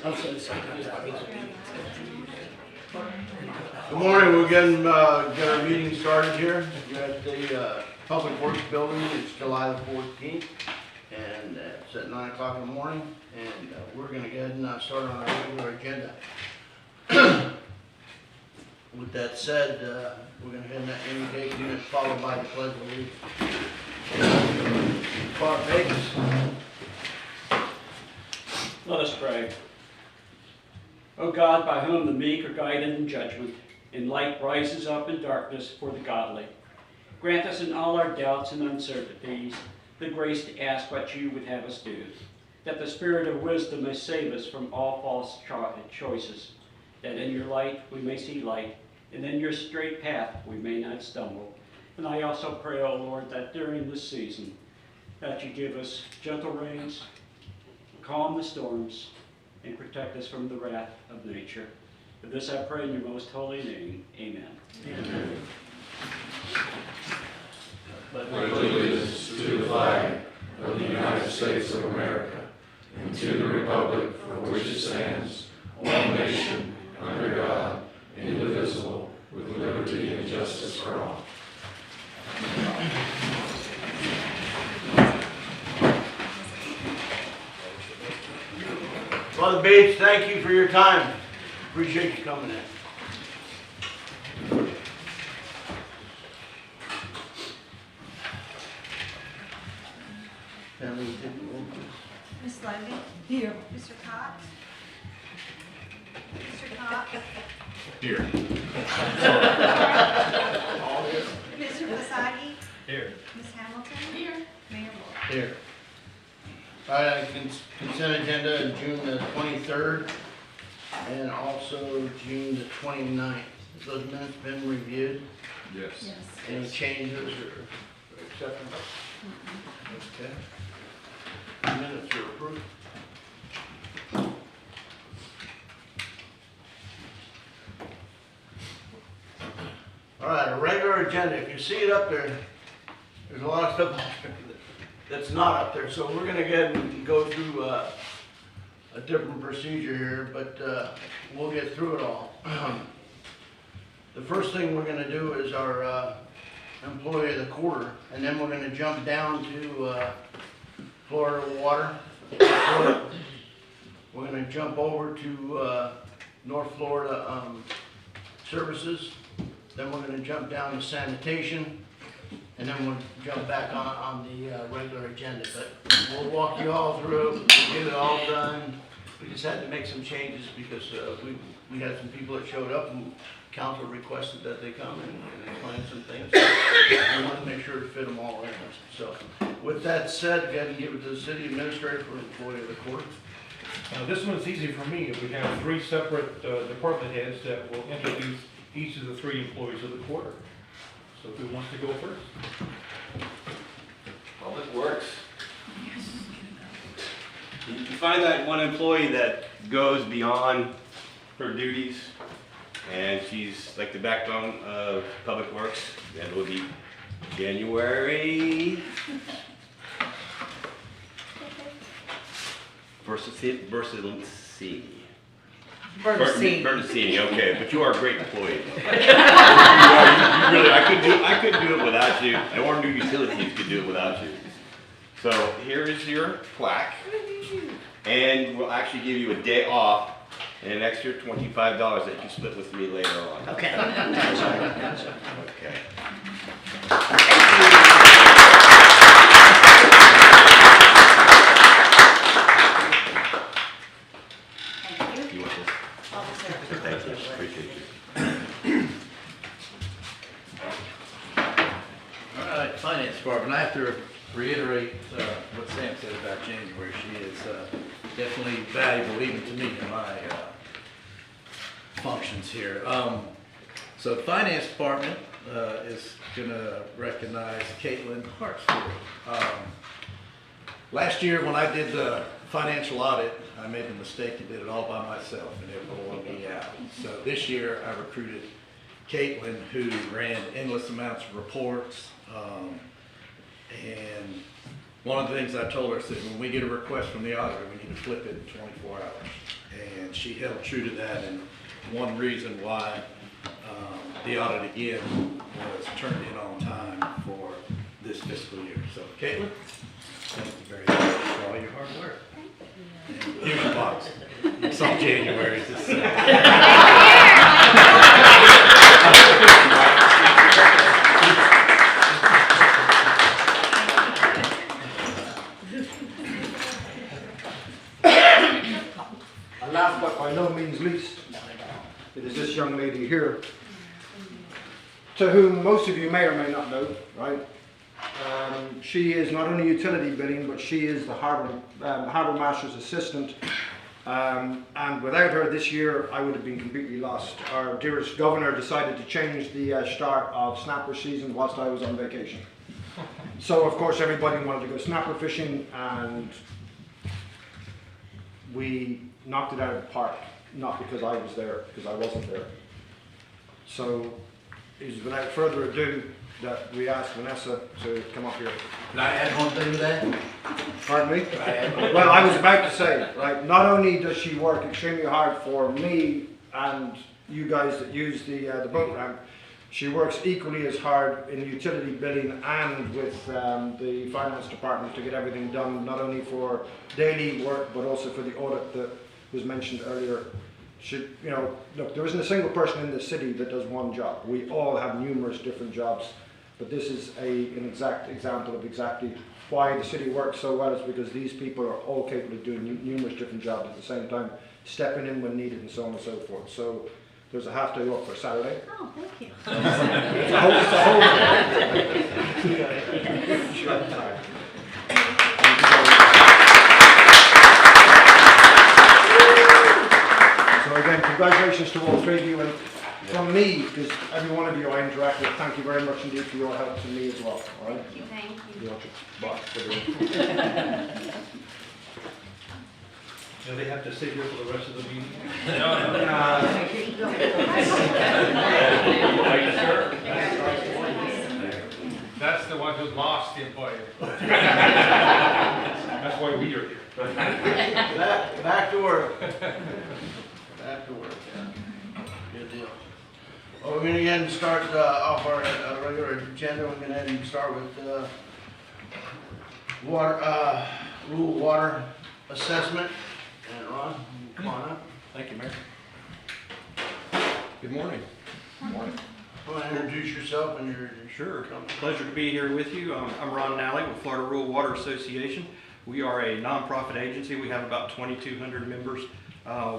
Good morning, we're getting, get our meeting started here. We're at the Public Works Building. It's July the 14th, and it's at 9 o'clock in the morning, and we're gonna go ahead and start on our regular agenda. With that said, we're gonna head in that indicate unit followed by the pledge of allegiance. Bob Bates. Let us pray. O God, by whom the meek are guided in judgment, and light rises up in darkness for the godly, grant us in all our doubts and uncertainties the grace to ask what you would have us do, that the spirit of wisdom may save us from all false choices, that in your light we may see light, and in your straight path we may not stumble. And I also pray, O Lord, that during this season, that you give us gentle rains, calm the storms, and protect us from the wrath of nature. For this I pray in your most holy name. Amen. Amen. Pledge allegiance to the flag of the United States of America and to the republic for which it stands, one nation, under God, indivisible, with liberty and justice for all. Brother Bates, thank you for your time. Appreciate you coming in. Family, take the roll, please. Ms. Levy? Here. Mr. Cox? Mr. Cox? Here. Mr. Fasagi? Here. Ms. Hamilton? Here. Mayor Moore? Here. All right, consent agenda June the 23rd and also June the 29th. Have those minutes been reviewed? Yes. Any changes or exceptions? Okay. Minutes are approved. All right, a regular agenda. If you see it up there, there's a lot of stuff that's not up there. So we're gonna get and go through a different procedure here, but we'll get through it all. The first thing we're gonna do is our employee of the quarter, and then we're gonna jump down to Florida Water. We're gonna jump over to North Florida Services. Then we're gonna jump down to sanitation, and then we'll jump back on the regular agenda. But we'll walk you all through, we'll get it all done. We just had to make some changes because we had some people that showed up and council requested that they come and explain some things. We want to make sure to fit them all in. So with that said, go ahead and give it to the city administrator for employee of the court. This one's easy for me. We have three separate department heads that will introduce each of the three employees of the quarter. So who wants to go first? Public Works. You find that one employee that goes beyond her duties, and she's like the backbone of Public Works. That will be January. Bernasini, okay, but you are a great employee. You really, I couldn't do it without you. And Orndon Utilities could do it without you. So here is your plaque, and we'll actually give you a day off and an extra $25 that you can split with me later on. Okay. Okay. Thank you. You want this? Officer. Thank you. Appreciate you. All right, Finance Department, I have to reiterate what Sam said about January. She is definitely valuable even to me in my functions here. So the Finance Department is going to recognize Caitlin Hartsfield. Last year when I did the financial audit, I made the mistake and did it all by myself, and it wore me out. So this year I recruited Caitlin, who ran endless amounts of reports. And one of the things I told her, I said, when we get a request from the auditor, we need to flip it in 24 hours. she held true to that, and one reason why the audit again was turned in on time for this fiscal year. So Caitlin, thank you very much for all your hard work. And here's your box. It's on January. And last but by no means least, it is this young lady here, to whom most of you may or may not know, right? She is not only utility billing, but she is the Harbour Master's assistant. And without her this year, I would have been completely lost. Our dearest governor decided to change the start of snapper season whilst I was on vacation. So of course everybody wanted to go snapper fishing, and we knocked it out of the park, not because I was there, because I wasn't there. So it is without further ado that we ask Vanessa to come up here. Can I add one thing to that? Pardon me? Well, I was about to say, right, not only does she work extremely hard for me and you guys that use the boat ramp, she works equally as hard in utility billing and with the finance department to get everything done, not only for daily work, but also for the audit that was mentioned earlier. You know, look, there isn't a single person in this city that does one job. We all have numerous different jobs, but this is an exact example of exactly why the city works so well. Is because these people are all capable of doing numerous different jobs at the same time, stepping in when needed and so on and so forth. So there's a half day off for Saturday. Oh, thank you. It's a whole time. So again, congratulations to all three of you, and from me, because every one of you I interact with, thank you very much indeed for your help to me as well. All right? Thank you. You want your box for the- Do they have to sit here for the rest of the meeting? That's the one who lost the employee. That's why we are here. Back to work. Back to work, yeah. Good deal. Well, we're gonna again start off our regular agenda. We're gonna start with rural water assessment. And Ron, come on up. Thank you, Mayor. Good morning. Go ahead and introduce yourself and your Sure. company. Pleasure to be here with you. I'm Ron Nally with Florida Rural Water Association. We are a nonprofit agency. We have about 2,200 members,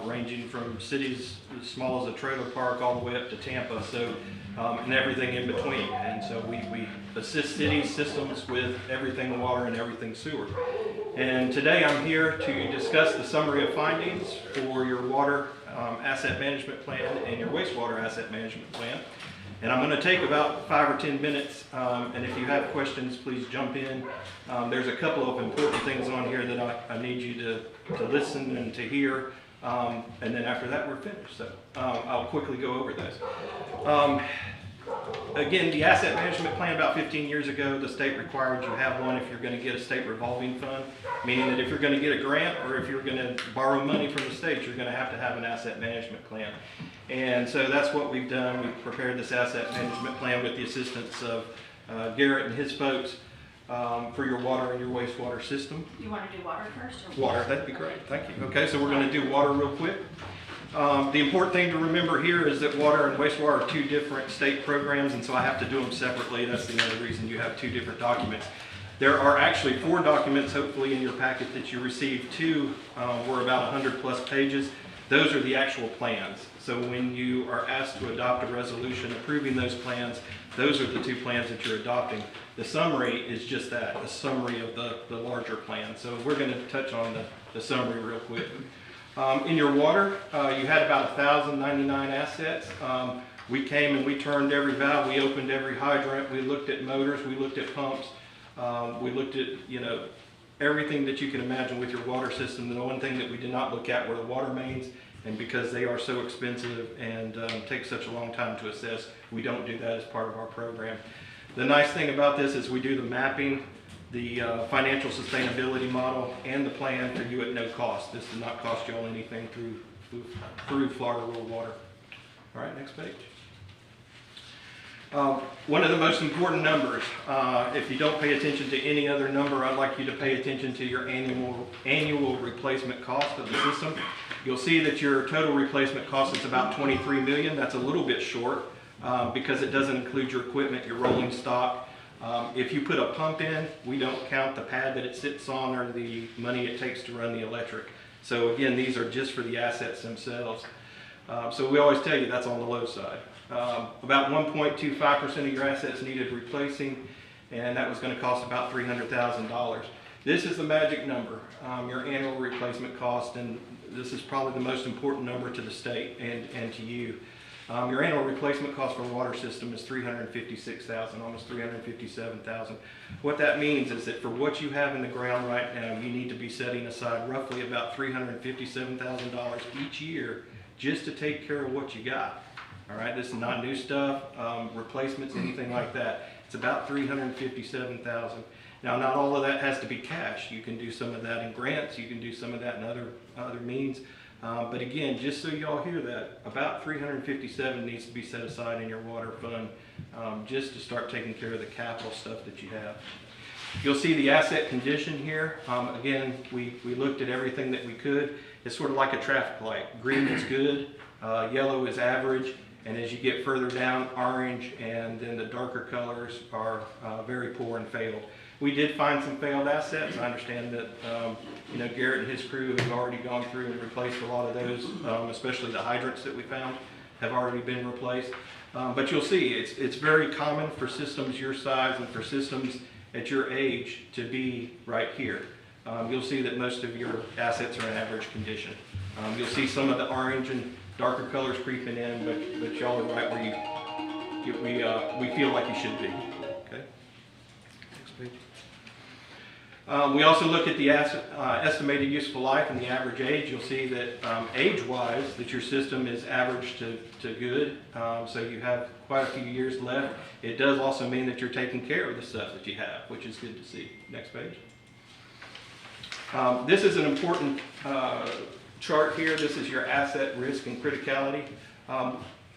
ranging from cities as small as a trailer park all the way up to Tampa, so and everything in between. And so we assist city systems with everything water and everything sewer. And today I'm here to discuss the summary of findings for your water asset management plan and your wastewater asset management plan. And I'm going to take about 5 or 10 minutes, and if you have questions, please jump in. There's a couple of important things on here that I need you to listen and to hear, and then after that we're finished. So I'll quickly go over those. Again, the asset management plan about 15 years ago, the state required you have one if you're going to get a state revolving fund, meaning that if you're going to get a grant or if you're going to borrow money from the state, you're going to have an asset management plan. And so that's what we've done. We've prepared this asset management plan with the assistance of Garrett and his folks for your water and your wastewater system. You want to do water first? Or Water, that'd be great, thank you. Okay, so we're going to do water real quick. The important thing to remember here is that water and wastewater are two different state programs, and so I have to do them separately. That's the other reason you have two different documents. There are actually 4 documents, hopefully, in your packet that you received. 2 were about 100+ pages. Those are the actual plans. So when you are asked to adopt a resolution approving those plans, those are the 2 plans that you're adopting. The summary is just that, a summary of the larger plan. So we're going to touch on the summary real quick. In your water, you had about 1,099 assets. We came and we turned every valve, we opened every hydrant, we looked at motors, we looked at pumps, we looked at, everything that you can imagine with your water system. The one thing that we did not look at were the water mains, and because they are so expensive and take such a long time to assess, we don't do that as part of our program. The nice thing about this is we do the mapping, the financial sustainability model, and the plan for you at no cost. This does not cost you all anything through through Florida Rural Water. All right, next page. One of the most important numbers, if you don't pay attention to any other number, I'd like you to pay attention to your annual replacement cost of the system. You'll see that your total replacement cost is about $23 million. That's a little bit short because it doesn't include your equipment, your rolling stock. If you put a pump in, we don't count the pad that it sits on or the money it takes to run the electric. So again, these are just for the assets themselves. So we always tell you that's on the low side. About 1.25% of your assets needed replacing, and that was going to cost about $300,000. This is the magic number, your annual replacement cost, and this is probably the most important number to the state and to you. Your annual replacement cost for a water system is $356,000, almost $357,000. What that means is that for what you have in the ground right now, you need to be setting aside roughly about $357,000 each year just to take care of what you got. All right, this is not new stuff, replacements, anything like that. It's about $357,000. Now, not all of that has to be cash. You can do some of that in grants. You can do some of that in other means. But again, just so y'all hear that, about $357,000 needs to be set aside in your water fund just to start taking care of the capital stuff that you have. You'll see the asset condition here. Again, we looked at everything that we could. It's sort of like a traffic light. Green is good, yellow is average, and as you get further down, orange and then the darker colors are very poor and failed. We did find some failed assets. I understand that Garrett and his crew have already gone through and replaced a lot of those, especially the hydrants that we found have already been replaced. But you'll see it's very common for systems your size and for systems at your age to be right here. You'll see that most of your assets are in average condition. You'll see some of the orange and darker colors creeping in, but y'all are right where we feel like you should be. Okay. Next page. We also look at the estimated useful life and the average age. You'll see that age-wise, that your system is average to good, so you have quite a few years left. It does also mean that you're taking care of the stuff that you have, which is good to see. Next page. This is an important chart here. This is your asset risk and criticality.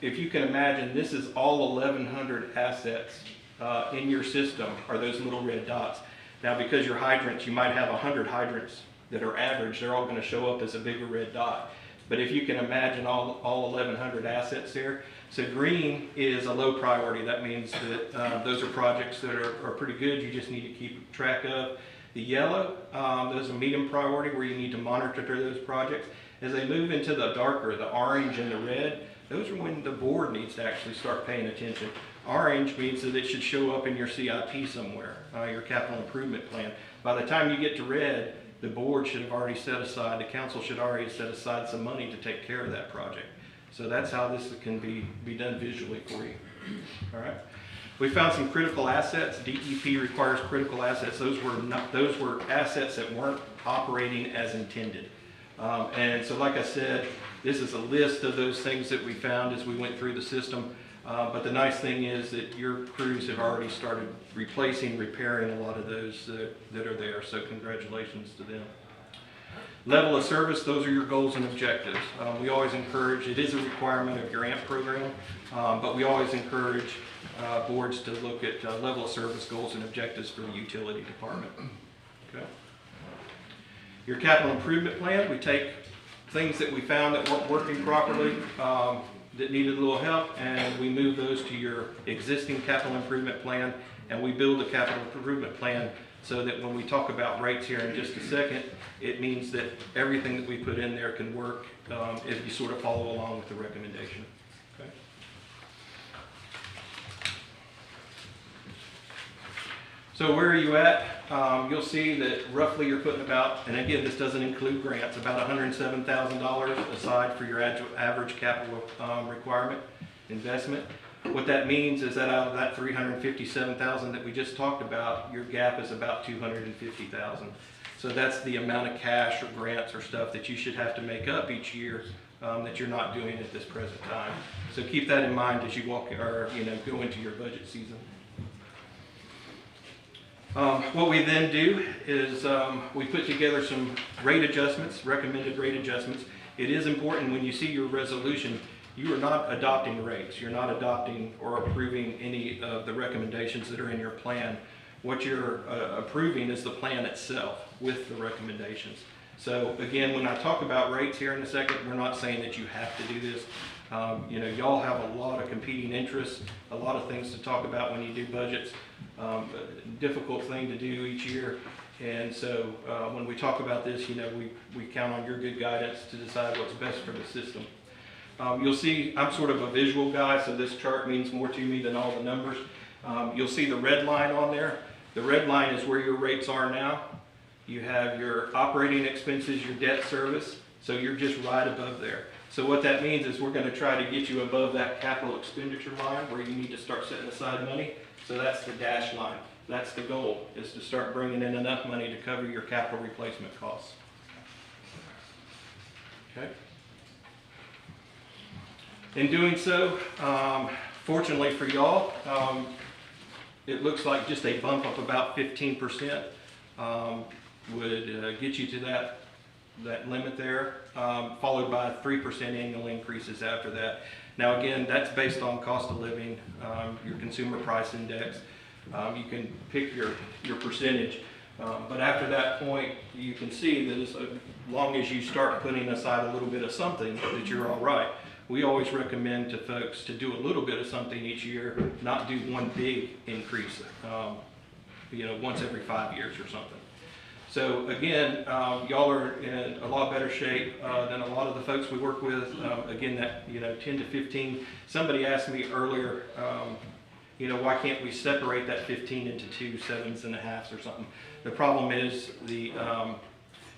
If you can imagine, this is all 1,100 assets in your system are those little red dots. Now, because your hydrants, you might have 100 hydrants that are average. They're all going to show up as a bigger red dot. But if you can imagine all 1,100 assets there, so green is a low priority. That means that those are projects that are pretty good. You just need to keep track of. The yellow, those are medium priority where you need to monitor those projects. As they move into the darker, the orange and the red, those are when the board needs to actually start paying attention. Orange means that it should show up in your CIP somewhere, your capital improvement plan. By the time you get to red, the board should have already set aside, the council should already set aside some money to take care of that project. So that's how this can be done visually for you. All right. We found some critical assets. DEP requires critical assets. Those were assets that weren't operating as intended. And so like I said, this is a list of those things that we found as we went through the system. But the nice thing is that your crews have already started replacing, repairing a lot of those that are there. So congratulations to them. Level of service, those are your goals and objectives. We always encourage, it is a requirement of your AMP program, but we always encourage boards to look at level of service goals and objectives for the utility department. Okay. Your capital improvement plan, we take things that we found that weren't working properly, that needed a little help, and we move those to your existing capital improvement plan, and we build a capital improvement plan so that when we talk about rates here in just a second, it means that everything that we put in there can work if you sort of follow along with the recommendation. Okay. So where are you at? You'll see that roughly you're putting about, and again, this doesn't include grants, about $107,000 aside for your average capital requirement investment. What that means is that out of that $357,000 that we just talked about, your gap is about $250,000. So that's the amount of cash or grants or stuff that you should have to make up each year that you're not doing at this present time. So keep that in mind as you walk or go into your budget season. What we then do is we put together some rate adjustments, recommended rate adjustments, it is important when you see your resolution, you are not adopting rates. You're not adopting or approving any of the recommendations that are in your plan. What you're approving is the plan itself with the recommendations. So again, when I talk about rates here in a second, we're not saying that you have to do this. You know, y'all have a lot of competing interests, a lot of things to talk about when you do budgets. A difficult thing to do each year. And so when we talk about this, you know, we count on your good guidance to decide what's best for the system. You'll see I'm sort of a visual guy, so this chart means more to me than all the numbers. You'll see the red line on there. The red line is where your rates are now. You have your operating expenses, your debt service, so you're just right above there. So what that means is we're going to try to get you above that capital expenditure line where you need to start setting aside money. So that's the dashed line. That's the goal, is to start bringing in enough money to cover your capital replacement costs. Okay. In doing so, fortunately for y'all, it looks like just a bump of about 15% would get you to that limit there, followed by 3% annual increases after that. Now again, that's based on cost of living, your consumer price index. You can pick your percentage, but after that point, you can see that as long as you start putting aside a little bit of something, that you're all right. We always recommend to folks to do a little bit of something each year, not do one big increase, you know, once every 5 years or something. So again, y'all are in a lot better shape than a lot of the folks we work with. Again, that, you know, 10 to 15. Somebody asked me earlier, you know, why can't we separate that 15 into 2 7s and a halves or something? The problem is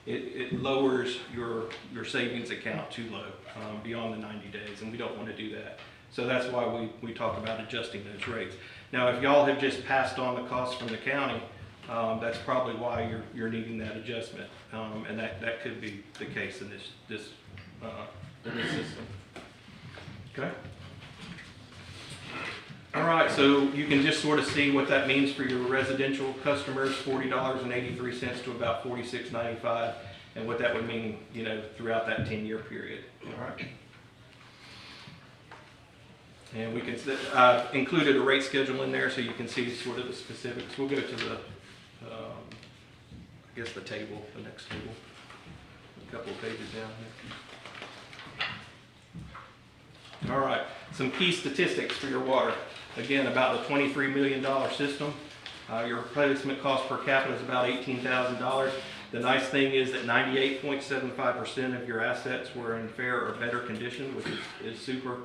it lowers your savings account too low beyond the 90 days, and we don't want to do that. So that's why we talk about adjusting those rates. Now, if y'all have just passed on the costs from the county, that's probably why you're needing that adjustment, and that could be the case in this system. Okay. All right, so you can just sort of see what that means for your residential customers, $40.83 to about $46.95, and what that would mean, you know, throughout that 10-year period. All right. And we can included a rate schedule in there so you can see sort of the specifics. We'll go to the, I guess the table, the next table, a couple of pages down here. All right, some key statistics for your water. Again, about the $23 million system. Your replacement cost per capita is about $18,000. The nice thing is that 98.75% of your assets were in fair or better condition, which is super.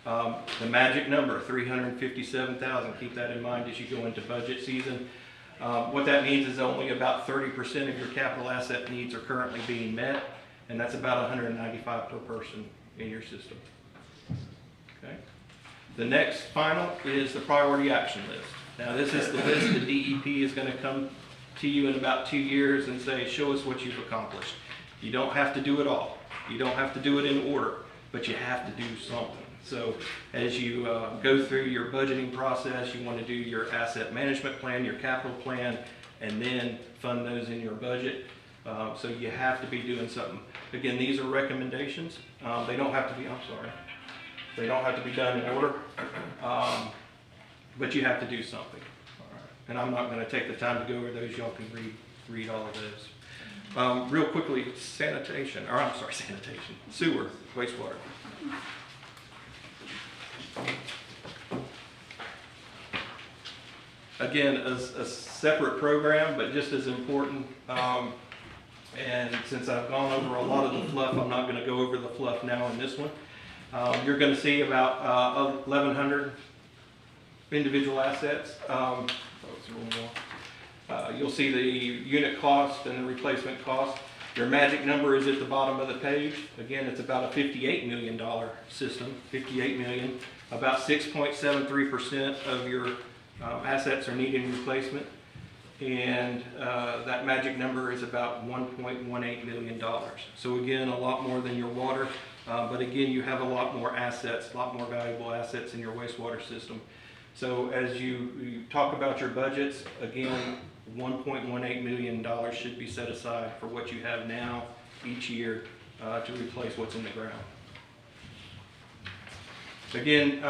The magic number, $357,000. Keep that in mind as you go into budget season. What that means is only about 30% of your capital asset needs are currently being met, and that's about $195 per person in your system. Okay. The next final is the priority action list. Now this is the list the DEP is going to come to you in about 2 years and say, show us what you've accomplished. You don't have to do it all. You don't have to do it in order, but you have to do something. So as you go through your budgeting process, you want to do your asset management plan, your capital plan, and then fund those in your budget. So you have to be doing something. Again, these are recommendations. They don't have to be, they don't have to be done in order, but you have to do something. All right. And I'm not going to take the time to go over those. Y'all can read all of those. Real quickly, sanitation, sewer, wastewater. Again, a separate program, but just as important. And since I've gone over a lot of the fluff, I'm not going to go over the fluff now in this one. You're going to see about 1,100 individual assets. You'll see the unit cost and the replacement cost. Your magic number is at the bottom of the page. Again, it's about a $58 million system, $58 million. About 6.73% of your assets are needing replacement. And that magic number is about $1.18 million. So again, a lot more than your water, but again, you have a lot more assets, a lot more valuable assets in your wastewater system. So as you talk about your budgets, again, $1.18 million should be set aside for what you have now each year to replace what's in the ground. Again,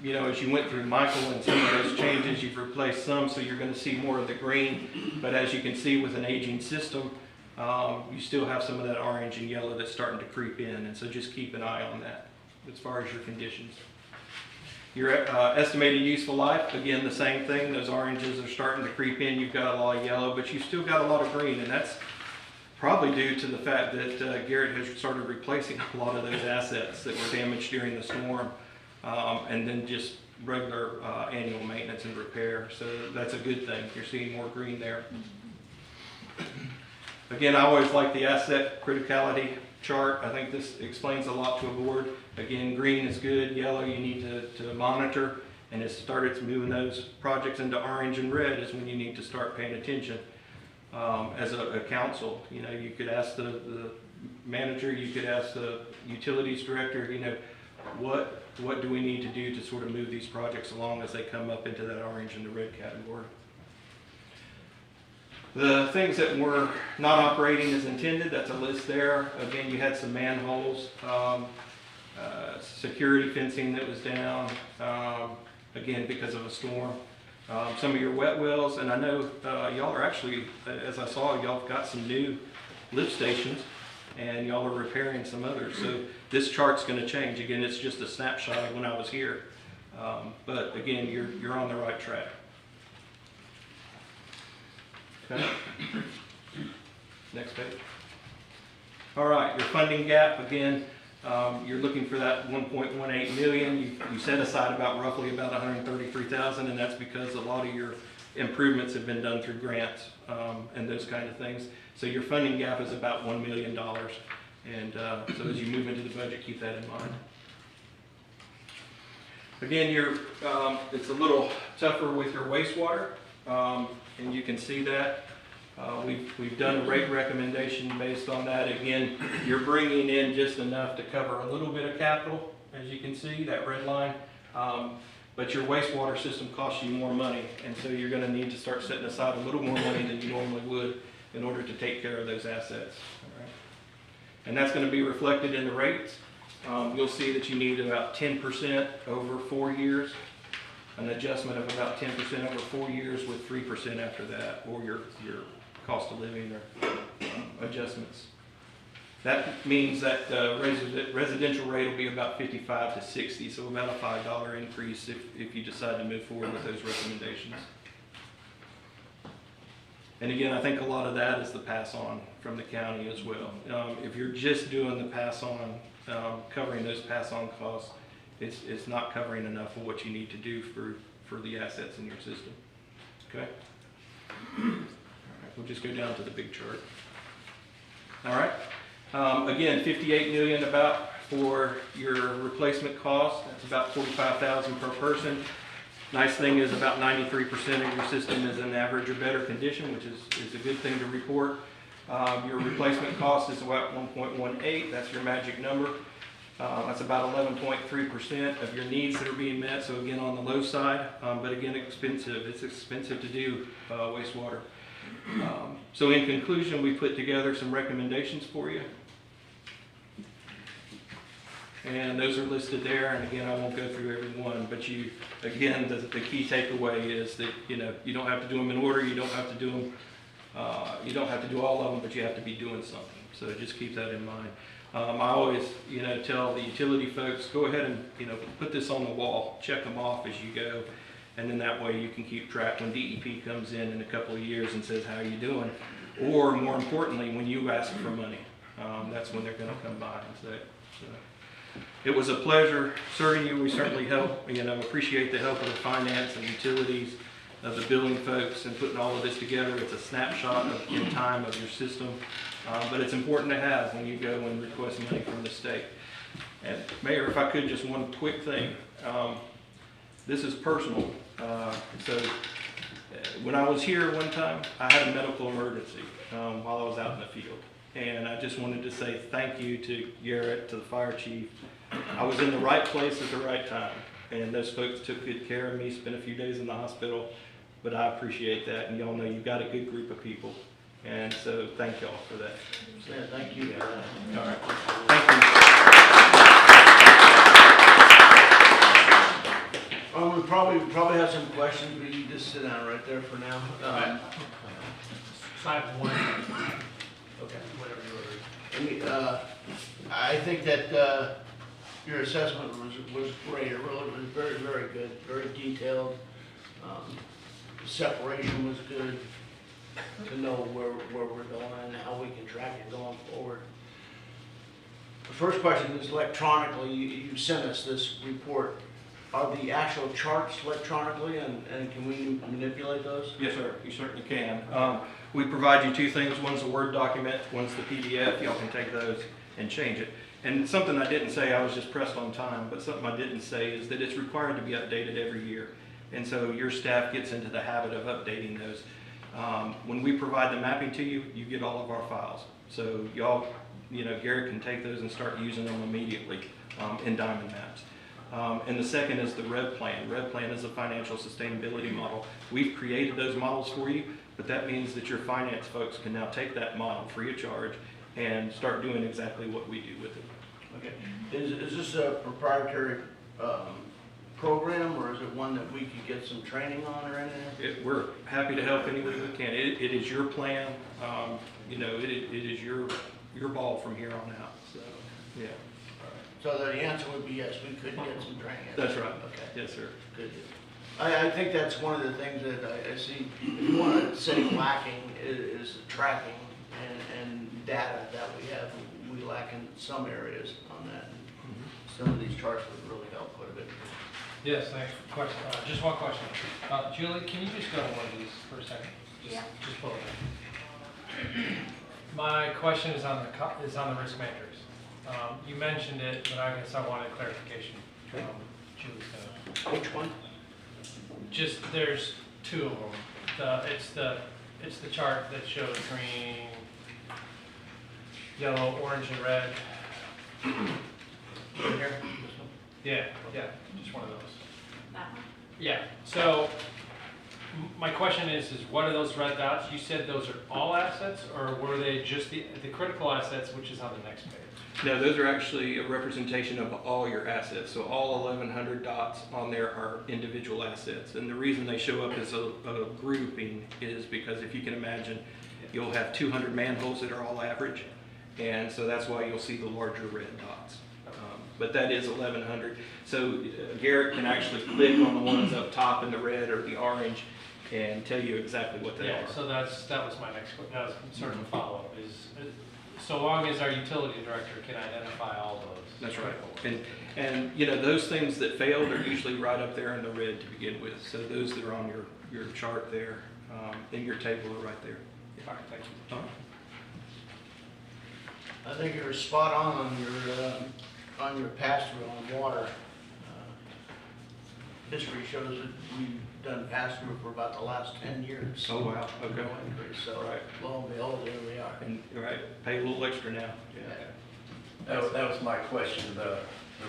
you know, as you went through Michael and some of those changes, you've replaced some, so you're going to see more of the green. But as you can see with an aging system, you still have some of that orange and yellow that's starting to creep in. And so just keep an eye on that as far as your conditions. Your estimated useful life, again, the same thing. Those oranges are starting to creep in. You've got a lot of yellow, but you've still got a lot of green. And that's probably due to the fact that Garrett has started replacing a lot of those assets that were damaged during the storm. And then just regular annual maintenance and repair. So that's a good thing. You're seeing more green there. Again, I always like the asset criticality chart. I think this explains a lot to a board. Again, green is good, yellow you need to monitor, and as it started moving those projects into orange and red is when you need to start paying attention. As a council, you know, you could ask the manager, you could ask the utilities director, you know, what do we need to do to sort of move these projects along as they come up into that orange and the red category. The things that were not operating as intended, that's a list there. Again, you had some manholes, security fencing that was down, again, because of a storm. Some of your wet wells, and I know y'all are actually, as I saw, y'all have got some new lift stations, and y'all are repairing some others. So this chart's going to change. Again, it's just a snapshot of when I was here. But again, you're on the right track. Okay. Next page. All right, your funding gap, again, you're looking for that 1.18 million. You set aside roughly about 133,000, and that's because a lot of your improvements have been done through grants and those kind of things. So your funding gap is about $1 million. And so as you move into the budget, keep that in mind. Again, it's a little tougher with your wastewater, and you can see that. We've done a rate recommendation based on that. Again, you're bringing in just enough to cover a little bit of capital, as you can see, that red line. But your wastewater system costs you more money, and so you're going to need to start setting aside a little more money than you normally would in order to take care of those assets. All right? And that's going to be reflected in the rates. You'll see that you need about 10% over 4 years, an adjustment of about 10% over 4 years with 3% after that, or your cost of living or adjustments. That means that residential rate will be about 55 to 60, so about a $5 increase if you decide to move forward with those recommendations. And again, I think a lot of that is the pass on from the county as well. If you're just doing the pass on, covering those pass on costs, it's not covering enough of what you need to do for the assets in your system. Okay? All right, we'll just go down to the big chart. All right. Again, $58 million about for your replacement cost. That's about $45,000 per person. Nice thing is about 93% of your system is in average or better condition, which is a good thing to report. Your replacement cost is about 1.18. That's your magic number. That's about 11.3% of your needs that are being met. So again, on the low side, but again, expensive. It's expensive to do wastewater. So in conclusion, we put together some recommendations for you. And those are listed there, and again, I won't go through every one, but again, the key takeaway is that, you know, you don't have to do them in order, you don't have to do them, you don't have to do all of them, but you have to be doing something. So just keep that in mind. I always, you know, tell the utility folks, go ahead and, you know, put this on the wall, check them off as you go, and then that way you can keep track when DEP comes in a couple of years and says, how are you doing? Or more importantly, when you ask for money, that's when they're going to come by and say. So. It was a pleasure serving you. We certainly appreciate the help of the finance and utilities, of the billing folks, and putting all of this together. It's a snapshot in time of your system, but it's important to have when you go and request money from the state. And Mayor, if I could, just one quick thing. This is personal. So when I was here one time, I had a medical emergency while I was out in the field. And I just wanted to say thank you to Garrett, to the fire chief. I was in the right place at the right time. And those folks took good care of me, spent a few days in the hospital. But I appreciate that. And y'all know you've got a good group of people. And so thank y'all for that. Yeah, thank you for that. All right. Thank you. We probably have some questions, but you just sit down right there for now. I have one. Okay, whatever you ordered. I think that your assessment was great. It really was very, very good, very detailed. The separation was good to know where we're going and how we can track it going forward. The first question is electronically. You sent us this report. Are the actual charts electronically, and can we manipulate those? Yes, sir. You certainly can. We provide you two things. One's a Word document, one's the PDF. Y'all can take those and change it. And something I didn't say, I was just pressed on time, but something I didn't say is that it's required to be updated every year. And so your staff gets into the habit of updating those. When we provide the mapping to you, you get all of our files. So y'all, Garrett can take those and start using them immediately in Diamond Maps. And the second is the RED plan. RED plan is a financial sustainability model. We've created those models for you, but that means that your finance folks can now take that model free of charge and start doing exactly what we do with it. Okay. Is this a proprietary program, or is it one that we could get some training on or anything? We're happy to help any way we can. It is your plan. It is your ball from here on out. So, yeah. So the answer would be yes, we could get some training. That's right. Okay. Yes, sir. Good. I think that's one of the things that I see, if you want to say lacking, is the tracking and data that we have. We lack in some areas on that. Some of these charts would really help quite a bit. Yes, thanks. Question, just one question. Julie, can you just go to one of these for a second? Yeah. Just pull it in. My question is on the risk matrix. You mentioned it, but I guess I wanted clarification. Julie's gonna. Which one? Just, there's two of them. It's the chart that shows green, yellow, orange, and red. Right here? Yeah, just one of those. That one? Yeah, so my question is what are those red dots? You said those are all assets, or were they just the critical assets, which is on the next page? No, those are actually a representation of all your assets. So all 1,100 dots on there are individual assets. And the reason they show up as a grouping is because if you can imagine, you'll have 200 manholes that are all average. And so that's why you'll see the larger red dots. But that is 1,100. So Garrett can actually click on the ones up top in the red or the orange and tell you exactly what they are. So that was my next question. That was sort of a follow-up. Is so long as our utility director can identify all those. That's right. And those things that failed are usually right up there in the red to begin with. So those that are on your chart there in your table are right there. All right, thank you. I think you're spot on your pass-through on water. History shows that we've done pass-through for about the last 10 years. Oh, wow. Okay. No increase, so Right. lo and behold, there we are. And pay a little extra now. Yeah. That was my question. The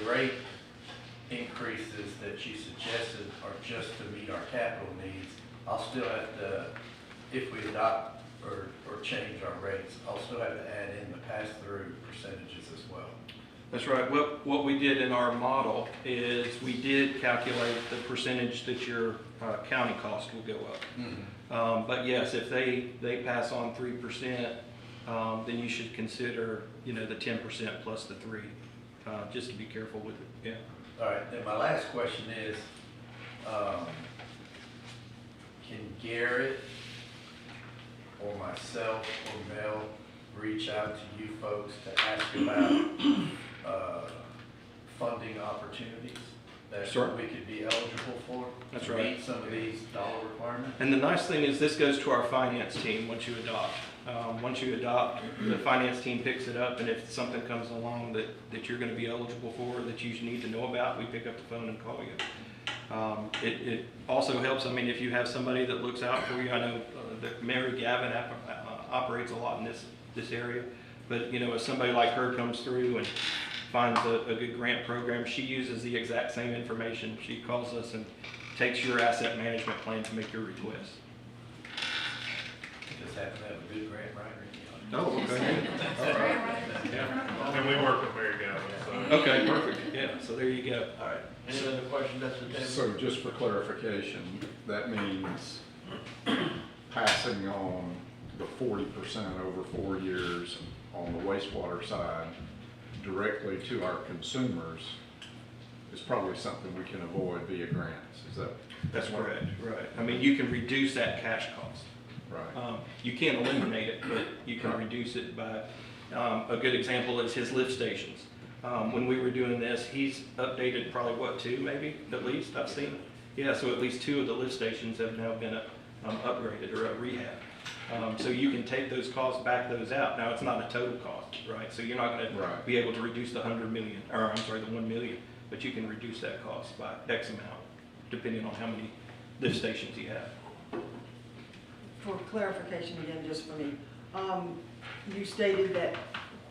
rate increases that you suggested are just to meet our capital needs. I'll still have to, if we adopt or change our rates, I'll still have to add in the pass-through percentages as well. That's right. What we did in our model is we did calculate the percentage that your county cost will go up. But yes, if they pass on 3%, then you should consider the 10% plus the 3, just to be careful with it. Yeah. All right. Then my last question is, can Garrett or myself or Mel reach out to you folks to ask about funding opportunities that Sure. we could be eligible for? That's to right. Meet some of these dollar requirements? And the nice thing is this goes to our finance team once you adopt. Once you adopt, the finance team picks it up, and if something comes along that you're going to be eligible for, that you need to know about, we pick up the phone and call you. It also helps, if you have somebody that looks out for you. I know that Mary Gavin operates a lot in this area, but if somebody like her comes through and finds a good grant program, she uses the exact same information. She calls us and takes your asset management plan to make your request. Just happen to have a good grant writer in the Oh, okay. All right. Yeah. audience. And we work with Mary Gow, so. Okay, perfect. Yeah, so there you go. All right, any other questions at the table? So just for clarification, that means passing on the 40% over 4 years on the wastewater side directly to our consumers is probably something we can avoid via grants, is that? That's correct, right. I mean, you can reduce that cash cost. Right. You can't eliminate it, but you can Right. reduce it by, a good example is his lift stations. When we were doing this, he's updated probably, what, 2 maybe, at least, I've seen? Yeah, so at least 2 of the lift stations have now been upgraded or rehab. So you can take those costs, back those out. Now, it's not a total cost, right? So you're not gonna Right. be able to reduce the 100 million, or I'm sorry, the 1 million, but you can reduce that cost by X amount, depending on how many lift stations you have. For clarification again, just for me, you stated that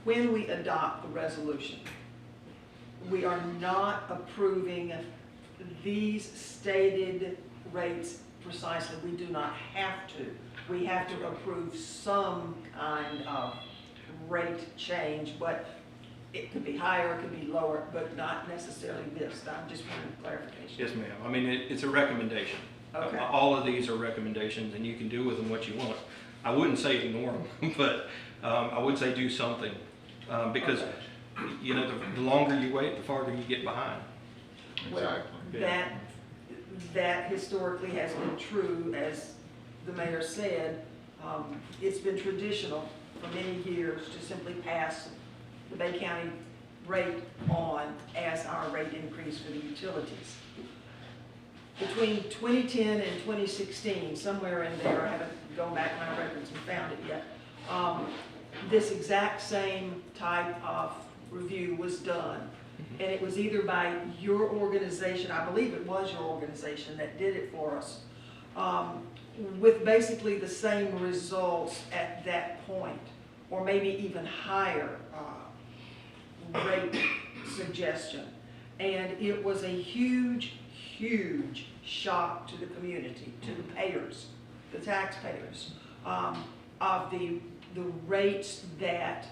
when we adopt the resolution, we are not approving these stated rates precisely. We do not have to. We have to approve some kind of rate change, but it could be higher, it could be lower, but not necessarily this. I'm just wanting clarification. Yes, ma'am. I mean, it's a recommendation. Okay. All of these are recommendations, and you can do with them what you want. I wouldn't say ignore them, but I would say do something. Because, you know, the longer you wait, the farther you get behind. Exactly. That historically has been true, as the mayor said. It's been traditional for many years to simply pass the Bay County rate on as our rate increase for the utilities. Between 2010 and 2016, somewhere in there, I haven't gone back in my records and found it yet, this exact same type of review was done. And it was either by your organization, I believe it was your organization that did it for us, with basically the same results at that point, or maybe even higher rate suggestion. And it was a huge, huge shock to the community, to the payers, the taxpayers, of the rates that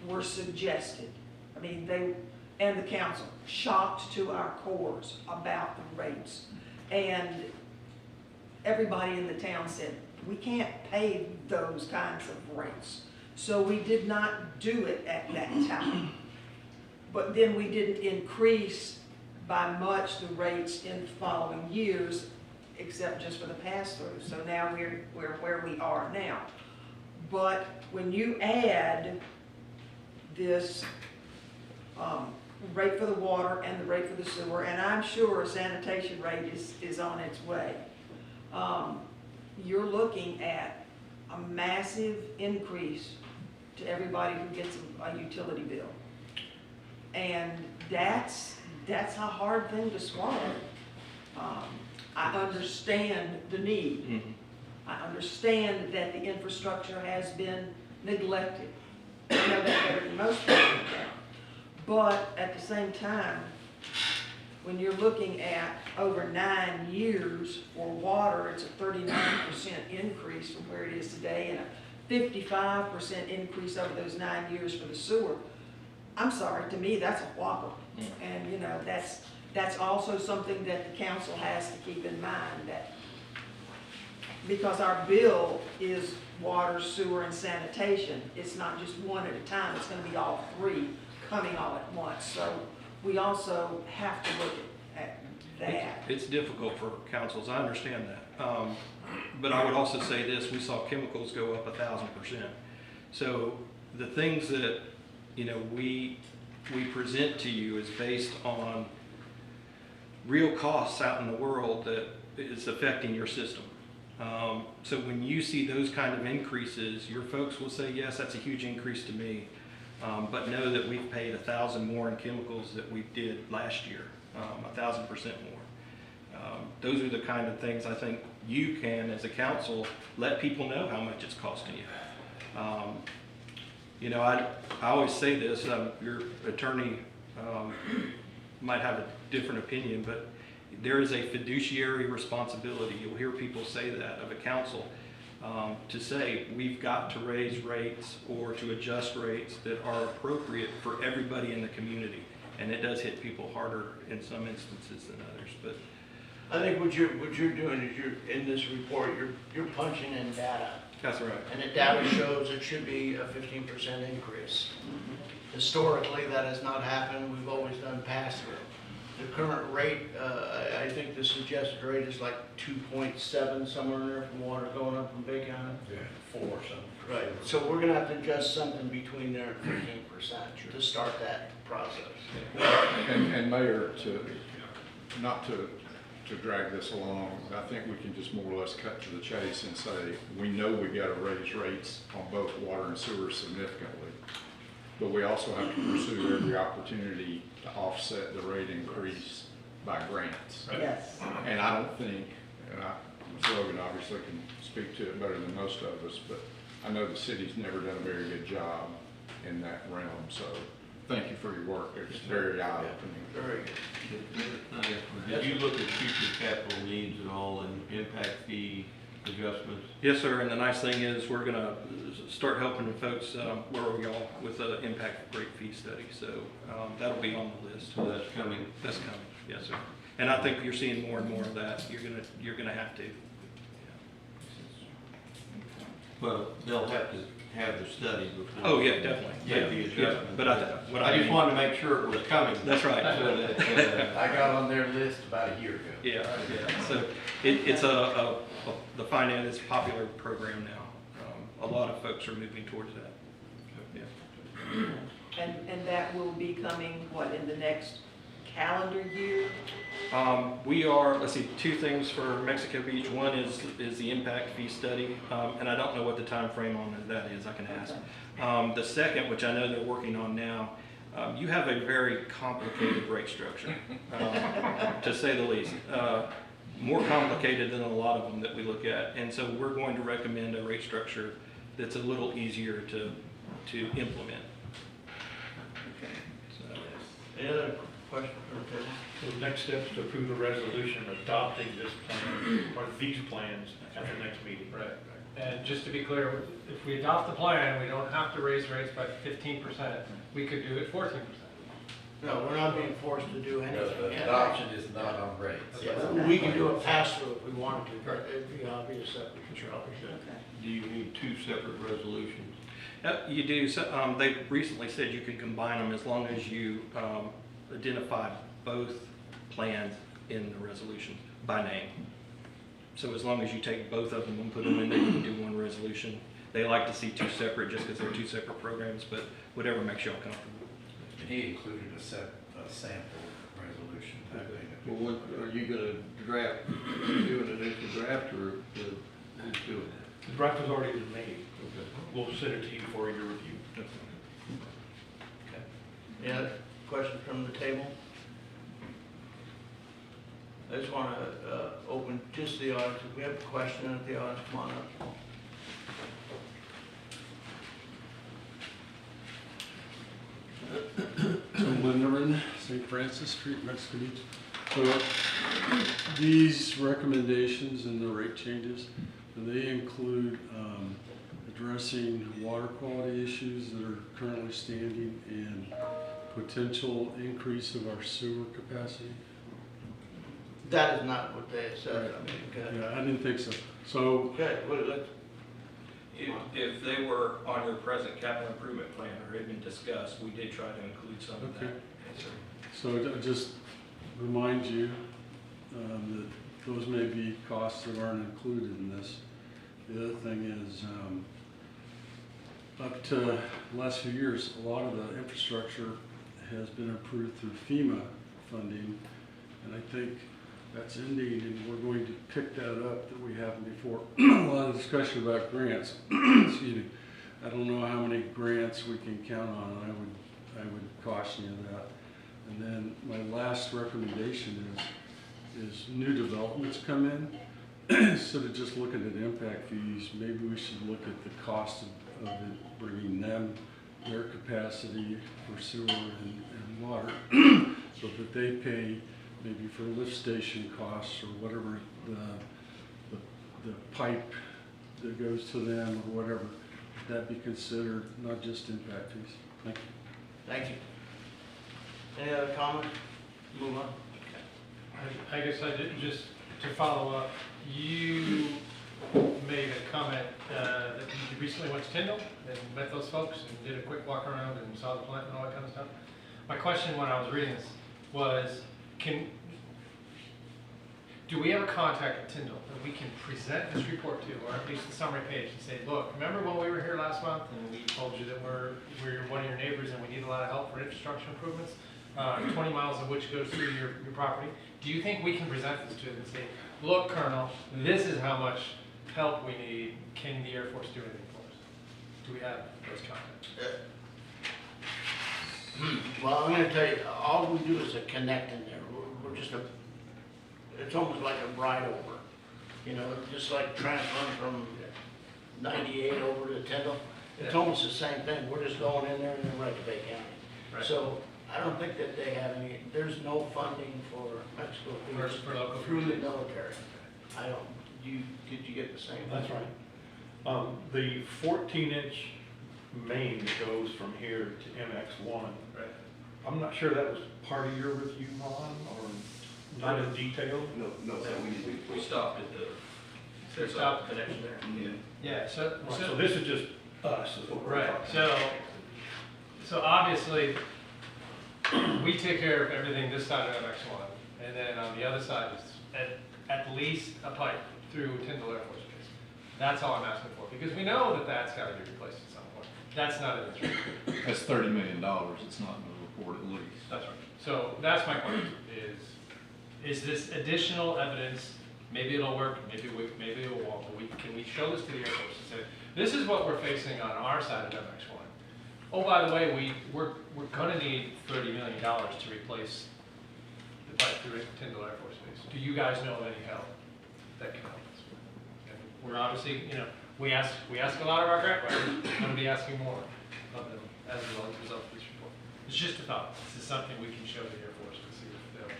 were suggested. I mean, they, and the council, shocked to our cores about the rates. And everybody in the town said, we can't pay those kinds of rates. So we did not do it at that time. But then we didn't increase by much the rates in the following years, except just for the pass-through. So now we're where we are now. But when you add this rate for the water and the rate for the sewer, and I'm sure a sanitation rate is on its way, you're looking at a massive increase to everybody who gets a utility bill. And that's a hard thing to swallow. I understand the need. Mm-hmm. I understand that the infrastructure has been neglected. I know that better than most people in town. But at the same time, when you're looking at over 9 years for water, it's a 39% increase from where it is today, and a 55% increase over those 9 years for the sewer. I'm sorry, to me, that's a whopper. And, you know, that's also something that the council has to keep in mind, that because our bill is water, sewer, and sanitation, it's not just one at a time, it's gonna be all three coming all at once. So we also have to look at that. It's difficult for councils, I understand that. But I would also say this, we saw chemicals go up 1,000%. So the things that, you know, we present to you is based on real costs out in the world that is affecting your system. So when you see those kind of increases, your folks will say, yes, that's a huge increase to me. But know that we've paid 1,000 more in chemicals that we did last year, 1,000% more. Those are the kind of things I think you can, as a council, let people know how much it's costing you. You know, I always say this, your attorney might have a different opinion, but there is a fiduciary responsibility. You'll hear people say that of a council to say we've got to raise rates or to adjust rates that are appropriate for everybody in the community. And it does hit people harder in some instances than others, but I think what you're doing is in this report, you're punching in data. that's right. And the data shows it should be a 15% increase. Historically, that has not happened. We've always done pass-through. The current rate, I think the suggested rate is like 2.7, somewhere in there from water going up from Bay County. Yeah, 4 or something. Right, so we're gonna have to adjust something between there and 15% to start that process. And Mayor, not to drag this along, I think we can just more or less cut to the chase and say, we know we gotta raise rates on both water and sewer significantly, but we also have to pursue every opportunity to offset the rate increase by grants. Yes. And I don't think, Ms. Logan obviously can speak to it better than most of us, but I know the city's never done a very good job in that realm, so thank you for your work. It's very eye-opening. Very good. Did you look at future capital needs and all and impact fee adjustments? Yes, sir, and the nice thing is we're gonna start helping the folks where we are with the impact rate fee study, so that'll be on the list. So that's coming. That's coming, yes, sir. And I think you're seeing more and more of that. You're gonna have to. Well, they'll have to have the study before. Oh, yeah, definitely. Make the Yeah, adjustment. but I just wanted to make sure it was coming. That's right. So that, I got on their list about a year ago. Yeah, so it's the finance is a popular program now. A lot of folks are moving towards that. Yeah. And that will be coming, what, in the next calendar year? We are, let's see, 2 things for Mexico Beach. One is the impact fee study, and I don't know what the time frame on that is, I can ask. The second, which I know they're working on now, you have a very complicated rate structure, to say the least. More complicated than a lot of them that we look at, and so we're going to recommend a rate structure that's a little easier to implement. Okay. So, Any other questions for the table? So the next step is to approve a resolution adopting this plan, or these plans, at the next meeting. Right. And just to be clear, if we adopt the plan, we don't have to raise rates by 15%. We could do it 14%. No, we're not being forced to do anything The yet. adoption is not on rates. Yeah, we can do a pass-through if we wanted to, but it'd be obvious that we should probably should. Okay. do you need 2 separate resolutions? You do. So, they recently said you could combine them as long as you identify both plans in the resolution by name. So as long as you take both of them and put them in there, you can do one resolution. They like to see 2 separate just because they're 2 separate programs, but whatever makes y'all comfortable. And he included a sample resolution. Well, what, are you gonna draft, do an initial draft or who's doing it? The draft has already been made. We'll send it to you for your review. Any other questions from the table? I just want to open just the audience. If we have a question at the audience, come on up. Tom Linderman, St. Francis Street, Mexico Beach. So these recommendations and the rate changes, do they include addressing water quality issues that are currently standing and potential increase of our sewer capacity? That is not what they said. I mean, okay. Yeah, I didn't think so. So Okay, well, let's, If they were on your present capital improvement plan or had been discussed, we did try to include some of that. Okay. So to just remind you that those may be costs that aren't included in this. The other thing is, up to the last few years, a lot of the infrastructure has been approved through FEMA funding, and I think that's ending, and we're going to pick that up that we haven't before. A lot of discussion about grants. Excuse me. I don't know how many grants we can count on. I would caution you of that. And then my last recommendation is new developments come in. Instead of just looking at impact fees, maybe we should look at the cost of it, bringing them, their capacity for sewer and water, so that they pay maybe for lift station costs or whatever the pipe that goes to them or whatever, that be considered, not just impact fees. Thank you. Thank you. Any other comment? Move on. I guess I did, just to follow up, you made a comment that you recently went to Tyndall and met those folks and did a quick walk around and saw the plant and all that kind of stuff. My question when I was reading this was, do we have a contact at Tyndall that we can present this report to, or at least the summary page, and say, look, remember when we were here last month and we told you that we're one of your neighbors and we need a lot of help for infrastructure improvements, 20 miles of which goes through your property? Do you think we can present this to them and say, look, Colonel, this is how much help we need, can the Air Force do anything for us? Do we have those contacts? Well, I'm gonna tell you, all we do is a connect in there. We're just it's almost like a ride over. You know, just like transferring from 98 over to Tyndall. It's almost the same thing. We're just going in there and then right to Bay County. Right. So I don't think that they have any, there's no funding for Mexico Beach For local through the military. I don't, did you get the same? That's right. The 14-inch main that goes from here to MX1, Right. I'm not sure that was part of your review, Ron, or not in detail? No, we stopped at the. There's stop connection there. Yeah. Yeah, so, Right, so this is just us, is what we're right, talking about. so obviously, we take care of everything this side of MX1, and then on the other side is at least a pipe through Tyndall Air Force Base. That's all I'm asking for, because we know that that's gotta be replaced at some point. That's not in the report. That's $30 million, it's not in the report at least. That's right. So that's my question, is this additional evidence, maybe it'll work, maybe it won't, but can we show this to the Air Force and say, this is what we're facing on our side of MX1. Oh, by the way, we're gonna need $30 million to replace the pipe through Tyndall Air Force Base. Do you guys know of any help that can help us? And we're obviously, you know, we ask a lot of our grant writers, we're gonna be asking more of them as a result of this report. It's just a thought. This is something we can show the Air Force to see if they'll.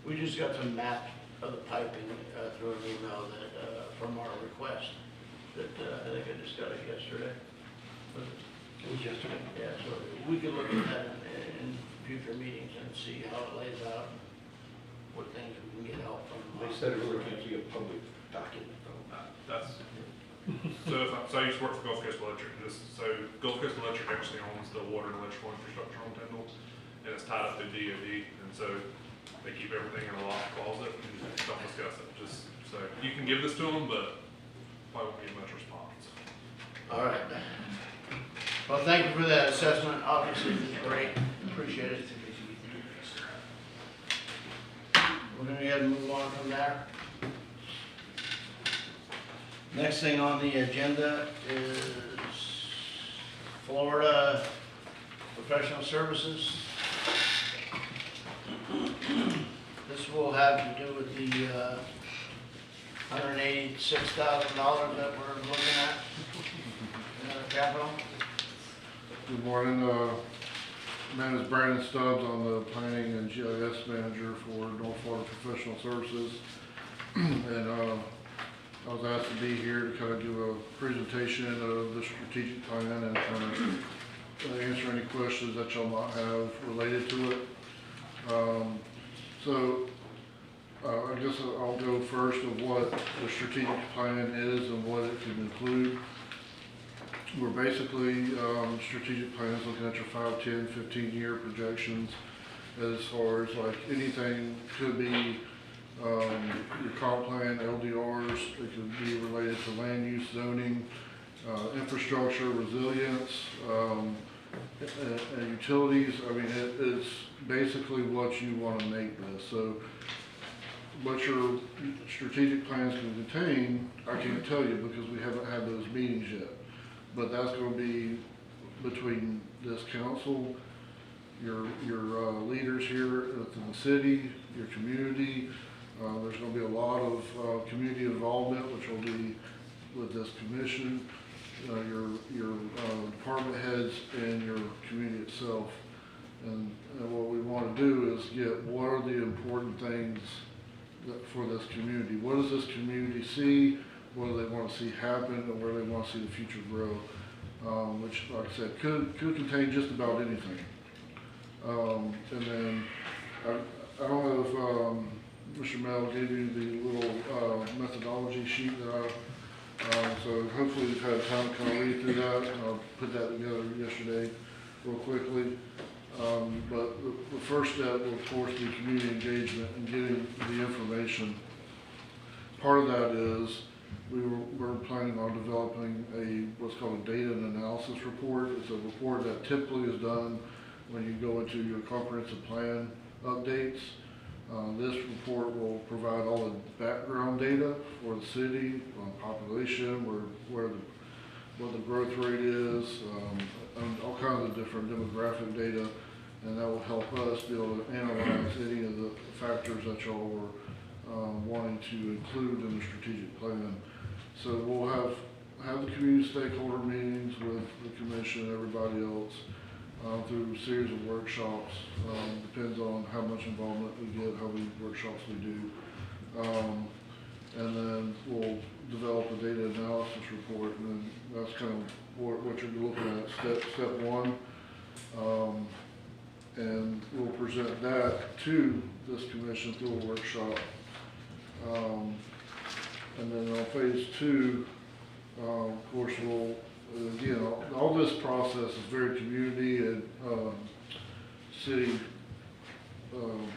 We just got some map of the piping through an email that, from our request that I think I just got it yesterday. Was it? It was yesterday. Yeah, so we could look at that in future meetings and see how it lays out, what things we can get help from. They said it really can't be a public document, though. That's, so I used to work for Gulf Coast Electric, so Gulf Coast Electric actually owns the water and electrical infrastructure on Tyndall, and it's tied up through DOD, and so they keep everything in a locked closet and don't discuss it, just, so you can give this to them, but probably won't get much response. All right. Well, thank you for that assessment. Obviously, it's great. Appreciate it. We're gonna go ahead and move on from there. Next thing on the agenda is Florida Professional Services. This will have to do with the $186,000 that we're looking at in our capital. Good morning, my name is Brandon Stubbs. I'm the Planning and GIS Manager for North Florida Professional Services. And I was asked to be here to kind of give a presentation of the strategic plan and kind of answer any questions that y'all might have related to it. I guess I'll go first of what the strategic plan is and what it can include. We're basically, strategic plan is looking at your 5, 10, 15-year projections as far as like anything could be your comp plan, LDRs, it could be related to land use, zoning, infrastructure, resilience, and utilities. I mean, it's basically what you want to make this. So what your strategic plans can contain, I can't tell you because we haven't had those meetings yet. But that's going to be between this council, your leaders here within the city, your community. There's going to be a lot of community involvement, which will be with this commission, your department heads, and your community itself. And what we want to do is get what are the important things for this community. What does this community see? what do they want to see happen and where they want to see the future grow, which, like I said, could contain just about anything. And then, I don't know if Mr. Mel gave you the little methodology sheet that so hopefully you've had time to kind of read through that. I put that together yesterday real quickly. But the first step will, of course, be community engagement and getting the information. Part of that is we're planning on developing what's called a data and analysis report. It's a report that typically is done when you go into your comprehensive plan updates. This report will provide all the background data for the city on population, what the growth rate is, and all kinds of different demographic data, and that will help us be able to analyze any of the factors that y'all were wanting to include in the strategic plan. So we'll have the community stakeholder meetings with the commission and everybody else through a series of workshops. Depends on how much involvement we get, how many workshops we do. And then we'll develop a data analysis report, and then that's kind of what you're looking at, step one. And we'll present that to this commission through a workshop. And then on phase two, of course, we'll, again, all this process is very community and city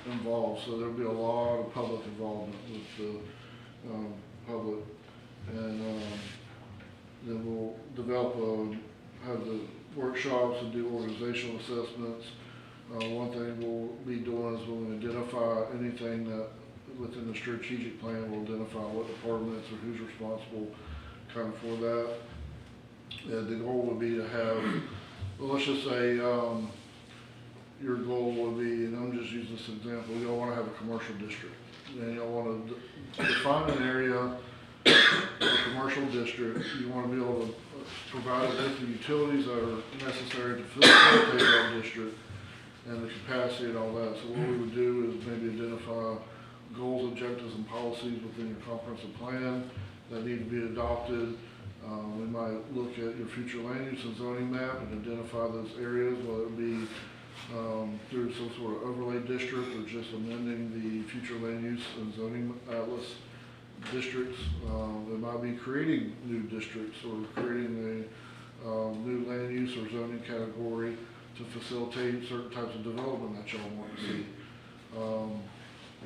involved, so there'll be a lot of public involvement with the public. And then we'll develop, have the workshops and do organizational assessments. One thing we'll be doing is we'll identify anything that within the strategic plan, we'll identify what departments or who's responsible kind of for that. The goal would be to have, well, let's just say your goal would be, and I'm just using this example, you don't want to have a commercial district. And you don't want to define an area, a commercial district. You want to be able to provide it with the utilities that are necessary to facilitate that district and the capacity and all that. So what we would do is maybe identify goals, objectives, and policies within your comprehensive plan that need to be adopted. We might look at your future land use and zoning map and identify those areas, whether it be through some sort of overlay district or just amending the future land use and zoning atlas districts. They might be creating new districts or creating a new land use or zoning category to facilitate certain types of development that y'all want to see.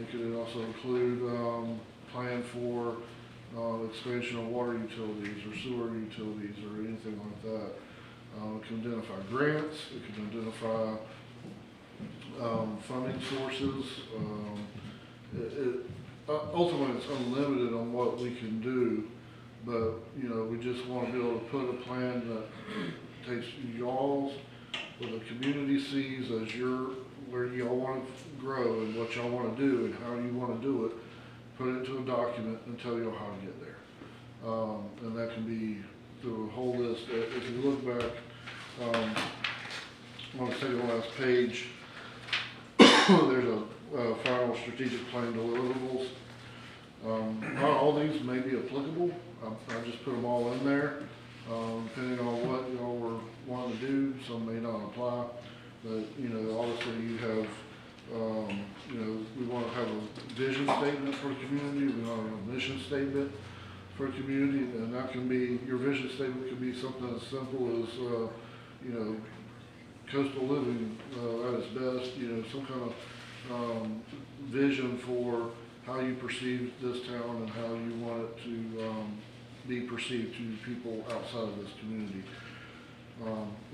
It could also include plan for expansion of water utilities or sewer utilities or anything like that. It can identify grants, it can identify funding sources. Ultimately, it's unlimited on what we can do, but we just want to be able to put a plan that takes y'all's, what the community sees as where y'all want to grow and what y'all want to do and how you want to do it, put it into a document and tell y'all how to get there. And that can be through a whole list. If you look back, I want to say the last page, there's a final strategic plan deliverables. Not all these may be applicable. I just put them all in there. Depending on what y'all were wanting to do, some may not apply. But, obviously you have, we want to have a vision statement for the community. We want a mission statement for the community. And that can be, your vision statement could be something as simple as, coastal living at its best, some kind of vision for how you perceive this town and how you want it to be perceived to people outside of this community.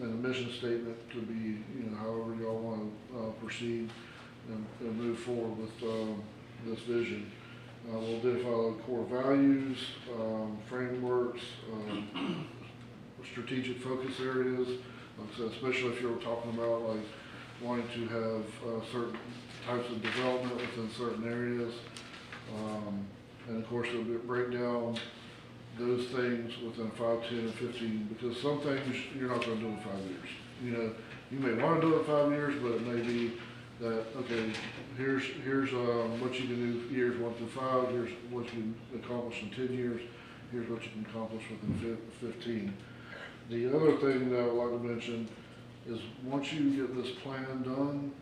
And the mission statement could be, however y'all want to proceed and move forward with this vision. We'll identify the core values, frameworks, strategic focus areas. Like I said, especially if you're talking about like wanting to have certain types of development within certain areas. And of course, it'll break down those things within 5, 10, and 15, because some things you're not going to do in 5 years. You may want to do it in 5 years, but it may be that, okay, here's what you can do years 1 through 5, here's what you can accomplish in 10 years, here's what you can accomplish within 15. The other thing that I would like to mention is once you get this plan done,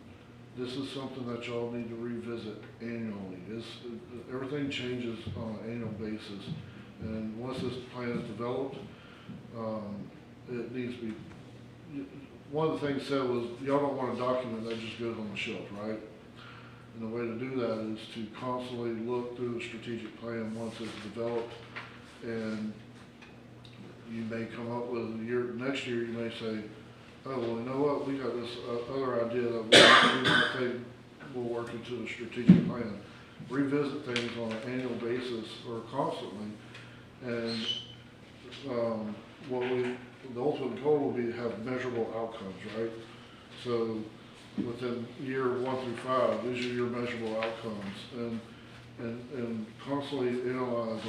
this is something that y'all need to revisit annually. Everything changes on an annual basis. And once this plan is developed, it needs to be, one of the things said was, y'all don't want a document that just goes on the shelf, right? And the way to do that is to constantly look through the strategic plan once it's developed, and you may come up with next year you may say, oh, well, you know what, we got this other idea that we might think will work into the strategic plan. Revisit things on an annual basis or constantly, and the ultimate goal will be to have measurable outcomes, right? So within year 1 through 5, these are your measurable outcomes, and constantly analyze,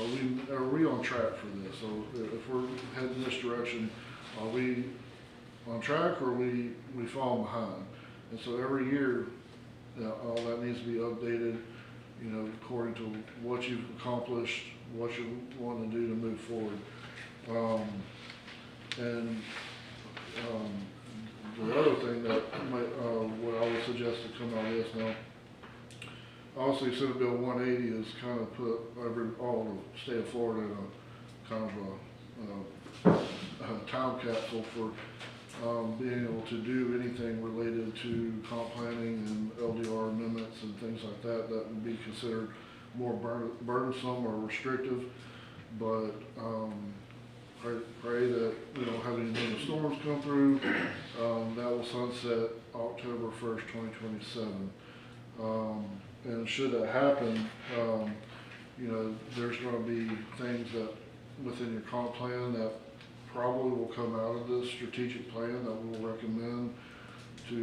are we on track for this? So if we're heading this direction, are we on track or are we falling behind? And so every year, all that needs to be updated, you know, according to what you've accomplished, what you want to do to move forward. The other thing that what I would suggest to come out of this now, obviously Senate Bill 180 has kind of put all the state of Florida in a kind of a time capsule for being able to do anything related to comp planning and LDR amendments and things like that that would be considered more burdensome or restrictive. But pray that we don't have any major storms come through. That will sunset October 1st, 2027. And should that happen, you know, there's going to be things that within your comp plan that probably will come out of this strategic plan that we'll recommend to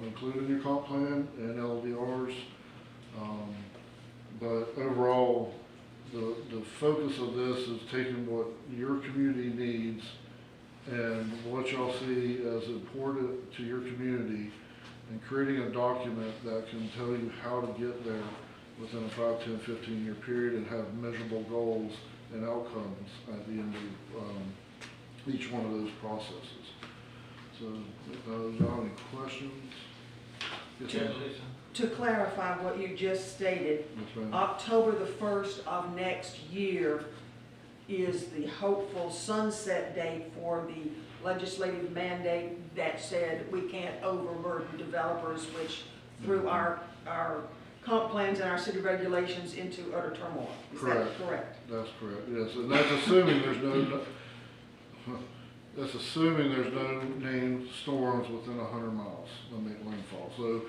include in your comp plan and LDRs. But overall, the focus of this is taking what your community needs and what y'all see as important to your community and creating a document that can tell you how to get there within a 5, 10, 15-year period and have measurable goals and outcomes at the end of each one of those processes. So, do y'all have any questions? Yes, ma'am. To clarify what you just stated, October the 1st of next year is the hopeful sunset date for the legislative mandate that said we can't overburden developers, which threw our comp plans and our city regulations into utter turmoil. Is that correct? That's correct, yes. And that's assuming there's no named storms within 100 miles of landfall. So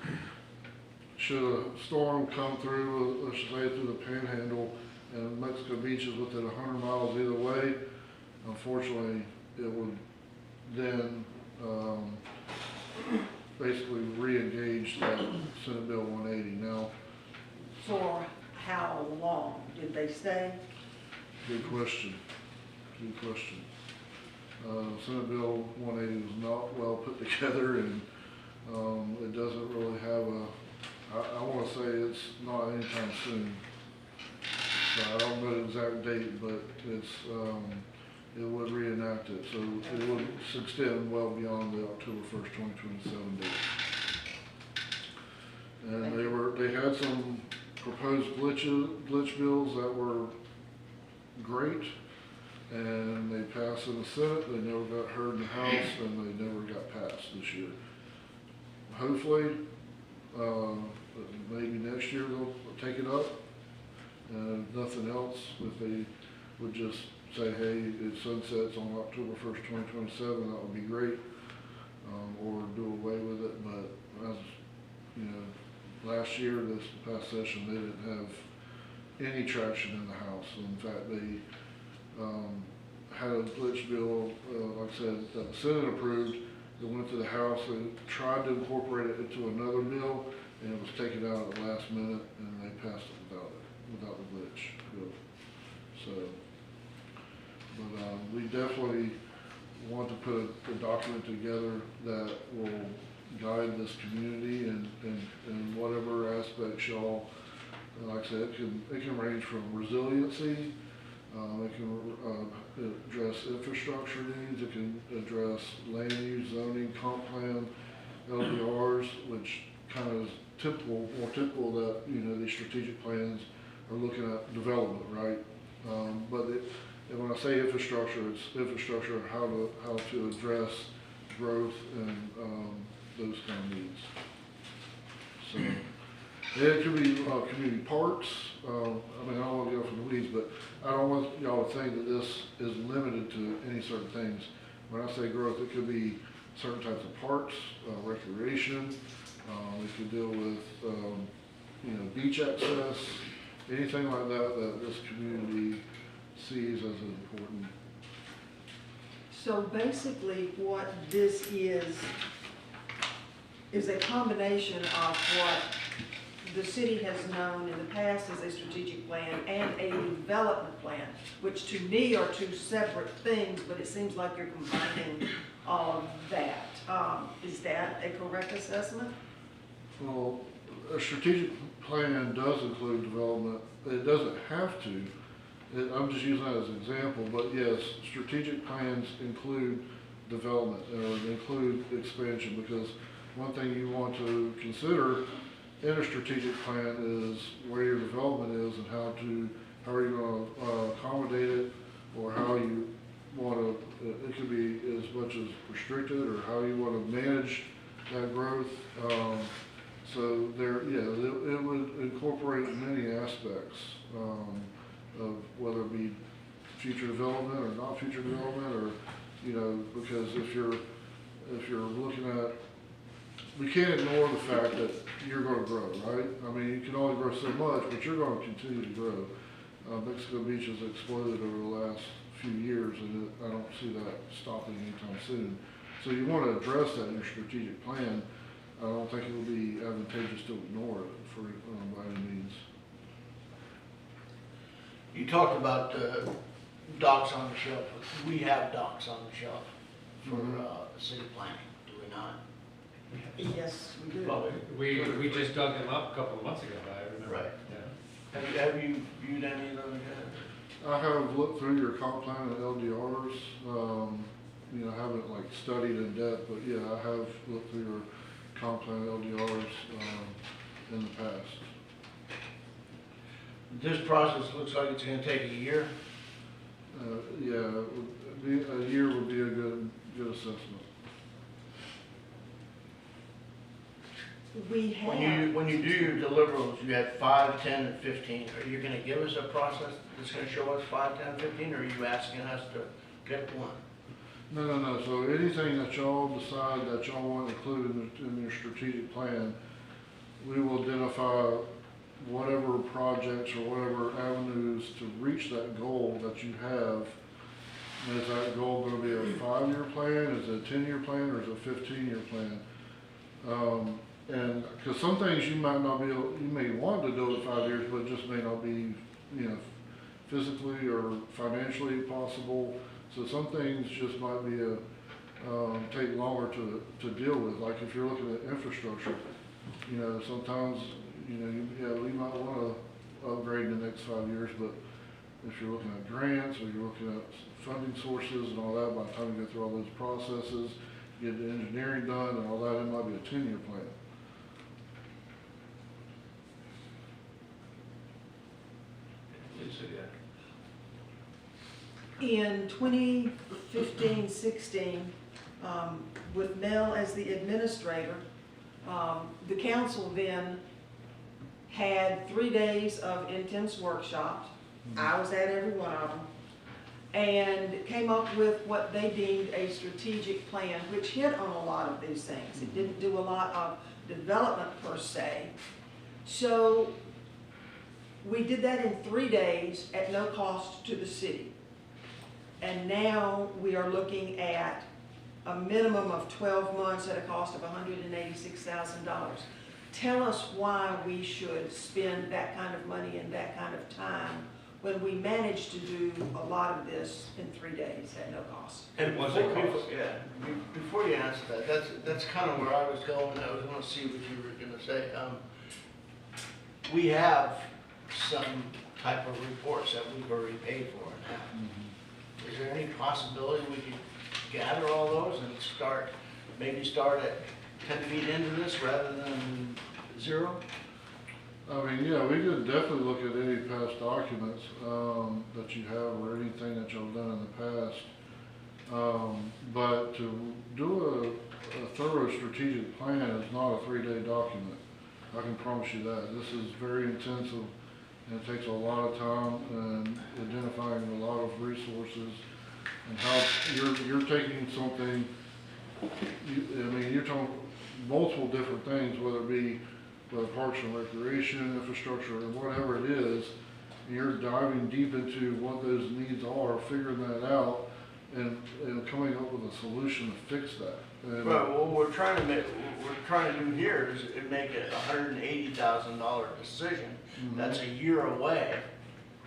should a storm come through, let's say through the Panhandle and Mexico Beach is within 100 miles either way, unfortunately, it would then basically re-engage that Senate Bill 180. Now, For how long did they say? good question. Good question. Senate Bill 180 is not well put together, and it doesn't really have I want to say it's not anytime soon. So I don't know the exact date, but it would reenact it. So it would extend well beyond the October 1st, 2027 date. And they had some proposed glitch bills that were great, and they passed in the Senate. They never got heard in the House, and they never got passed this year. Hopefully, maybe next year they'll take it up. And if nothing else, if they would just say, hey, it sunsets on October 1st, 2027, that would be great. Or do away with it. But as you know, last year, this past session, they didn't have any traction in the House. In fact, they had a glitch bill, like I said, that the Senate approved. It went to the House. They tried to incorporate it into another bill, and it was taken out at the last minute, and they passed it without the glitch bill. So, but we definitely want to put a document together that will guide this community and whatever aspects y'all, like I said, it can range from resiliency It can address infrastructure needs, it can address land use, zoning, comp plan, LDRs, which kind of is typical, more typical that, you know, these strategic plans are looking at development, right? And when I say infrastructure, it's infrastructure and how to address growth and those kind of needs. So, and it could be community parks. I mean, I don't want to go from the weeds, but I don't want y'all to think that this is limited to any certain things. When I say growth, it could be certain types of parks, recreation. We could deal with, you know, beach access, anything like that that this community sees as important. So basically, what this is a combination of what the city has known in the past as a strategic plan and a development plan, which to me are two separate things, but it seems like you're combining all of that. Is that a correct assessment? Well, a strategic plan does include development. It doesn't have to. I'm just using that as an example, but yes, strategic plans include development or include expansion, because one thing you want to consider in a strategic plan is where your development is and how are you going to accommodate it, or how you want to, it could be as much as restricted, or how you want to manage that growth. So there, yeah, it would incorporate many aspects of whether it be future development or not future development, or, you know, because if you're looking at, we can't ignore the fact that you're going to grow, right? I mean, you can only grow so much, but you're going to continue to grow. Mexico Beach has exploded over the last few years, and I don't see that stopping anytime soon. So you want to address that in your strategic plan. I don't think it would be advantageous to ignore it for by any means. You talked about docks on the shelf. We have docks on the shelf for city planning, do we not? Yes, we do. Well, We just dug them up a couple of months ago, I remember. Right. Yeah. Have you viewed any of those yet? I have looked through your comp plan and LDRs. You know, I haven't like studied in depth, but yeah, I have looked through your comp plan LDRs in the past. This process looks like it's gonna take a year. Yeah, a year would be a good assessment. We have. When you do your deliverables, you had 5, 10, and 15. Are you gonna give us a process that's gonna show us 5, 10, 15, or are you asking us to pick one? No. So anything that y'all decide that y'all want included in your strategic plan, we will identify whatever projects or whatever avenues to reach that goal that you have. And is that goal going to be a 5-year plan? Is it a 10-year plan, or is it a 15-year plan? And because some things you might not be able, you may want to do it 5 years, but it just may not be, you know, physically or financially possible. So some things just might be take longer to deal with. Like if you're looking at infrastructure, you know, sometimes, you know, we might want to upgrade in the next 5 years, but if you're looking at grants or you're looking at funding sources and all that, by the time you go through all those processes, get the engineering done and all that, it might be a 10-year plan. In 2015-16, with Mel as the administrator, the council then had 3 days of intense workshops. I was at every one of them, and came up with what they deemed a strategic plan, which hit on a lot of these things. It didn't do a lot of development per se. So we did that in 3 days at no cost to the city. And now we are looking at a minimum of 12 months at a cost of $186,000. Tell us why we should spend that kind of money and that kind of time when we managed to do a lot of this in 3 days at no cost. And before you answer that, that's kind of where I was going. I was going to see what you were going to say. We have some type of reports that we've already paid for now. Is there any possibility we could gather all those and maybe start at 10 feet into this rather than 0? I mean, yeah, we could definitely look at any past documents, that you have or anything that y'all done in the past. But to do a thorough strategic plan is not a 3-day document. I can promise you that. This is very intensive and it takes a lot of time and identifying a lot of resources and how you're taking something, I mean, you're talking multiple different things, whether it be Parks and Recreation, infrastructure, or whatever it is, and you're diving deep into what those needs are, figuring that out, and coming up with a solution to fix that. And Well, what we're trying to do here is make a $180,000 decision that's a year away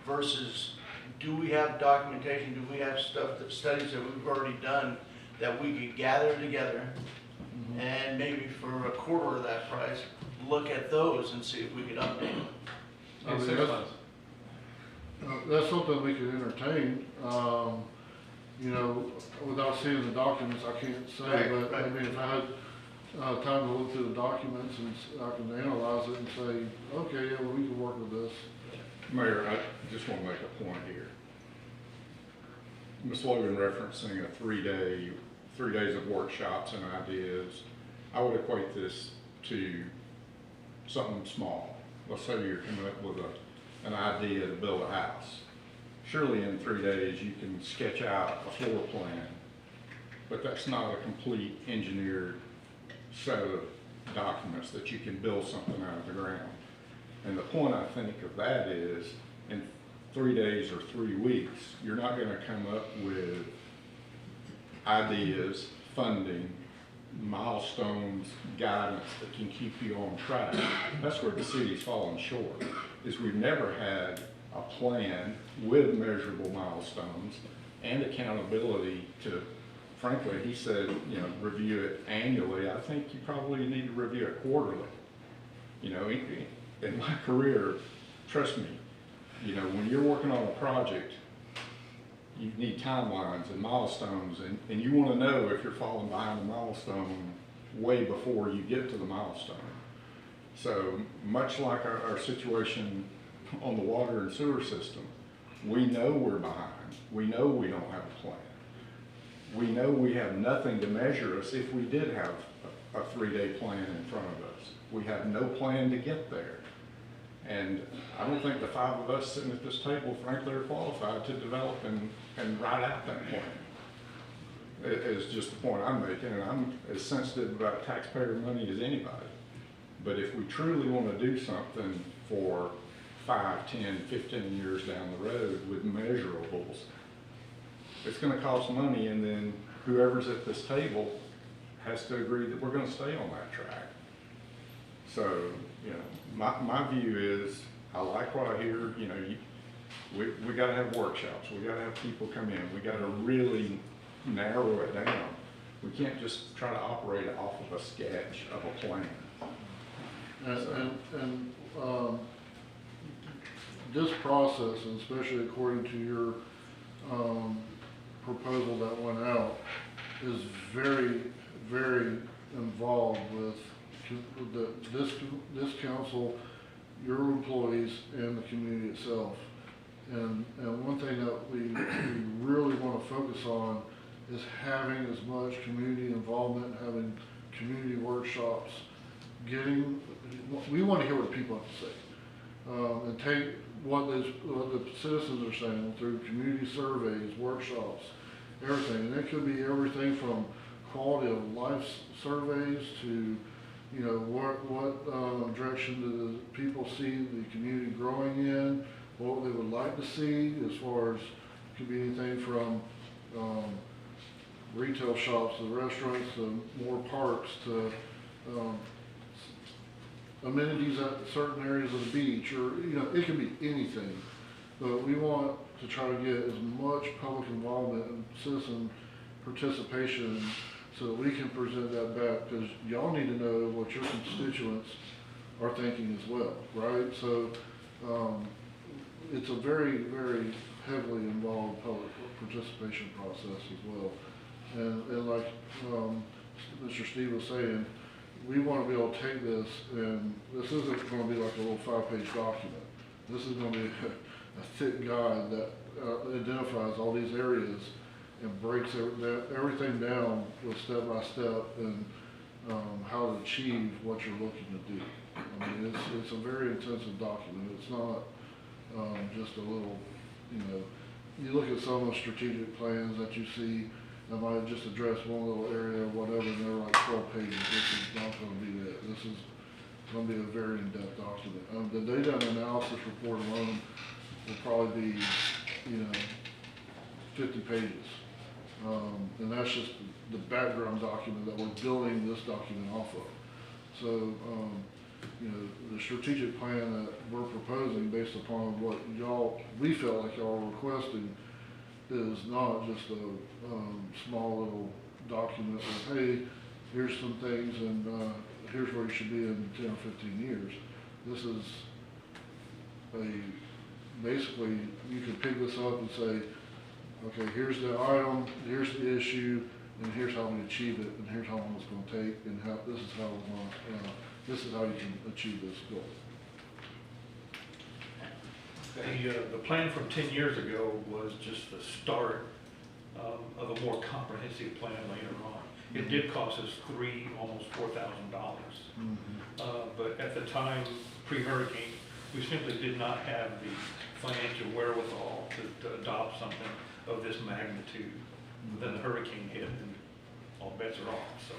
versus do we have documentation, do we have studies that we've already done that we could gather together and maybe for a quarter of that price, look at those and see if we could update them. I mean, that's something we could entertain. You know, without seeing the documents, I can't say, Right, but I mean, if I had time to look through the documents and I can analyze it and say, okay, yeah, well, we can work with this. Mayor, I just want to make a point here. Ms. Logan referencing a 3 days of workshops and ideas. I would equate this to something small. Let's say you're coming up with an idea to build a house. Surely in 3 days you can sketch out a floor plan, but that's not a complete engineered set of documents that you can build something out of the ground. And the point I think of that is in 3 days or 3 weeks, you're not going to come up with ideas, funding, milestones, guidance that can keep you on track. That's where the city's fallen short, is we've never had a plan with measurable milestones and accountability to, frankly, he said, you know, review it annually. I think you probably need to review it quarterly. You know, in my career, trust me, you know, when you're working on a project, you need timelines and milestones, and you want to know if you're falling behind a milestone way before you get to the milestone. So much like our situation on the water and sewer system, we know we're behind. We know we don't have a plan. We know we have nothing to measure us if we did have a 3-day plan in front of us. We have no plan to get there. And I don't think the 5 of us sitting at this table, frankly, are qualified to develop and write out that plan. It is just the point I'm making, and I'm as sensitive about taxpayer money as anybody. But if we truly want to do something for 5, 10, 15 years down the road with measurables, it's going to cost money, and then whoever's at this table has to agree that we're going to stay on that track. So, you know, my view is, I like what I hear, you know, we got to have workshops, we got to have people come in, we got to really narrow it down. We can't just try to operate off of a sketch of a plan. And this process, and especially according to your proposal that went out, is very, very involved with this council, your employees, and the community itself. And one thing that we really want to focus on is having as much community involvement, having community workshops, we want to hear what people have to say. And take what the citizens are saying through community surveys, workshops, everything. And it could be everything from quality of life surveys to, you know, what direction do the people see the community growing in, what they would like to see as far as, it could be anything from retail shops to restaurants to more parks to amenities at certain areas of the beach, or, you know, it could be anything. But we want to try to get as much public involvement and citizen participation so that we can present that back, because y'all need to know what your constituents are thinking as well, right? So it's a very, very heavily involved public participation process as well. And like, Mr. Steve was saying, we want to be able to take this, and this isn't going to be like a little 5-page document. This is going to be a thick guide that identifies all these areas and breaks everything down with step by step and how to achieve what you're looking to do. I mean, it's a very intensive document. It's not just a little, you know, you look at some of the strategic plans that you see that might just address one little area or whatever, and they're like 12 pages. This is not going to be that. This is going to be a very in-depth document. The data and analysis report alone will probably be, you know, 50 pages. And that's just the background document that we're building this document off of. So, you know, the strategic plan that we're proposing based upon what we felt like y'all were requesting is not just a small little document of, hey, here's some things and here's where you should be in 10 or 15 years. This is basically, you can pick this up and say, okay, here's the item, here's the issue, and here's how we achieve it, and here's how long it's going to take, and this is how we want, this is how you can achieve this goal. The plan from 10 years ago was just the start of a more comprehensive plan later on. It did cost us almost $4,000. But at the time, pre-hurricane, we simply did not have the financial wherewithal to adopt something of this magnitude. Then the hurricane hit and all bets are off. So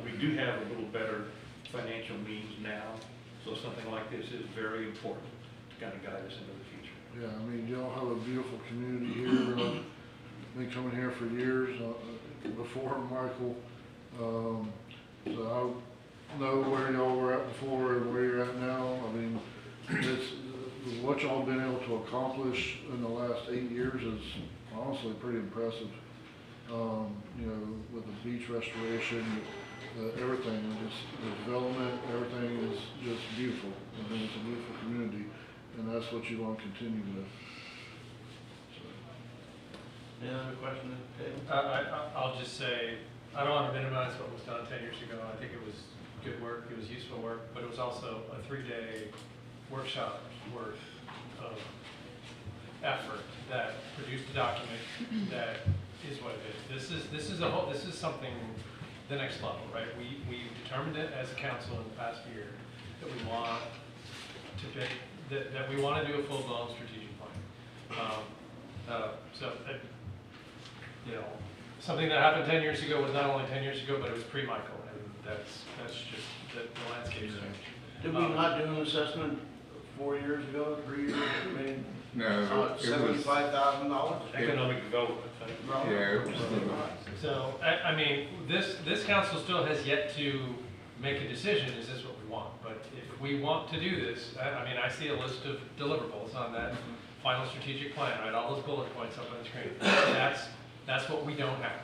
we do have a little better financial means now. So something like this is very important to kind of guide us into the future. Yeah, I mean, y'all have a beautiful community here. Been coming here for years before Michael. So I know where y'all were at before and where you're at now. I mean, what y'all been able to accomplish in the last 8 years is honestly pretty impressive. You know, with the beach restoration, everything, just the development, everything is just beautiful. I mean, it's a beautiful community, and that's what you want to continue with. Any other questions, David? I'll just say, I don't want to minimize what was done 10 years ago. I think it was good work, it was useful work, but it was also a 3-day workshop worth of effort that produced a document that is what it is. This is something the next level, right? We determined it as a council in the past year that we want to pick, that we want to do a full-blown strategic plan. You know, something that happened 10 years ago was not only 10 years ago, but it was pre-Michael, and that's just the landscape's changed. Did we not do an assessment 4 years ago, 3 years ago? I mean, No, $75,000? Economic development, thing. Yeah, it was So, I mean, this council still has yet to make a decision, is this what we want? But if we want to do this, I mean, I see a list of deliverables on that final strategic plan, right? All those bullet points up on the screen. That's what we don't have.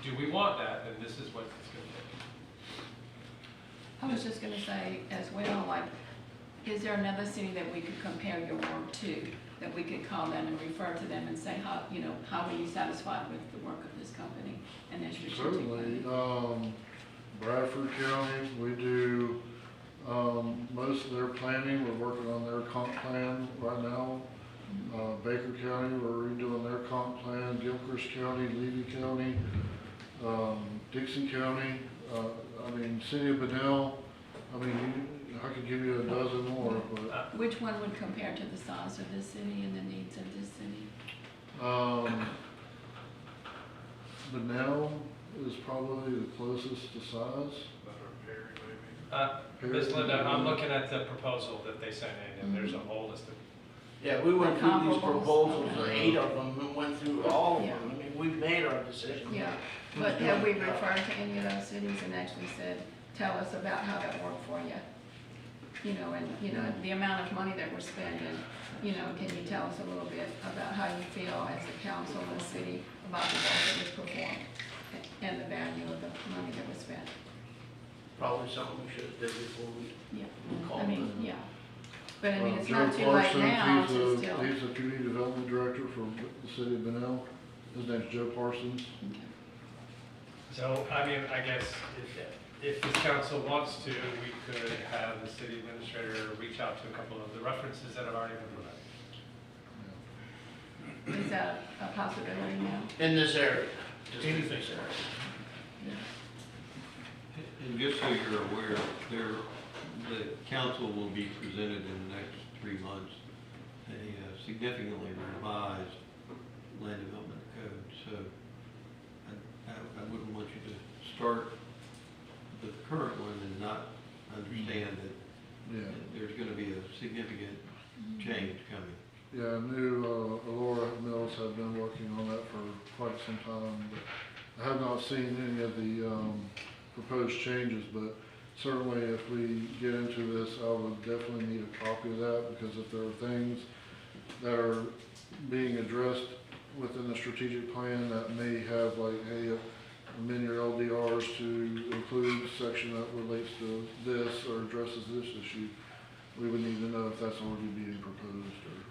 Do we want that? Then this is what it's going to take. I was just gonna say as well, like, is there another city that we could compare your work to, that we could call them and refer to them and say, how, you know, how were you satisfied with the work of this company and their strategic plan? Certainly, Bradford County, we do, most of their planning, we're working on their comp plan right now. Baker County, we're redoing their comp plan, Gilchrist County, Levy County, Dixon County, I mean, City of Benel, I mean, I could give you a dozen more, but. Which one would compare to the size of this city and the needs of this city? Benel is probably the closest to size. Ms. Linda, I'm looking at the proposal that they sent in, and there's a whole list of. Yeah, we went through these proposals, Okay. 8 of them, and went through all of them. I mean, we've made our decision. Yeah, but have we referred to any of those cities and actually said, tell us about how that worked for you? You know, and, you know, the amount of money that we're spending, you know, can you tell us a little bit about how you feel as a council and the city about the work that was performed and the value of the money that was spent? Probably something we should have did before we Yeah, called I mean, them. yeah. But I mean, it's Joe not too late Parsons, now he's to a- still. He's a community development director for the city of Benel. His name's Joe Parsons. So, I mean, I guess if the council wants to, we could have the city administrator reach out to a couple of the references that have already been provided. Is that a possibility now? In this area. Just in Anything. this area. And just so you're aware, the council will be presented in the next 3 months a significantly revised land development code. So I wouldn't want you to start the current one and not understand that Yeah. there's going to be a significant change coming. Yeah, I knew Laura Mills had been working on that for quite some time, but I have not seen any of the proposed changes, but certainly if we get into this, I would definitely need a copy of that, because if there are things that are being addressed within the strategic plan that may have like, hey, amend your LDRs to include a section that relates to this or addresses this issue, we would need to know if that's already being proposed or.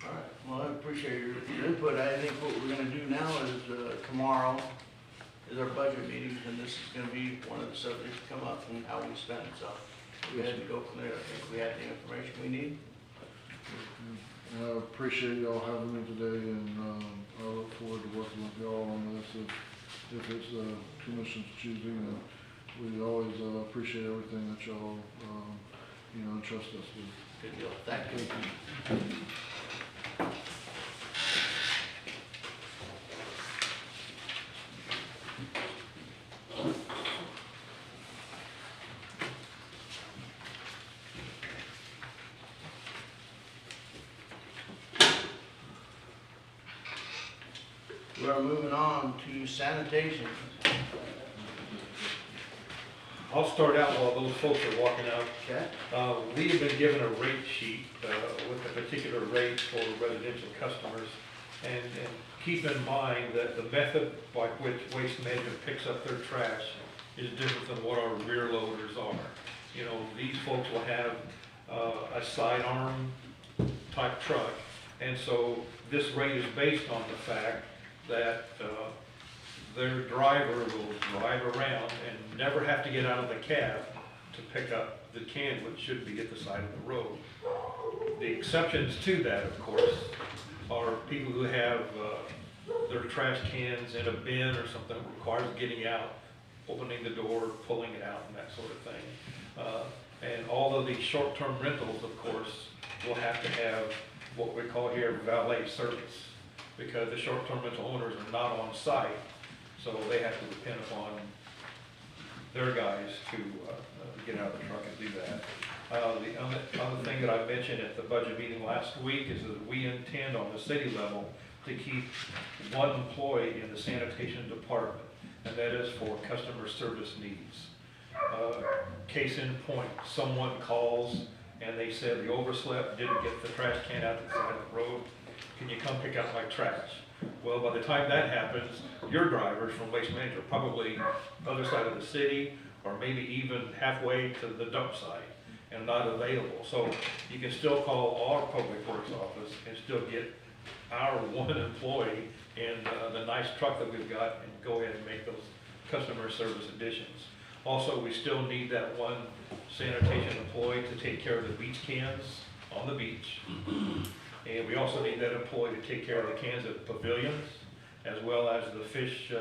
All right, well, I appreciate your input. I think what we're gonna do now is, tomorrow is our budget meetings, and this is gonna be one of the subjects to come up and how we spend, so we had to go from there. I think we had the information we need. And I appreciate y'all having me today, and I look forward to working with y'all on this if it's commission's choosing. And we always appreciate everything that y'all, entrust us with. Good deal. Thank you. We're moving on to sanitation. I'll start out while those folks are walking out. Okay. We have been given a rate sheet with a particular rate for residential customers. And keep in mind that the method by which Waste Management picks up their trash is different than what our rear loaders are. You know, these folks will have a sidearm type truck. And so this rate is based on the fact that their driver will drive around and never have to get out of the cab to pick up the can, which should be at the side of the road. The exceptions to that, of course, are people who have their trash cans in a bin or something that requires getting out, opening the door, pulling it out, and that sort of thing. And all of these short-term rentals, of course, will have to have what we call here valet service, because the short-term rental owners are not on site, so they have to depend upon their guys to get out of the truck and do that. The other thing that I mentioned at the budget meeting last week is that we intend on the city level to keep one employee in the sanitation department, and that is for customer service needs. Case in point, someone calls and they said they overslept, didn't get the trash can out to the side of the road. Can you come pick up my trash? Well, by the time that happens, your drivers from Waste Management are probably other side of the city, or maybe even halfway to the dump site and not available. So you can still call our public works office and still get our one employee in the nice truck that we've got and go ahead and make those customer service additions. Also, we still need that one sanitation employee to take care of the beach cans on the beach. And we also need that employee to take care of the cans at the pavilions, as well as the fish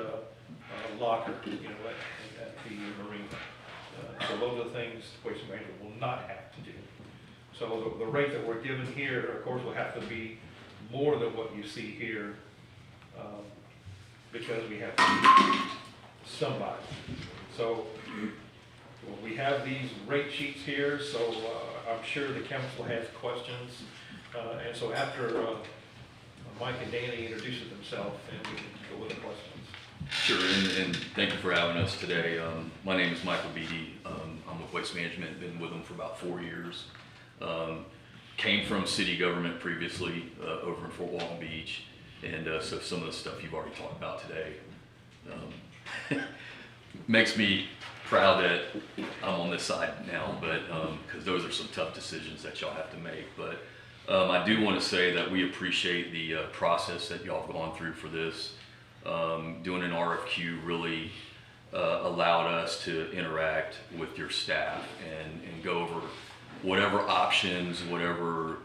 locker, at the marina. So those are the things Waste Management will not have to do. So the rate that we're given here, of course, will have to be more than what you see here, because we have to keep somebody. So we have these rate sheets here, so I'm sure the council has questions. And so after Mike and Danny introduce themselves, and we can go with the questions. Sure, and thank you for having us today. My name is Michael Beatty. I'm with Waste Management, been with them for about 4 years. Came from city government previously over in Fort Walton Beach, and so some of the stuff you've already talked about today makes me proud that I'm on this side now, but, because those are some tough decisions that y'all have to make. But I do want to say that we appreciate the process that y'all have gone through for this. Doing an RFQ really allowed us to interact with your staff and go over whatever options, whatever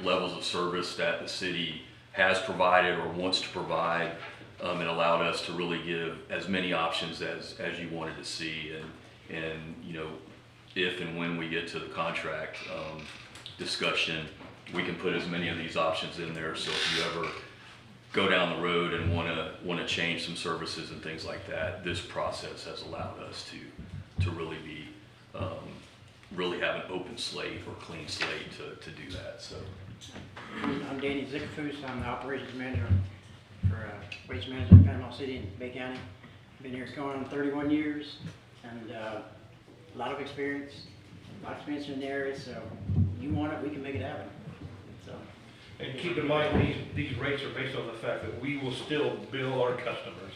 levels of service that the city has provided or wants to provide. It allowed us to really give as many options as you wanted to see, and you know, if and when we get to the contract discussion, we can put as many of these options in there. So if you ever go down the road and want to change some services and things like that, this process has allowed us to really be really have an open slate or clean slate to do that. So I'm Danny Zickerfoos. I'm the operations manager for Waste Management in Panama City and Bay County. Been here going on 31 years, and a lot of experience in the area. So you want it, we can make it happen. So. And keep in mind, these rates are based on the fact that we will still bill our customers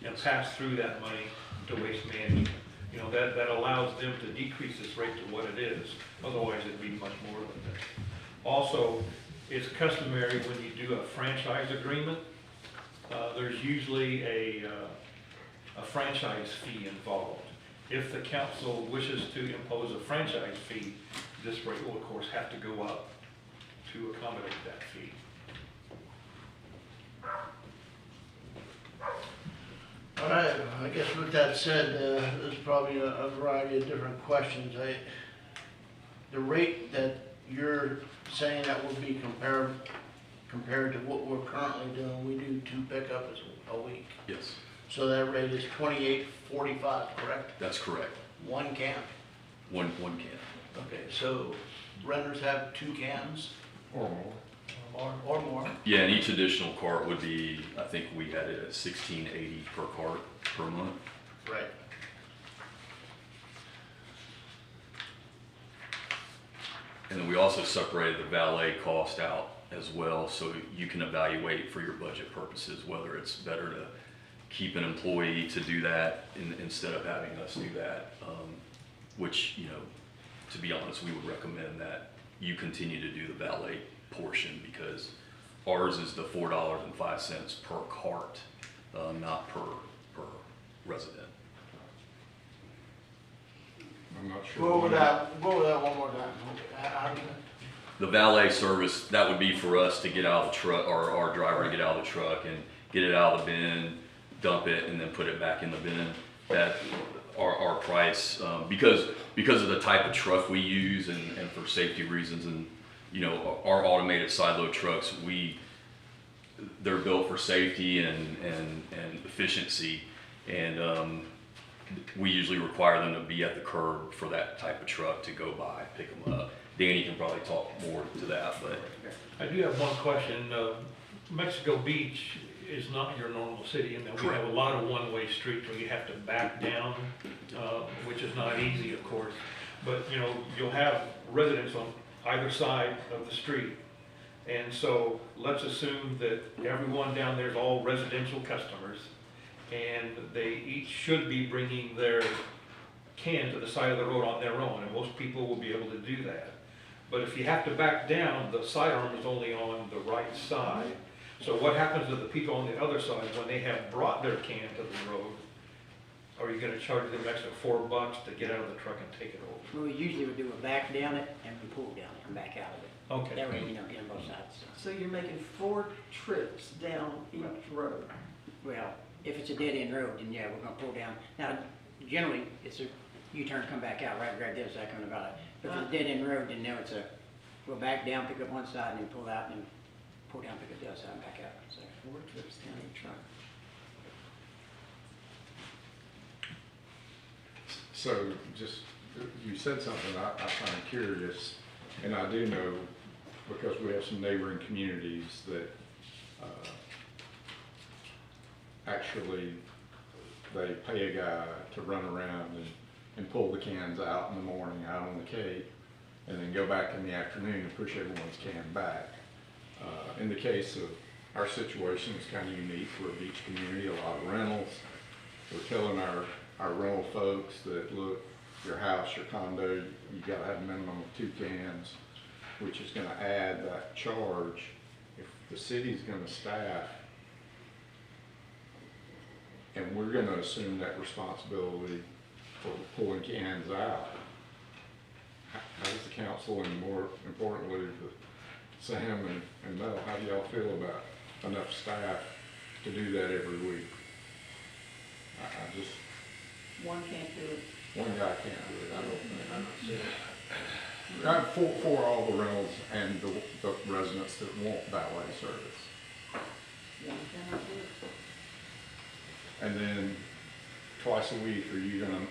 and pass through that money to Waste Management. You know, that allows them to decrease this rate to what it is. Otherwise, it'd be much more than this. Also, it's customary when you do a franchise agreement, there's usually a franchise fee involved. If the council wishes to impose a franchise fee, this rate will of course have to go up to accommodate that fee. All right, I guess with that said, there's probably a variety of different questions. The rate that you're saying that will be compared to what we're currently doing, we do 2 pickups a week. yes, So that rate is $28.45, correct? that's correct. One can? One can. Okay, so renters have 2 cans? Or more. Or more? Yeah, and each additional cart would be, I think we had it at $16.80 per cart per month. Right. And then we also separated the valet cost out as well, so you can evaluate for your budget purposes whether it's better to keep an employee to do that instead of having us do that, which, you know, to be honest, we would recommend that you continue to do the valet portion, because ours is the $4.05 per cart, not per resident. I'm not sure. Go over that one more time. How do you? The valet service, that would be for us to get out of the truck, or our driver to get out of the truck and get it out of the bin, dump it, and then put it back in the bin. That our price, because of the type of truck we use and for safety reasons, and you know, our automated side load trucks, they're built for safety and efficiency, and we usually require them to be at the curb for that type of truck to go by, pick them up. Danny can probably talk more to that, but. I do have one question. Mexico Beach is not your normal city, and that we have a lot of one-way streets where you have to back down, which is not easy, of course. But, you know, you'll have residents on either side of the street. And so let's assume that everyone down there is all residential customers, and they each should be bringing their can to the side of the road on their own, and most people will be able to do that. But if you have to back down, the sidearm is only on the right side. So what happens to the people on the other side when they have brought their can to the road? Are you gonna charge them extra $4 to get out of the truck and take it over? We usually would do a back down it and we pull down it and back out of it. Okay. That way, you know, get on both sides. So you're making 4 trips down each road? Well, if it's a dead end road, then yeah, we're gonna pull down. Now, generally, it's a U-turn, come back out, right there, so I come about it. But if it's a dead end road, then now we'll back down, pick up one side, and then pull out, and then pull down, pick up the other side, and back out. So 4 trips down each road. So just, you said something I find curious, and I do know, because we have some neighboring communities that actually they pay a guy to run around and pull the cans out in the morning out on the Cape, and then go back in the afternoon and push everyone's can back. In the case of our situation, it's kind of unique. We're a beach community, a lot of rentals. We're telling our our rental folks that look, your house, your condo, you gotta have a minimum of 2 cans, which is gonna add that charge. If the city's gonna staff, and we're gonna assume that responsibility for pulling cans out, how does the council, and more importantly, Sam and Mel, how do y'all feel about enough staff to do that every week? I just, One can't do it. one guy can't do it, I don't think. For all the rentals and the residents that want valet service. One cannot do it. And then twice a week, are you gonna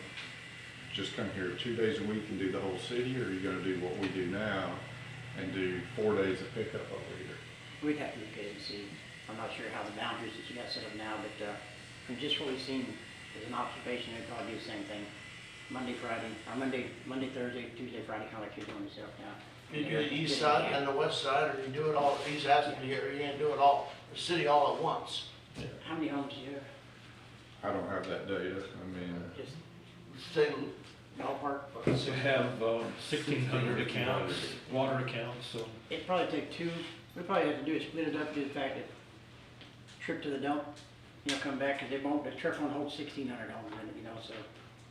just come here 2 days a week and do the whole city, or are you gonna do what we do now and do 4 days of pickup over here? We'd have to look at it and see. I'm not sure how the boundaries that you got set up now, but from just what we've seen as an observation, it'd probably do the same thing. Monday, Friday, or Monday, Thursday, Tuesday, Friday, kind of like you're doing yourself now. You do the east side and the west side, or you do it all, he's asking you, or you can't do it all, the city all at once? How many homes do you have? I don't have that data, I mean. Just Say, ballpark? So we have 1,600 accounts, water accounts, so. It'd probably take two, we probably have to do is split it up due to the fact that trip to the dump, come back, because the truck won't hold 1,600 homes in it, so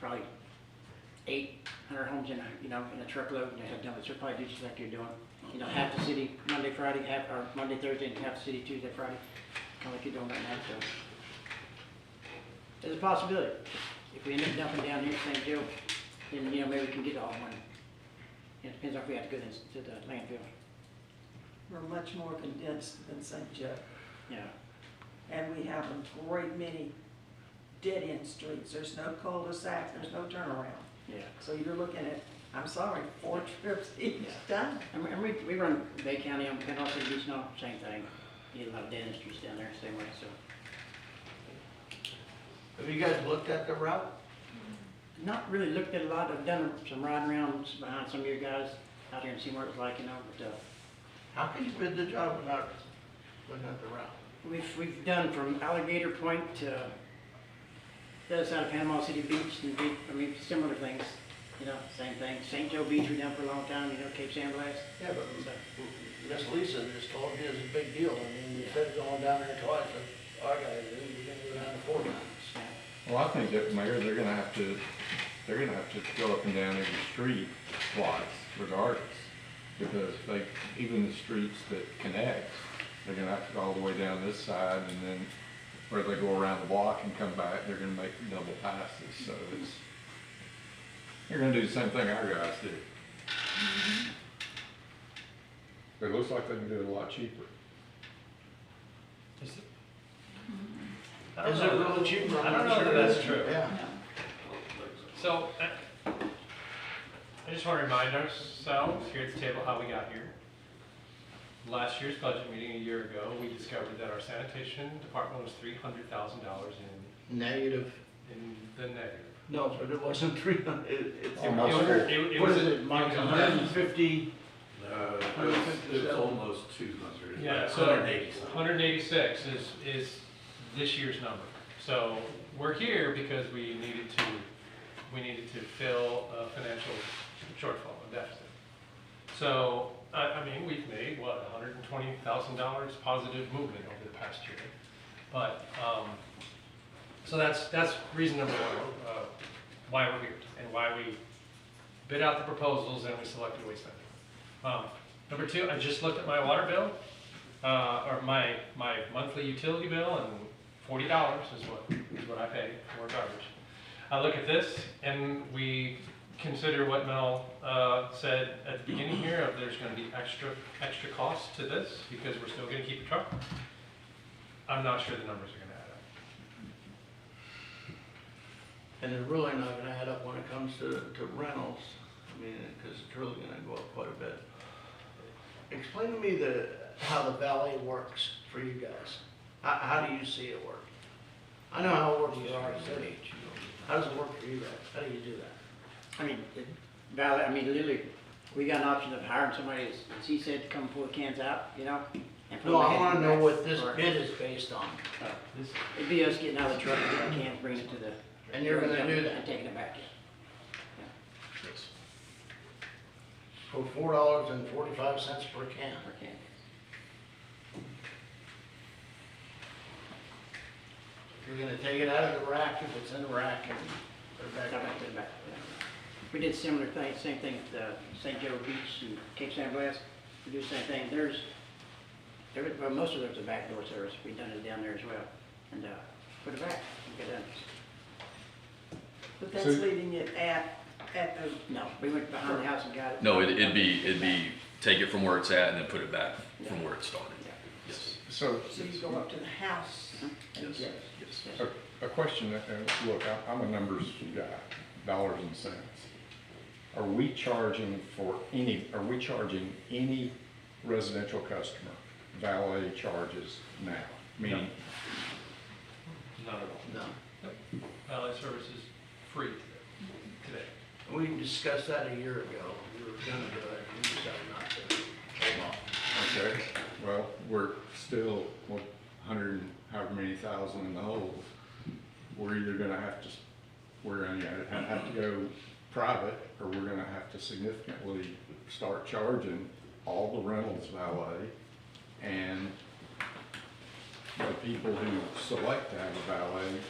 probably 800 homes in a truckload, and you have done it, so probably do just like you're doing. Half the city Monday, Friday, or Monday, Thursday, and half the city Tuesday, Friday, kind of like you're doing right now, so. There's a possibility. If we end up dumping down here at St. Joe, then, maybe we can get all one. It depends if we have to go to the landfill. We're much more condensed than St. Joe. Yeah. And we have a great many dead-end streets. There's no cul-de-sac, there's no turnaround. Yeah. So you're looking at, I'm sorry, 4 trips each time. And we run Bay County on Panama City Beach now, same thing. You get a lot of dead-end streets down there, same way, so. have you guys looked at the route? Not really looked at a lot. I've done some riding around behind some of your guys out here and seen what it's like, but, How can you bid the job without looking at the route? we've done from Alligator Point to the other side of Panama City Beach, and similar things, same thing. St. Joe Beach, we've done for a long time, Cape San Blas. Yeah, but Miss Lisa just told me it's a big deal. I mean, instead of going down there twice, like I gotta do, you're gonna go down there 4 times. Well, I think that, Mayor, they're gonna have to go up and down every street twice regardless. Because even the streets that connect, they're gonna have to go all the way down this side, and then where they go around the block and come back, they're gonna make double passes, so they're gonna do the same thing our guys do. It looks like they can do it a lot cheaper. Is it really cheaper? I don't know that that's true. Yeah. So, I just want to remind ourselves here at the table how we got here. Last year's budget meeting a year ago, we discovered that our sanitation department was $300,000 in Negative. the negative. No, but it wasn't 300, it's Almost almost, full. what is it, Mike, 150? It's almost 200. Yeah, so 186 is this year's number. So we're here because we needed to fill a financial shortfall, a deficit. So we've made what, $120,000 positive movement over the past year. But so that's reason number one, why we're here and why we bid out the proposals and we selected Waste Management. Number two, I just looked at my water bill, or my monthly utility bill, and $40 is what I pay for garbage. I look at this and we consider what Mel said at the beginning here of there's going to be extra cost to this because we're still going to keep a truck. I'm not sure the numbers are going to add up. And it's really not gonna add up when it comes to rentals, because it's really gonna go up quite a bit. Explain to me how the valet works for you guys. How do you see it work? I know how it works for our city. How does it work for you guys? How do you do that? Valet, literally, we got an option of hiring somebody, as he said, to come pull the cans out, and put No, them I ahead wanna and know back. what this bid is based on. It'd be us getting out of the truck and getting cans, bringing it to the And you're gonna do And that taking it back, Yes. for $4.45 per can. per can. You're gonna take it out of the rack if it's in the rack and put it back Back on. to the back, yeah. We did similar thing, same thing at St. Joe Beach and Cape San Blas. We do the same thing. Well, most of there's a backdoor service. We've done it down there as well. And put it back and get done. But that's So- leaving it at the, No, we went behind the house and got it. No, it'd be, take it from where it's at and then put it back from where it started. Yeah. Yes, So, so you go up to the house. and yes, get it. yes. a question, look, I'm a numbers guy, dollars and cents. Are we charging any residential customer valet charges now? Meaning, Not at all. No. Valet service is free today. We discussed that a year ago. We were gonna do it, we decided not to. Hold off. okay, well, we're still, 100 and however many thousand in the hole. We're either gonna have to, we're gonna have to go private, or we're gonna have to significantly start charging all the rentals valet, and the people who select to have a valet,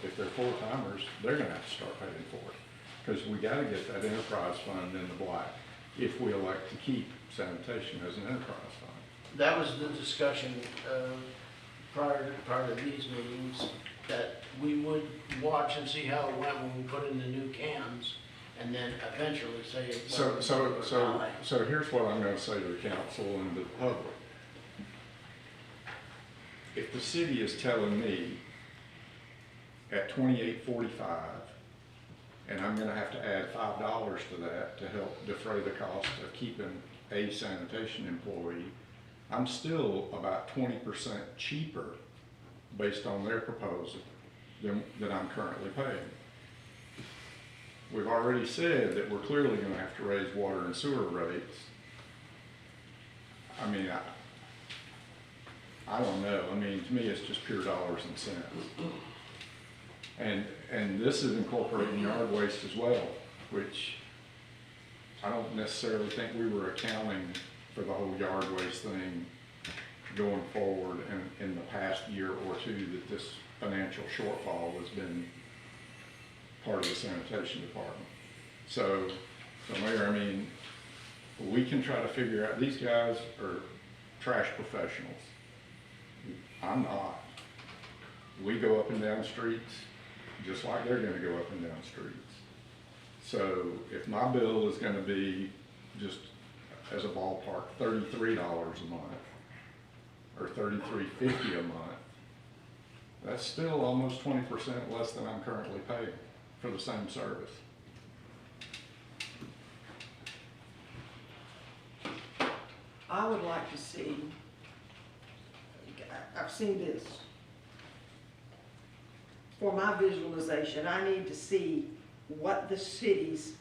if they're full-timers, they're gonna have to start paying for it. Because we gotta get that enterprise fund in the black, if we elect to keep sanitation as an enterprise fund. That was the discussion, prior to these meetings, that we would watch and see how it went when we put in the new cans, and then eventually say. So here's what I'm gonna say to the council and the public. If the city is telling me at $28.45, and I'm gonna have to add $5 to that to help defray the cost of keeping a sanitation employee, I'm still about 20% cheaper based on their proposal than I'm currently paying. We've already said that we're clearly gonna have to raise water and sewer rates. I mean, I don't know. I mean, to me, it's just pure dollars and cents. And this is incorporating yard waste as well, which I don't necessarily think we were accounting for the whole yard waste thing going forward in the past year or two, that this financial shortfall has been part of the sanitation department. So Mayor, I mean, we can try to figure out, these guys are trash professionals. I'm not. We go up and down streets just like they're gonna go up and down streets. So if my bill is gonna be, just as a ballpark, $33 a month, or $33.50 a month, that's still almost 20% less than I'm currently paying for the same service. I would like to see, I've seen this. For my visualization, I need to see what the city's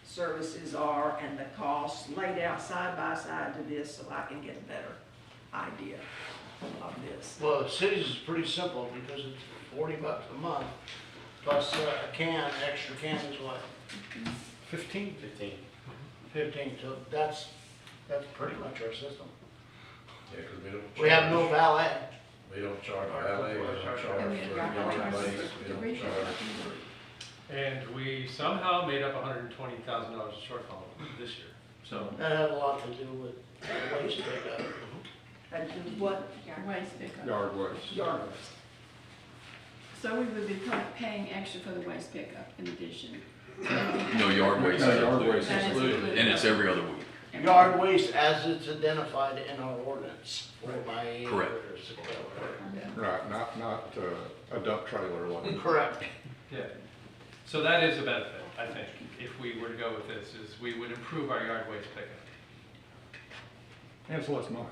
services are and the costs laid out side by side to this, so I can get a better idea of this. Well, the cities is pretty simple, because it's $40 a month, plus a can, extra can is what? 15? 15, so that's pretty much our system. Yeah, 'cause we don't. We have no valet. We don't charge valet, we don't charge for And we don't yard charge waste, for we don't charge. And we somehow made up $120,000 shortfall this year, so. That had a lot to do with waste pickup. And do what? Waste pickup. Yard waste. Yard waste. So we would be paying extra for the waste pickup in addition. No, yard waste No, is yard included. waste is included. And it's every other week. Yard waste as it's identified in our ordinance, 4x8 Correct. or 6 or Right, not a dump trailer like. whatever. Correct. Yeah, so that is a benefit, I think, if we were to go with this, is we would improve our yard waste pickup. And it's less money.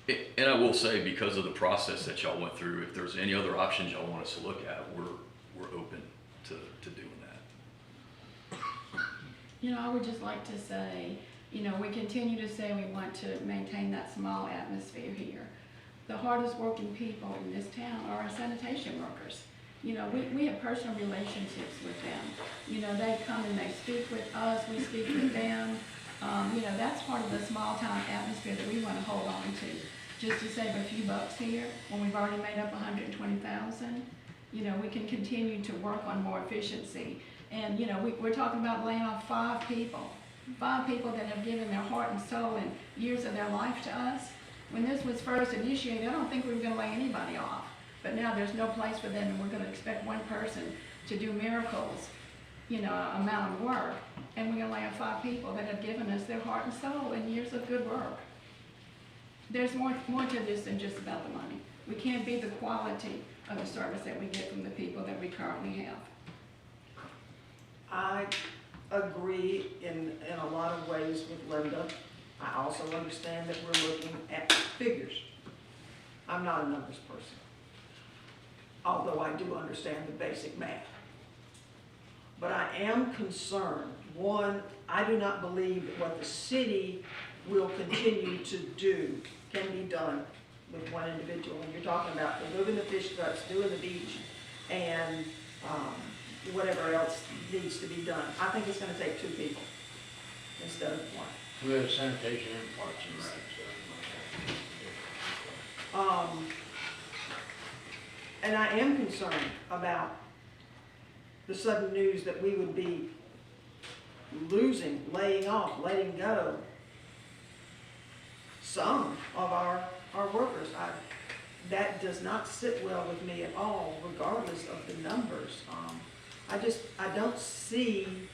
Yeah. And I will say, because of the process that y'all went through, if there's any other options y'all want us to look at, we're open to doing that. You know, I would just like to say, you know, we continue to say we want to maintain that small atmosphere here. The hardest working people in this town are our sanitation workers. You know, we have personal relationships with them. You know, they come and they speak with us, we speak with them. You know, that's part of the small town atmosphere that we want to hold on to. Just to save a few bucks here, when we've already made up 120,000, you know, we can continue to work on more efficiency. And, you know, we're talking about laying off 5 people that have given their heart and soul and years of their life to us. When this was first initiated, I don't think we were going to lay anybody off. But now there's no place for them, and we're going to expect one person to do miracles, you know, amount of work. And we're going to lay off 5 people that have given us their heart and soul and years of good work. There's more to this than just about the money. We can't beat the quality of the service that we get from the people that we currently have. I agree in a lot of ways with Linda. I also understand that we're looking at figures. I'm not a numbers person, although I do understand the basic math. But I am concerned. One, I do not believe that what the city will continue to do can be done with one individual. And you're talking about moving the fish trucks, doing the beach, and whatever else needs to be done. I think it's going to take 2 people instead of 1. We have sanitation and parks and recs. And I am concerned about the sudden news that we would be losing, laying off, letting go some of our workers. That does not sit well with me at all, regardless of the numbers. I don't see.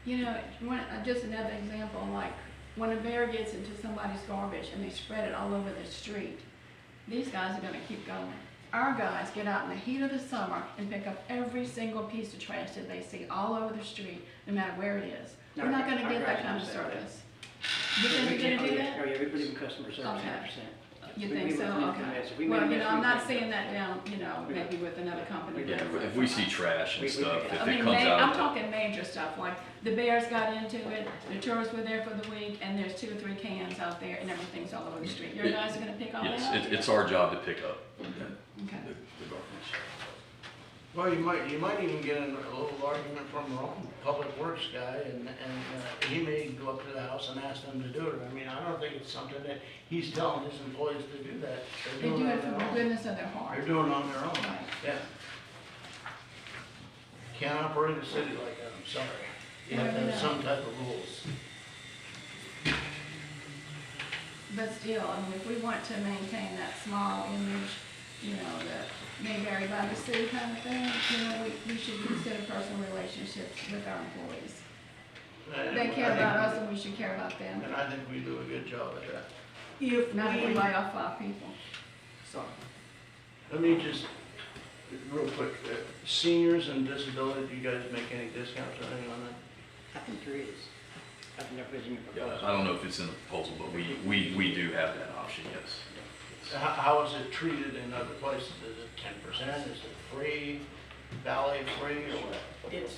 You know, just another example, like when a bear gets into somebody's garbage and they spread it all over the street, these guys are going to keep going. Our guys get out in the heat of the summer and pick up every single piece of trash that they see all over the street, no matter where it is. We're not going to get that kind of service. You think we're going to do that? Oh, yeah, we believe in customer service, 100%. Okay. You think so? Okay. Well, you know, I'm not seeing that down, you know, maybe with another company. Yeah, if we see trash and stuff, if I it mean, comes out. I'm talking major stuff, like the Bears got into it, the tourists were there for the week, and there's 2 or 3 cans out there, and everything's all over the street. Your guys are gonna pick all that up? Yes, it's our job to pick up Okay. the garbage. Well, you might even get in a little argument from our own public works guy, and he may go up to the house and ask them to do it. I mean, I don't think it's something that he's telling his employees to do that. They do it on from their the own. goodness of their heart. They're doing it on their own, Right. yeah. Can't operate a city like that, I'm sorry. You have to have some type of rules. But still, I mean, if we want to maintain that small image, you know, that may vary by the city kind of thing, you know, we should consider personal relationships with our employees. They care about us and we should care about them. And I think we do a good job at that. Not if we lay off 5 people. Sorry. Let me just, real quick, seniors and disability, do you guys make any discounts or anything on that? I think there is. I think that was in your Yeah, proposal. I don't know if it's in the proposal, but we do have that option, yes. How is it treated in other places? Is it 10%? Is it free, valet free, or what? It's,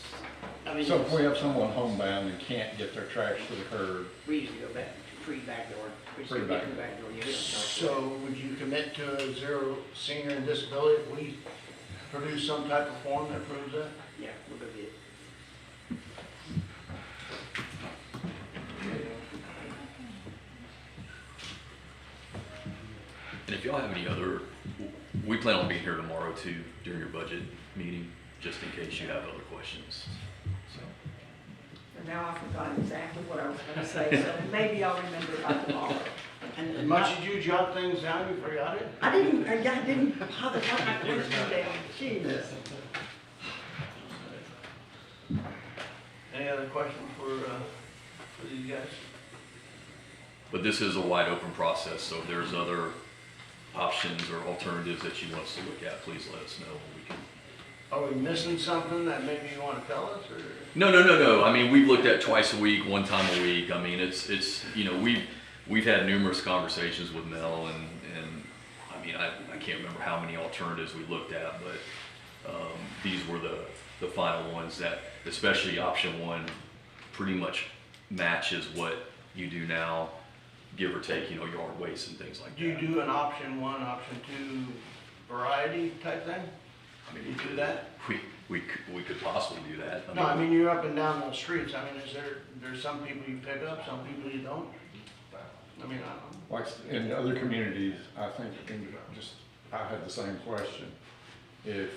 I mean. So if we have someone homebound and can't get their trash to the curb, We usually go back, free back door. We just Free go back get the door. back door. Yeah, we don't charge for So would you commit to a 0 senior and disability if we produce some type of form that proves that? it. Yeah, we'll go get it. And if y'all have any other, we plan on being here tomorrow too, during your budget meeting, just in case you have other questions. So, And now I forgot exactly what I was going to say, so maybe I'll remember by tomorrow. And as much as you jot things down, you forgot it? I didn't bother writing my question down. Jeez. Any other questions for these guys? but this is a wide open process, so if there's other options or alternatives that you want us to look at, please let us know. We can. Are we missing something that maybe you want to tell us, or? No. I mean, we've looked at twice a week, 1 time a week. I mean, it's you know, we've had numerous conversations with Mel, and I mean, I can't remember how many alternatives we looked at, but these were the final ones that, especially option 1, pretty much matches what you do now, give or take, you know, yard waste and things like that. Do you do an option 1, option 2 variety type thing? I mean, You do that? we could possibly do that. No, I mean, you're up and down those streets, I mean, there's some people you pick up, some people you don't? I mean, I don't know. Like in other communities, I think, I had the same question. If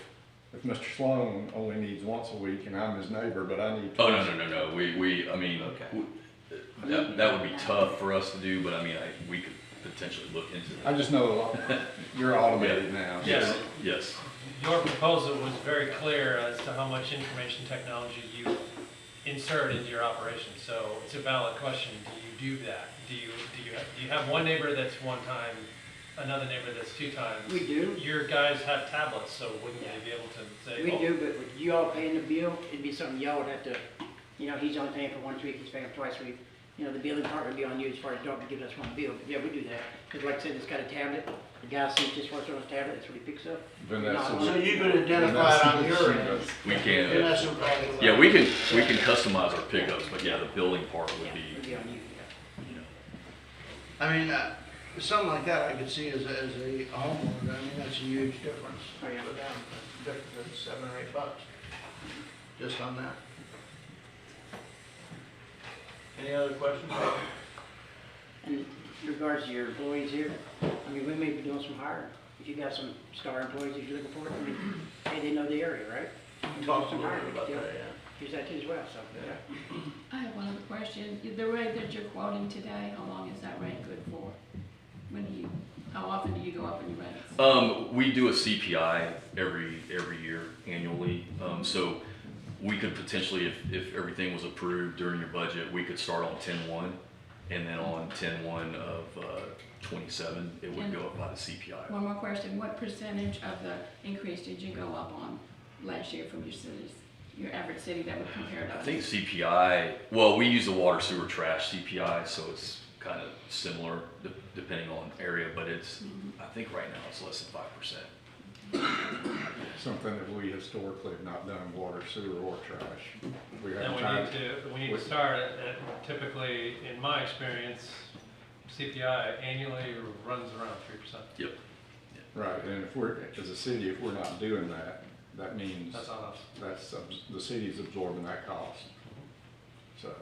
Mr. Sloan only needs once a week and I'm his neighbor, but I need. Oh, no, I mean, that would be tough for us to do, but I mean, we could potentially look into that. I just know you're automated now. Yes, yes. Your proposal was very clear as to how much information technology you insert into your operation, so it's a valid question. Do you do that? Do you have one neighbor that's one time, another neighbor that's two times? We do. Your guys have tablets, so wouldn't you be able to say? We oh, do, but with you all paying the bill, it'd be something y'all would have to, he's only paying for once a week, he's paying for twice a week. The billing part would be on you as far as don't give us one bill. But yeah, we do that. Because like I said, it's got a tablet. The guy sees just what's on his tablet, that's what he picks up. Then that's So you could identify it on your end? We can. In essence, probably. Yeah, we can customize our pickups, but yeah, the billing part would be. It'd be on you. I mean, something like that I could see as a homeowner, I mean, that's a huge difference. Oh, yeah. For them, difference $7 or $8, just on that. Any other questions? And in regards to your employees here, I mean, we may be doing some hiring. If you got some star employees that you're looking for, I mean, hey, they know the area, right? Talk a little bit about that, yeah. Use that too as well, so, yeah. I have one other question. The rate that you're quoting today, how long is that rate good for? How often do you go up in your rates? We do a CPI every year annually. So we could potentially, if everything was approved during your budget, we could start on 10/1, and then on 10/1 of 27, it would go up by the CPI. One more question. What percentage of the increase did you go up on last year from your cities? Your average city that would compare to? I think CPI, well, we use the water sewer trash CPI, so it's kind of similar depending on area, but it's, I think right now it's less than 5%. Something that we historically have not done in water, sewer, or trash. We And haven't we need to start at typically, in my experience, CPI annually runs around 3%. Yep. Right, and if we're, as a city, if we're not doing that, that means. That's on us. That's, the city's absorbing that cost. So.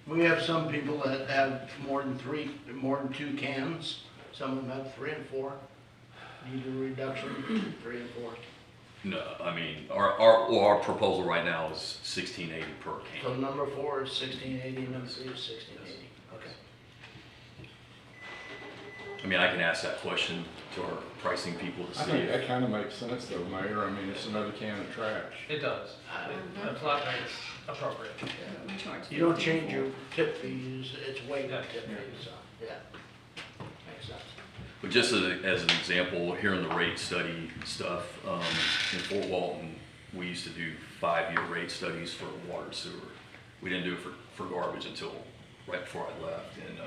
We have some people that have more than 2 cans. Some of them have 3 and 4. Need a reduction, 3 and 4. No, I mean, our proposal right now is $16.80 per So can. number 4 is 1680, number 3 is 1680. Okay. I mean, I can ask that question to our pricing people to I see. think that kind of makes sense though, Mayor. I mean, it's another can of trash. It does. The flat rate's appropriate. We charge You don't change your tip fees, it's way Yeah. tip fees, so, yeah. Makes sense. But just as an example, here in the rate study stuff, in Fort Walton, we used to do 5-year rate studies for water and sewer. We didn't do it for garbage until right before I left, and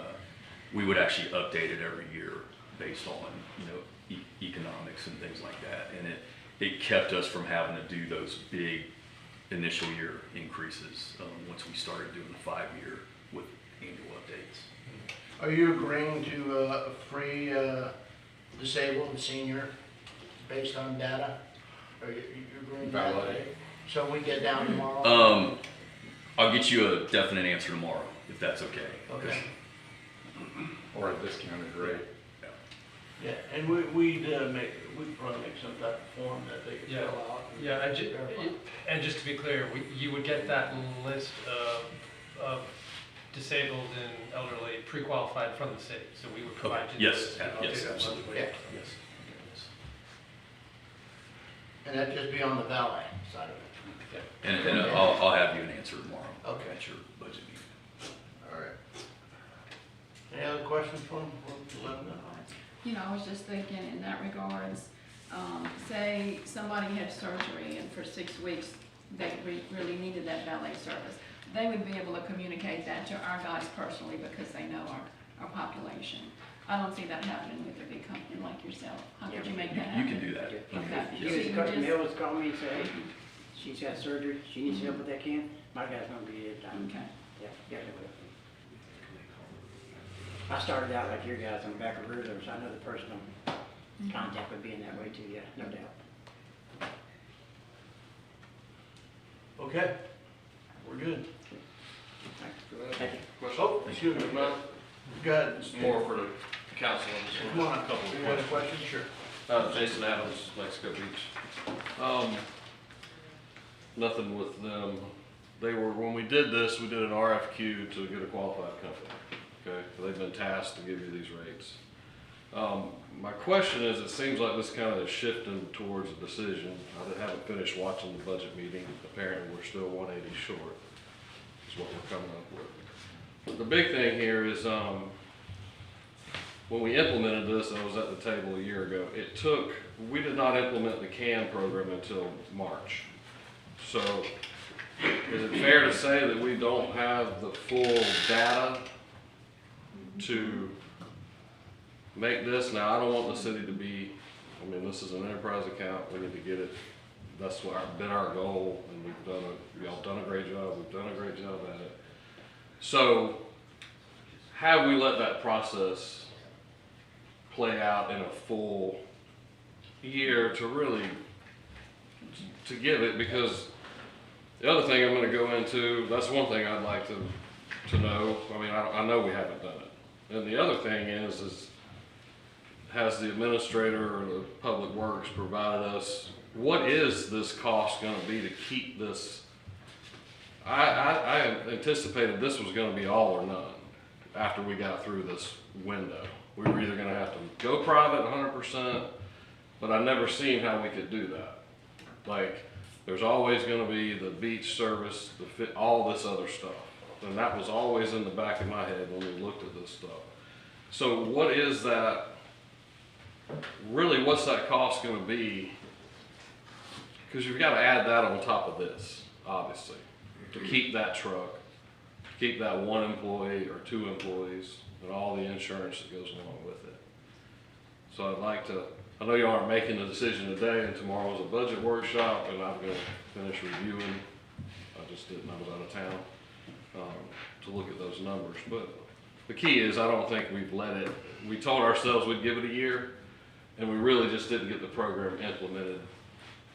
we would actually update it every year based on, economics and things like that. And it kept us from having to do those big initial year increases once we started doing the 5-year with annual updates. Are you agreeing to free disabled and senior based on data? Are you agreeing to that? Valet. So we get down tomorrow? I'll get you a definite answer tomorrow, if that's okay. Okay. Or a discounted rate. Yeah, and we'd probably make some type of form that they could Yeah. fill out. Yeah, and just to be clear, you would get that list of disabled and elderly pre-qualified from the city, so we would provide you. Yes, the list. yes, absolutely. Yeah. Yes. And that'd just be on the valet side of it. And I'll have you an answer tomorrow. Okay. At your budget meeting. All right. Any other questions for him? Let him know. I was just thinking in that regards, say somebody had surgery and for 6 weeks they really needed that valet service. They would be able to communicate that to our guys personally because they know our population. I don't see that happening with a big company like yourself. How could you make that happen? You can do that. Okay. You So just you cut just- Mills, call me and say, hey, she's got surgery, she needs help with that can, my guy's gonna be there. Okay. Yeah, they will. I started out like your guys on the back of Riddler, so I know the person contact would be in that way too, yeah, no doubt. Okay, we're good. Thank you. Oh, excuse me, go ahead. It's more for the council on this one. Come on, Couple of you got a questions. question? Sure. Jason Adams, Mexico Beach. Nothing with them. When we did this, we did an RFQ to get a qualified company. Okay, they've been tasked to give you these rates. My question is, it seems like this kind of is shifting towards a decision. I haven't finished watching the budget meeting. Apparently, we're still 180 short, is what we're coming up with. But the big thing here is, when we implemented this, I was at the table a year ago, we did not implement the CAN program until March. So, is it fair to say that we don't have the full data to make this? Now, I don't want the city to be, this is an enterprise account, we need to get it. That's been our goal, and y'all done a great job, we've done a great job at it. So, have we let that process play out in a full year to really, to give it? Because the other thing I'm gonna go into, that's one thing I'd like to know. I know we haven't done it. And the other thing is has the administrator or the public works provided us, what is this cost gonna be to keep this? I anticipated this was gonna be all or none after we got through this window. We were either gonna have to go private 100%, but I never seen how we could do that. Like, there's always gonna be the beach service, all this other stuff. And that was always in the back of my head when we looked at this stuff. So what is that, really what's that cost gonna be? Because you've gotta add that on top of this, obviously, to keep that truck, to keep that one employee or two employees, and all the insurance that goes along with it. So I'd like to, I know you aren't making the decision today, and tomorrow's a budget workshop, and I'm gonna finish reviewing. I was out of town, to look at those numbers. But the key is, I don't think we've we told ourselves we'd give it a year, and we really just didn't get the program implemented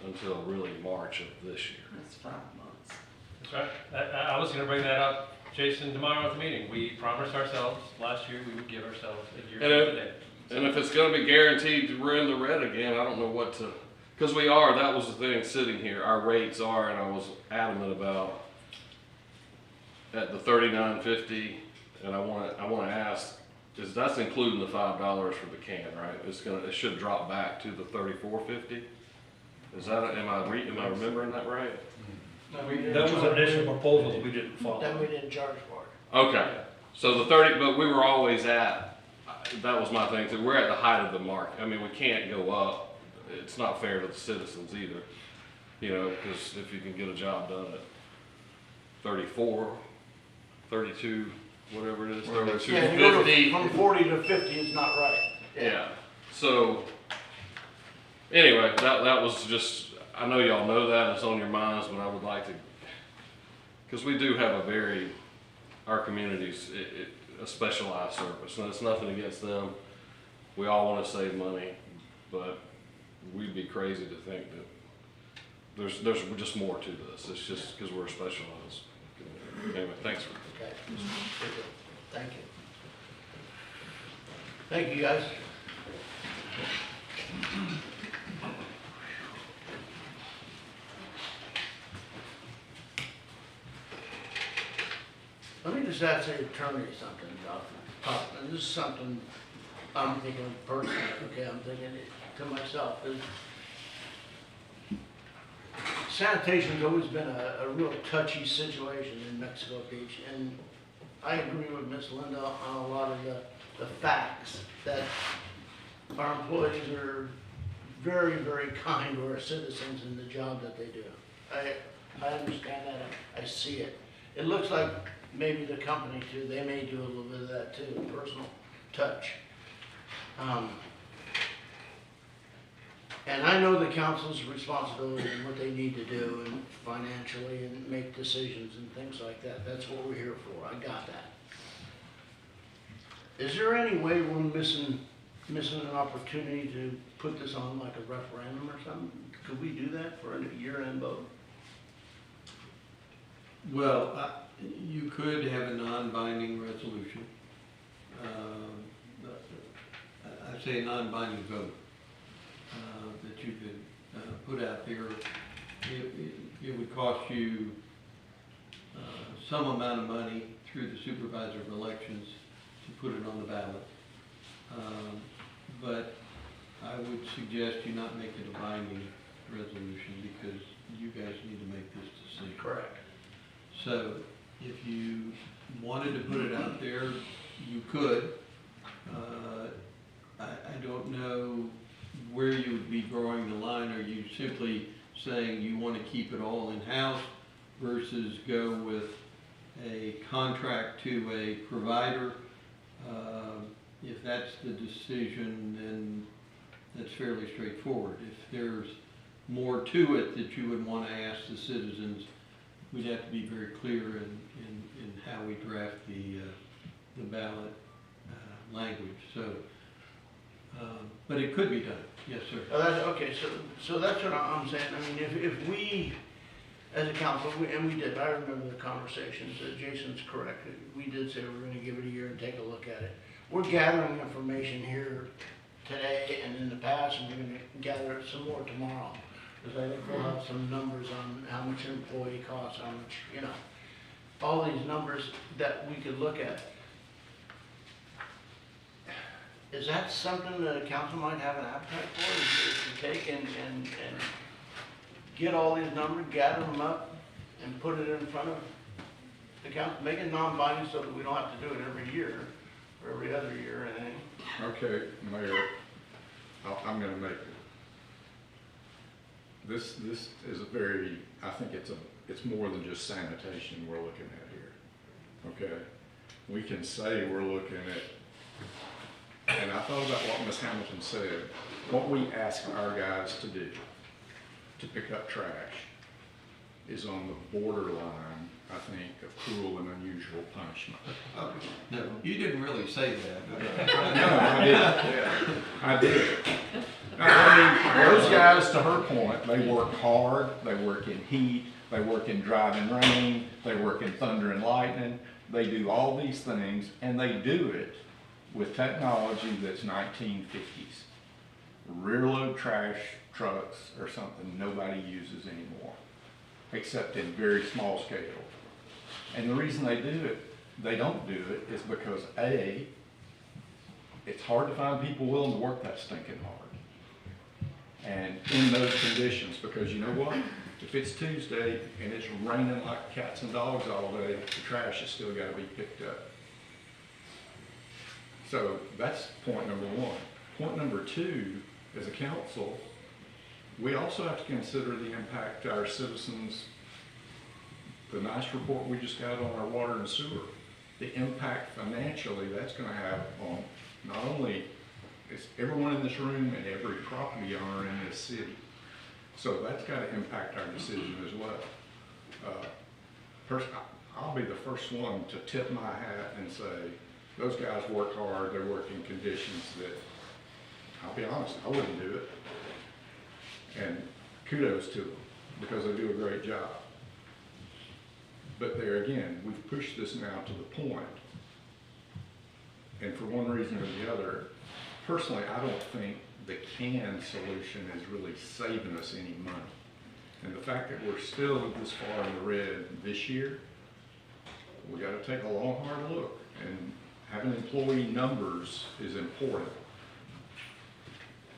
until really March of this year. That's 5 months. That's right. I was gonna bring that up, Jason, tomorrow at the meeting. We promised ourselves last year we would give ourselves a year from today. And if it's gonna be guaranteed we're in the red again, I don't know what to, because that was the thing sitting here, our rates are, and I was adamant about, at the $39.50, and I wanna ask, that's including the $5 for the can, right? It should drop back to the $34.50? Is that, am I remembering that right? That was an initial proposal that we didn't follow. Then we didn't charge for it. Okay, so but we were always that was my thing too, we're at the height of the market. We can't go up, it's not fair to the citizens either. Because if you can get a job done at 34, 32, whatever it is, 32, Yeah, 50. from 40 to 50 is not right. Yeah, so, anyway, that was just, I know y'all know that, it's on your minds, but I would like to, because we do have our community's a specialized service, and it's nothing against them. We all want to save money, but we'd be crazy to think that there's just more to this. It's just because we're specialized. Anyway, thanks for. Okay. Thank you. Thank you, guys. Let me just ask the attorney something about, and this is something I'm thinking of personally, okay, I'm thinking it to myself. Sanitation's always been a real touchy situation in Mexico Beach, and I agree with Miss Linda on a lot of the facts, that our employees are very, very kind to our citizens in the job that they do. I understand that, I see it. It looks like maybe the company too, they may do a little bit of that too, personal touch. And I know the council's responsibility and what they need to do and financially and make decisions and things like that. That's what we're here for, I got that. Is there any way we're missing missing an opportunity to put this on like a referendum or something? Could we do that for a year-end vote? Well, you could have a non-binding resolution. I say a non-binding vote that you could put out there. It would cost you some amount of money through the supervisor of elections to put it on the ballot. But I would suggest you not make it a binding resolution because you guys need to make this decision. Correct. So if you wanted to put it out there, you could. I don't know where you would be drawing the line. Are you simply saying you want to keep it all in-house versus go with a contract to a provider? If that's the decision, then that's fairly straightforward. If there's more to it that you would want to ask the citizens, we'd have to be very clear in how we draft the ballot language. So, but it could be done. Yes, sir. Okay, so that's what I'm saying. I mean, if we, as a council, and we did, I remember the conversations, Jason's correct. We did say we're gonna give it a year and take a look at it. We're gathering information here today and in the past, and we're gonna gather some more tomorrow. Because I think we'll have some numbers on how much an employee costs, how much, you know, all these numbers that we could look at. Is that something that a council might have an appetite for, is to take and get all these numbers, gather them up, and put it in front of the council, make it non-binding so that we don't have to do it every year, or every other year, or anything? Okay, Mayor, I'm gonna make it. This is a very, I think it's more than just sanitation we're looking at here, okay? We can say we're looking at, and I thought about what Ms. Hamilton said, what we ask our guys to do to pick up trash is on the borderline, I think, of cruel and unusual punishment. No, you didn't really say that. No, I did. I did. I mean, those guys, to her point, they work hard, they work in heat, they work in driving rain, they work in thunder and lightning, they do all these things, and they do it with technology that's 1950s. Rear load trash trucks are something nobody uses anymore, except in very small scale. And the reason they don't do it is because A, it's hard to find people willing to work that stinking hard. And in those conditions, because you know what? If it's Tuesday and it's raining like cats and dogs all day, the trash has still got to be picked up. So that's point number one. Point number two, as a council, we also have to consider the impact to our citizens. The nice report we just got on our water and sewer, the impact financially that's going to have on not only is everyone in this room and every property owner in this city. So that's got to impact our decision as well. I'll be the first one to tip my hat and say, those guys work hard, they work in conditions that, I'll be honest, I wouldn't do it. And kudos to them, because they do a great job. But there again, we've pushed this now to the point, and for one reason or the other, personally, I don't think the canned solution is really saving us any money. And the fact that we're still this far in the red this year, we got to take a long, hard look. And having employee numbers is important.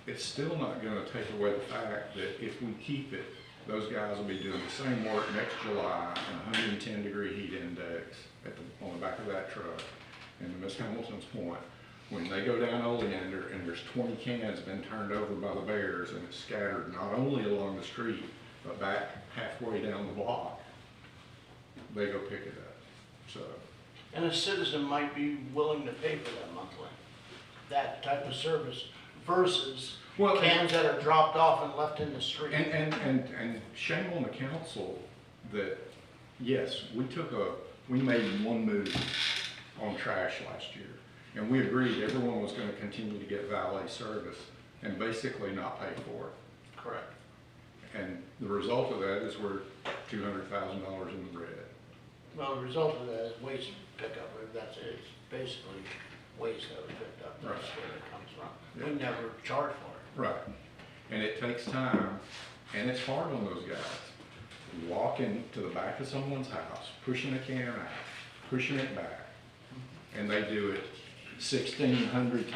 It's still not going to take away the fact that if we keep it, those guys will be doing the same work next July in 110-degree heat index on the back of that truck. And to Ms. Hamilton's point, when they go down Oleander and there's 20 cans been turned over by the bears and it's scattered not only along the street, but back halfway down the block, they go pick it up. So. And a citizen might be willing to pay for that monthly, that type of service versus cans that are dropped off and left in the street. And shame on the council that, yes, we made one move on trash last year. And we agreed everyone was gonna continue to get valet service and basically not pay for it. Correct. And the result of that is we're $200,000 in the red. Well, the result of that is waste pickup, if that's it, it's basically waste that was picked up, that's where it comes from. We never charge for it. Right. And it takes time, and it's hard on those guys. Walking to the back of someone's house, pushing a can out, pushing it back, and they do it 1,600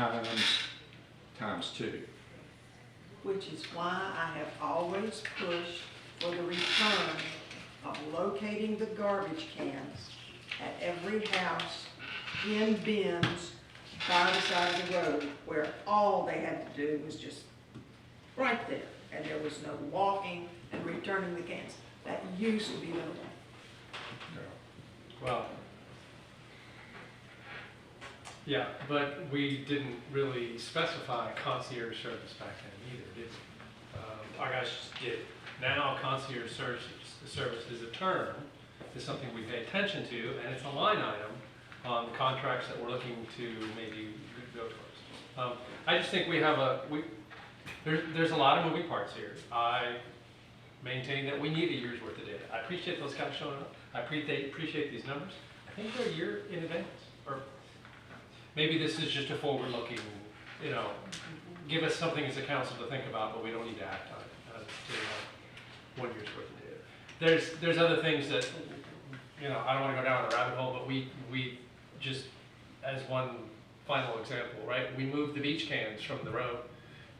times 2. Which is why I have always pushed for the return of locating the garbage cans at every house in bins by the side of the road, where all they had to do was just right there, and there was no walking and returning the cans. That used to be the law. Well, yeah, but we didn't really specify concierge service back then either, did we? Our guys just did. Now concierge service is a term, is something we pay attention to, and it's a line item on the contracts that we're looking to maybe go towards. I just think we have there's a lot of moving parts here. I maintain that we need a year's worth of data. I appreciate those guys showing up. I appreciate these numbers. I think they're a year in advance, or maybe this is just a forward-looking, give us something as a council to think about, but we don't need to act on it to 1 year's worth of data. There's other things that, I don't want to go down a rabbit hole, but we just, as one final example, right? We moved the beach cans from the road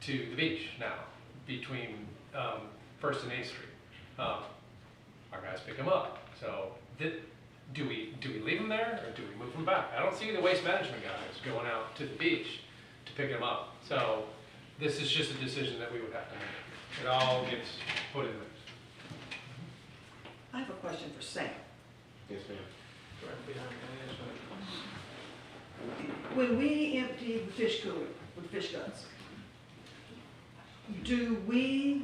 to the beach now, between First and 8th Street. Our guys pick them up. So do we leave them there, or do we move them back? I don't see the waste management guys going out to the beach to pick them up. So this is just a decision that we would have to make. It all gets put in there. I have a question for Sam. Yes, ma'am. Right behind me, When we empty the fish cooler with fish guts, do we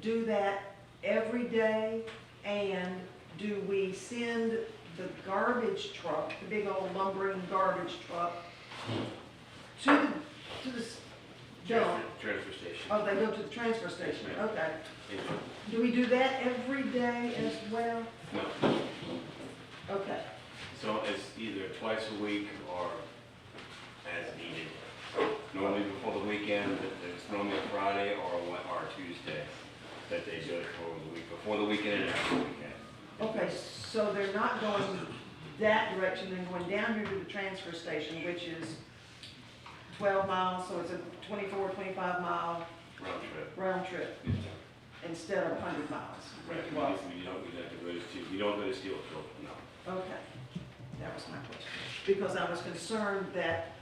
do that every day? And do we send the garbage truck, the big old lumbering garbage truck, to the dump? Transfer station. Oh, they go to the transfer station, Yes, ma'am. okay. Yes, ma'am. Do we do that every day as well? No. Okay. So it's either twice a week or as needed. Normally before the weekend, it's normally a Friday or a Tuesday that they do it for the week, before the weekend and after the weekend. Okay, so they're not going that direction, they're going down here to the transfer station, which is 12 miles, so it's a 24, 25 mile Round trip. round trip, Yes, ma'am. instead of 100 miles. Right, you don't have to go to Steel, you don't go to Steelfield, no. Okay, that was my question. Because I was concerned that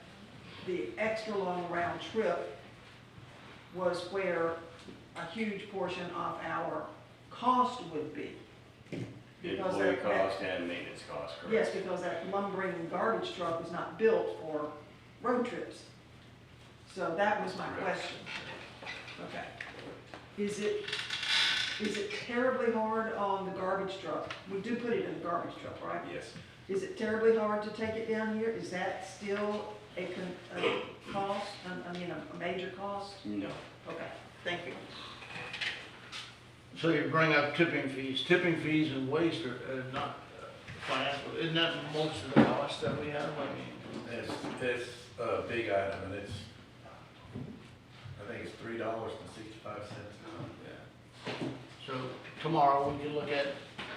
the extra long round trip was where a huge portion of our cost would be. Because Employee that- cost and maintenance cost, correct? Yes, because that lumbering garbage truck was not built for road trips. So that was my question. Okay. Is it terribly hard on the garbage truck? We do put it in the garbage truck, right? Yes. Is it terribly hard to take it down here? Is that still a cost, a major cost? No. Okay, thank you. So you bring up tipping fees. Tipping fees and waste are not financial. Isn't that most of the cost that we have? I mean, It's a big item, and I think it's $3.65. yeah. So tomorrow we can look at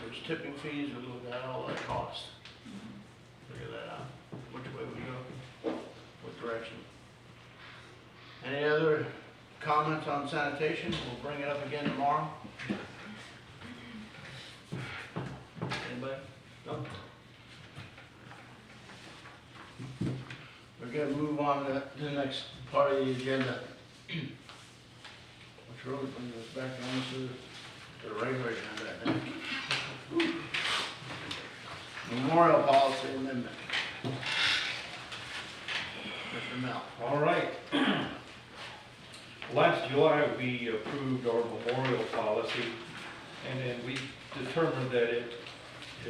those tipping fees and look at all that cost. Figure that out. Which way we go, what direction. Any other comments on sanitation? We'll bring it up again tomorrow. Anybody? No? We're gonna move on to the next part of the agenda. Which really brings us back on to the regular agenda, I think. Memorial policy amendment. Mr. Mel. All right. Last July, we approved our memorial policy, and then we determined that it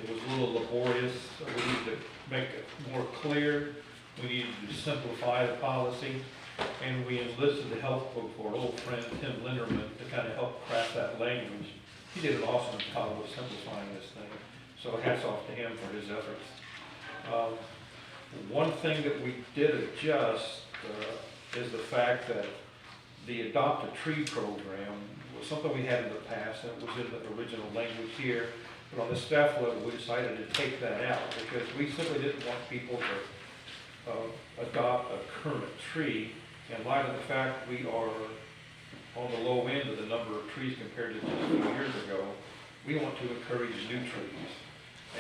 was a little laborious. We need to make it more clear we needed to simplify the policy, and we enlisted the help of our old friend Tim Linderman to kind of help craft that language. He did an awesome job of simplifying this thing, so hats off to him for his efforts. One thing that we did adjust is the fact that the Adopt a Tree program was something we had in the past, and it was in the original language here, but on the staff level, we decided to take that out because we simply didn't want people to adopt a current tree in light of the fact we are on the low end of the number of trees compared to just a few years ago. We want to encourage new trees.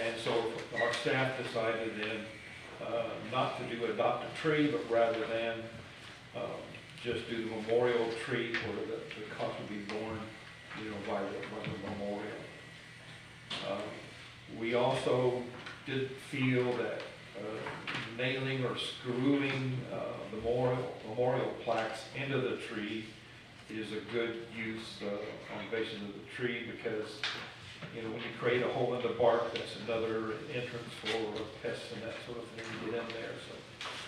And so our staff decided then not to do adopt a tree, but rather than just do the memorial tree where the cost would be borne, by the memorial. We also did feel that nailing or screwing the memorial plaques into the tree is a good use on the basis of the tree because, when you create a hole in the bark, that's another entrance for pests and that sort of thing to get in there.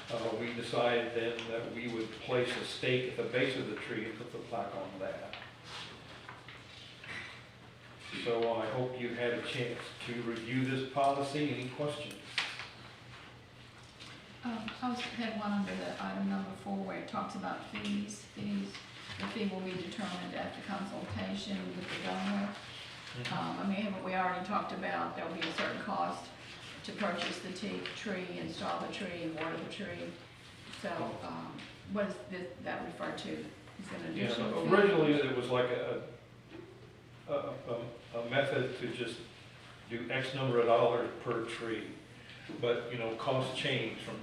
So we decided then that we would place a stake at the base of the tree and put the plaque on that. So I hope you had a chance to review this policy. Any questions? I had one under the item number 4 where it talks about fees. The fee will be determined after consultation with the donor. We already talked about there will be a certain cost to purchase the tree, install the tree, water the tree. So what does that refer to? Is it an additional fee? Originally it was like a method to just do X number of dollars per tree. But, costs change from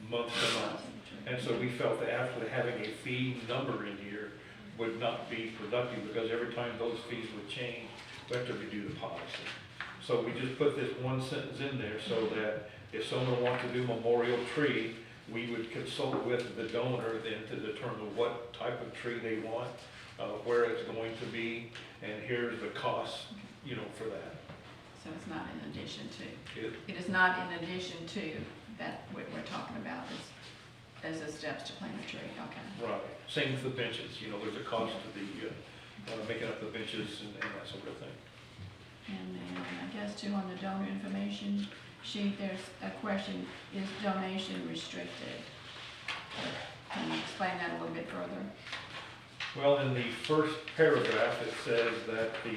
month to month. And so we felt that after having a fee number in here would not be productive because every time those fees would change, we have to redo the policy. So we just put this one sentence in there so that if someone wants to do memorial tree, we would consult with the donor then to determine what type of tree they want, where it's going to be, and here's the cost, for that. So it's not in addition to. It is not in addition to that what we're talking about as the steps to plant a tree. Okay. Right. Same with the benches. There's a cost to the making up the benches and that sort of thing. And then I guess too on the donor information sheet, there's a question: is donation restricted? Can you explain that a little bit further? Well, in the first paragraph, it says that the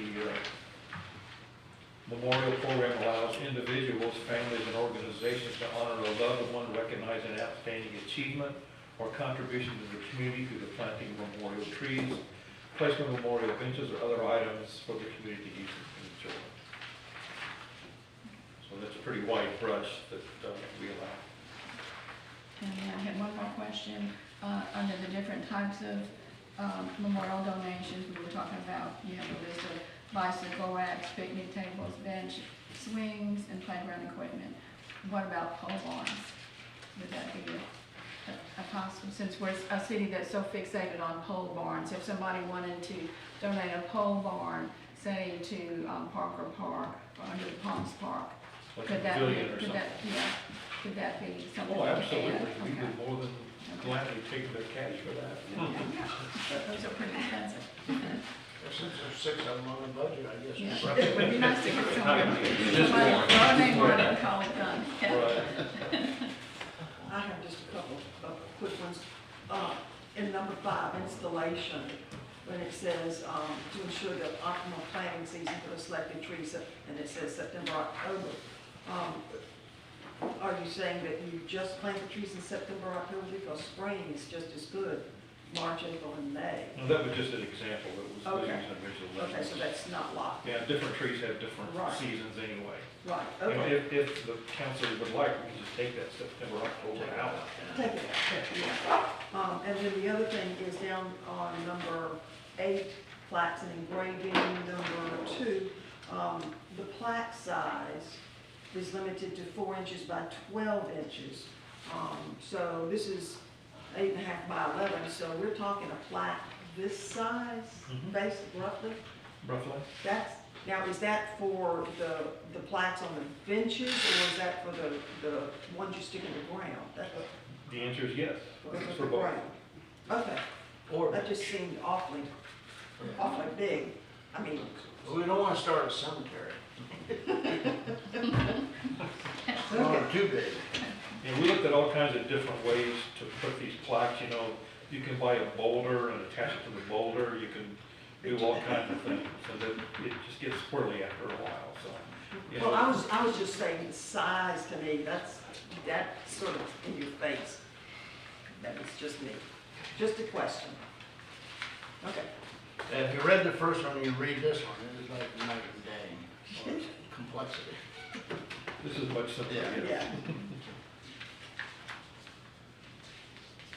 memorial program allows individuals, families, and organizations to honor a loved one recognizing an outstanding achievement or contribution to the community through the planting of memorial trees, placement of memorial benches, or other items for the community use and children. So that's a pretty wide brush that we allow. And then I had one more question. Under the different types of memorial donations, we were talking about, you have a list of bicycle racks, picnic tables, bench, swings, and playground equipment. What about pole barns? Would that be a possible, since we're a city that's so fixated on pole barns, if somebody wanted to donate a pole barn, say to Parker Park or under the Palms Park, Like could a that pavilion be, or could that, could that be something? Oh, we could absolutely. add? We'd Okay. be more than gladly take the cash for that. Those are pretty expensive. Since there's 6 of them on the budget, I guess. Yeah, it would be nice to get somebody, Just somebody, one. throw a name on it and call it done. I have just a couple of quick ones. In number 5, installation, when it says to ensure the optimal planting season for the selected trees, and it says September, October. Are you saying that you just plant the trees in September, October? Because spring is just as good, March, April, and May. No, that was just an example. It was Okay. using original Okay, language. so that's not locked. Yeah, different trees have different Right. seasons anyway. Right, And okay. if the council would like, we can just take that September, October out. Take it out, yeah. And then the other thing is down on number 8, plaques and engraving, number 2, the plaque size is limited to 4 inches by 12 inches. So this is 8.5 by 11, so we're talking a plaque this size, basically, roughly? Roughly? Now, is that for the plaques on the benches, or is that for the ones you stick in the ground? The answer is yes, it's for both. Right. Okay, Or, that just seemed awfully big. I mean, we don't wanna start a cemetery. Not too big. And we looked at all kinds of different ways to put these plaques, you know, you can buy a boulder and attach it to the boulder, you can do all kinds of things, so that it just gets squirrely after a while, so. You know, well, I was just saying size to me, that's sort of in your face. That is just me, just a question. Okay. If you read the first one, you read this one, it is like night and day, or complexity. This is much simpler. Yeah.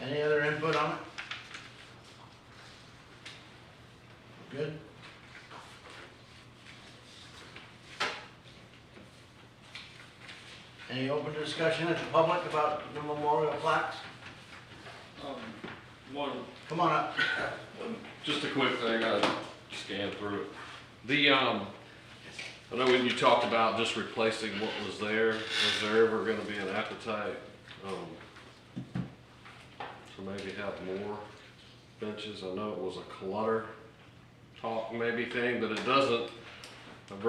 Any other input on it? Good? Any open discussion at the public about the memorial plaques? One, Come on up. just a quick thing, I scanned through it. The, I know when you talked about just replacing what was there, is there ever gonna be an appetite, to maybe have more benches? I know it was a clutter talk maybe thing, but it doesn't, I've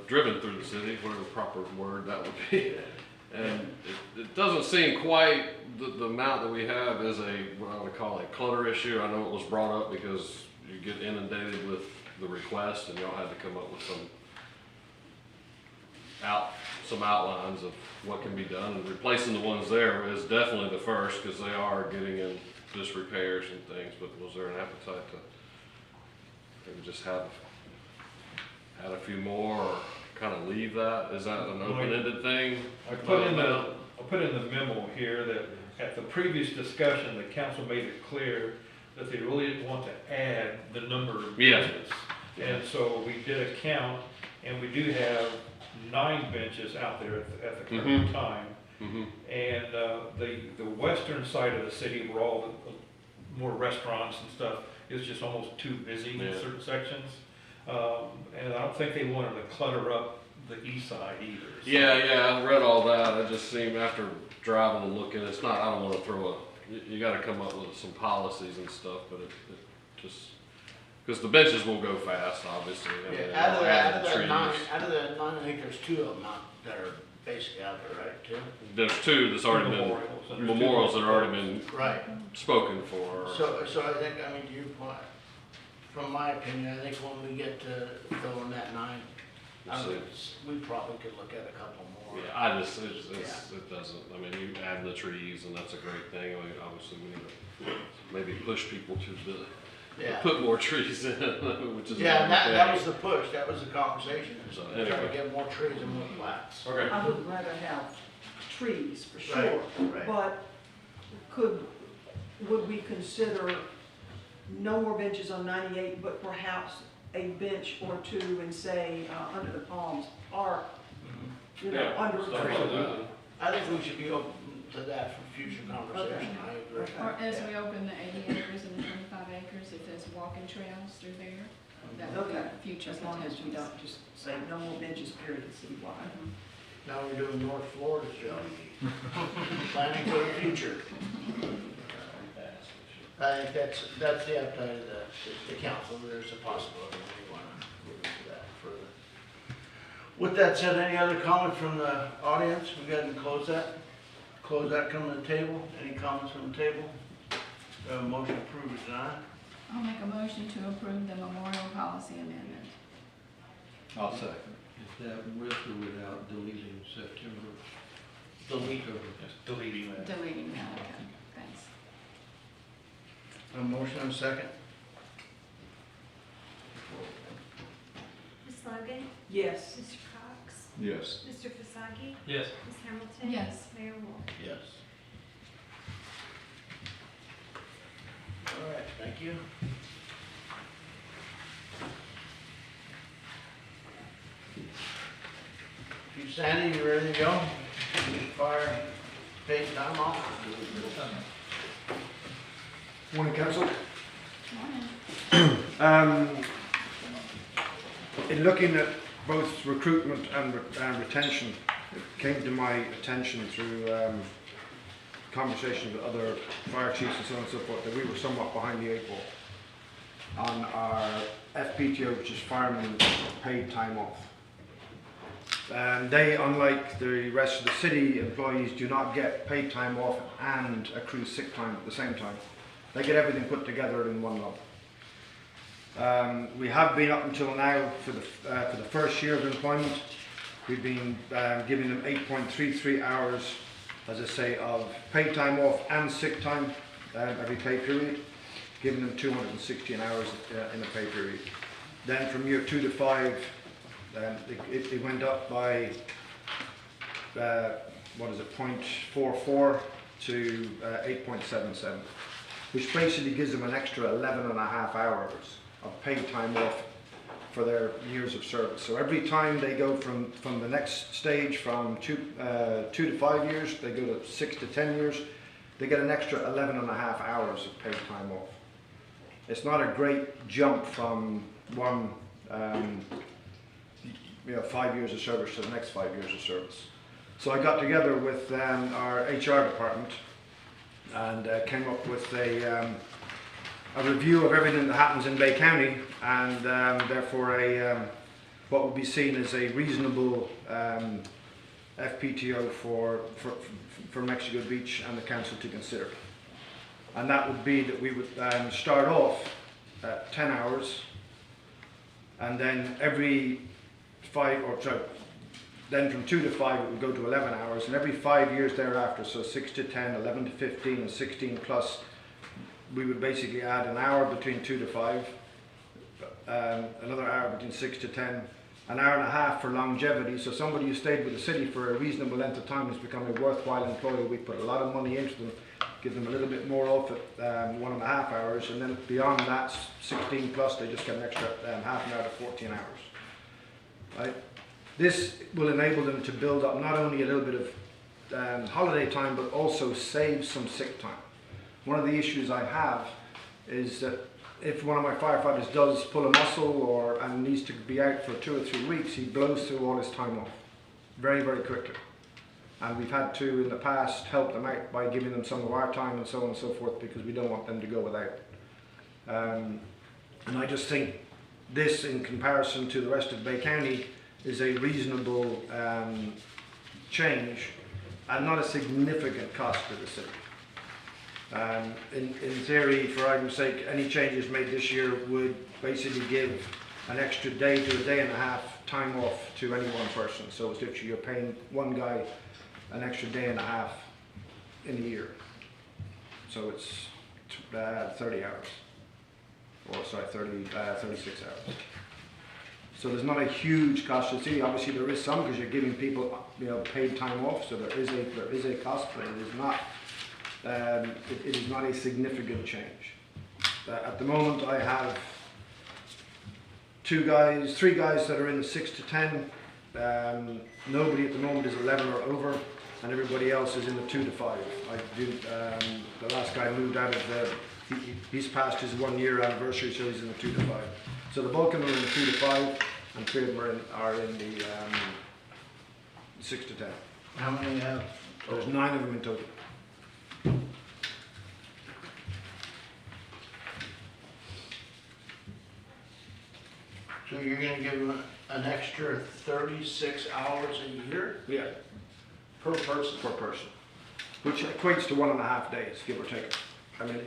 driven through the city, whatever the proper word that would be. And it doesn't seem quite, the amount that we have is what I would call a clutter issue. I know it was brought up because you get inundated with the request and y'all had to come up with some outlines of what can be done. And replacing the ones there is definitely the first because they are getting in just repairs and things, but was there an appetite to maybe just have a few more or kind of leave that? Is that an open-ended thing? I put in the memo here that at the previous discussion, the council made it clear that they really didn't want to add the number of benches. And so we did a count, and we do have 9 benches out there at the current time. And the western side of the city, where all the more restaurants and stuff, is just almost too busy in certain sections. And I don't think they wanted to clutter up the east side either. So. Yeah, I read all that. I just seemed after driving and looking, it's not, I don't want to throw you gotta come up with some policies and stuff, but it just, because the benches will go fast, obviously. Yeah, out of the 9 acres, 2 of them that are basically out there, right, too? There's 2 that's already been, memorials that have already been spoken for. So I think, to your point, from my opinion, I think when we get to filling that 9, we probably could look at a couple more. Yeah, it doesn't, you add the trees and that's a great thing. Obviously we need to maybe push people to put more trees in, which is. Yeah, that was the push, that was the conversation, so try to get more trees and more plaques. Okay. I would rather have trees, for sure. Right. But would we consider no more benches on 98, but perhaps a bench or 2 and say, under the palms, or, under a tree? I think we should be open to that for future conversation, I agree. Or as we open the 80 acres and the 25 acres, if there's walking trails through there, that would be future As long as we potentials. don't just say no more benches, period, citywide. Now we're doing North Florida, Joe. Planning for the future. I think that's the appetite of the council. There's a possibility we want to look into that further. With that said, any other comment from the audience? We go ahead and close that. Close that, come to the table. Any comments from the table? Motion approved or denied? I'll make a motion to approve the memorial policy amendment. I'll second. Is that with or without deleting September? Deleting that. Deleting that, okay, thanks. A motion and a second? Ms. Logan? Yes. Mr. Cox? Yes. Mr. Fasagi? Yes. Ms. Hamilton? Yes. Mayor Wolf? Yes. All right, thank you. Chief Sandy, you ready to go? Fire, paid time off? Morning, council. Morning. In looking at both recruitment and retention, it came to my attention through conversations with other fire chiefs and so on and so forth, that we were somewhat behind the 8 ball on our FPTO, which is firemen paid time off. They, unlike the rest of the city employees, do not get paid time off and accrue sick time at the same time. They get everything put together in one lump. We have been up until now for the first year of employment. We've been giving them 8.33 hours, as I say, of paid time off and sick time every pay period, giving them 216 hours in a pay period. Then from year 2 to 5, it went up by 0.44 to 8.77, which basically gives them an extra 11 and a half hours of paid time off for their years of service. So every time they go from the next stage from 2 to 5 years, they go to 6 to 10 years, they get an extra 11 and a half hours of paid time off. It's not a great jump from one 5 years of service to the next 5 years of service. So I got together with our HR department and came up with a review of everything that happens in Bay County, and therefore what would be seen as a reasonable FPTO for Mexico Beach and the council to consider. And that would be that we would start off at 10 hours, and then then from 2 to 5 it would go to 11 hours, and every 5 years thereafter, so 6 to 10, 11 to 15, and 16 plus, we would basically add an hour between 2 to 5, another hour between 6 to 10, an hour and a half for longevity. So somebody who stayed with the city for a reasonable length of time has become a worthwhile employee. We put a lot of money into them, give them a little bit more off at 1.5 hours, and then beyond that, 16 plus, they just get an extra half an hour to 14 hours. Right? This will enable them to build up not only a little bit of holiday time, but also save some sick time. One of the issues I have is that if one of my firefighters does pull a muscle and needs to be out for 2 or 3 weeks, he blows through all his time off very, very quickly. And we've had to, in the past, help them out by giving them some of our time and so on and so forth, because we don't want them to go without. And I just think this, in comparison to the rest of Bay County, is a reasonable change and not a significant cost to the city. In theory, for argument's sake, any changes made this year would basically give an extra day to a day and a half time off to any one person. So it's literally you're paying one guy an extra day and a half in a year. So it's 30 hours, or sorry, 36 hours. So there's not a huge cost to the city. Obviously there is some, because you're giving people paid time off, so there is a cost, but it is not. It is not a significant change. At the moment I have 3 guys that are in the 6 to 10. Nobody at the moment is 11 or over, and everybody else is in the 2 to 5. The last guy moved out of he's passed his 1 year anniversary, so he's in the 2 to 5. So the bulk of them are in the 2 to 5, and 3 of them are in the 6 to 10. How many you have? There's 9 of them in total. So you're gonna give them an extra 36 hours a year? Yeah. Per person? Per person. Which equates to 1.5 days, give or take. I mean,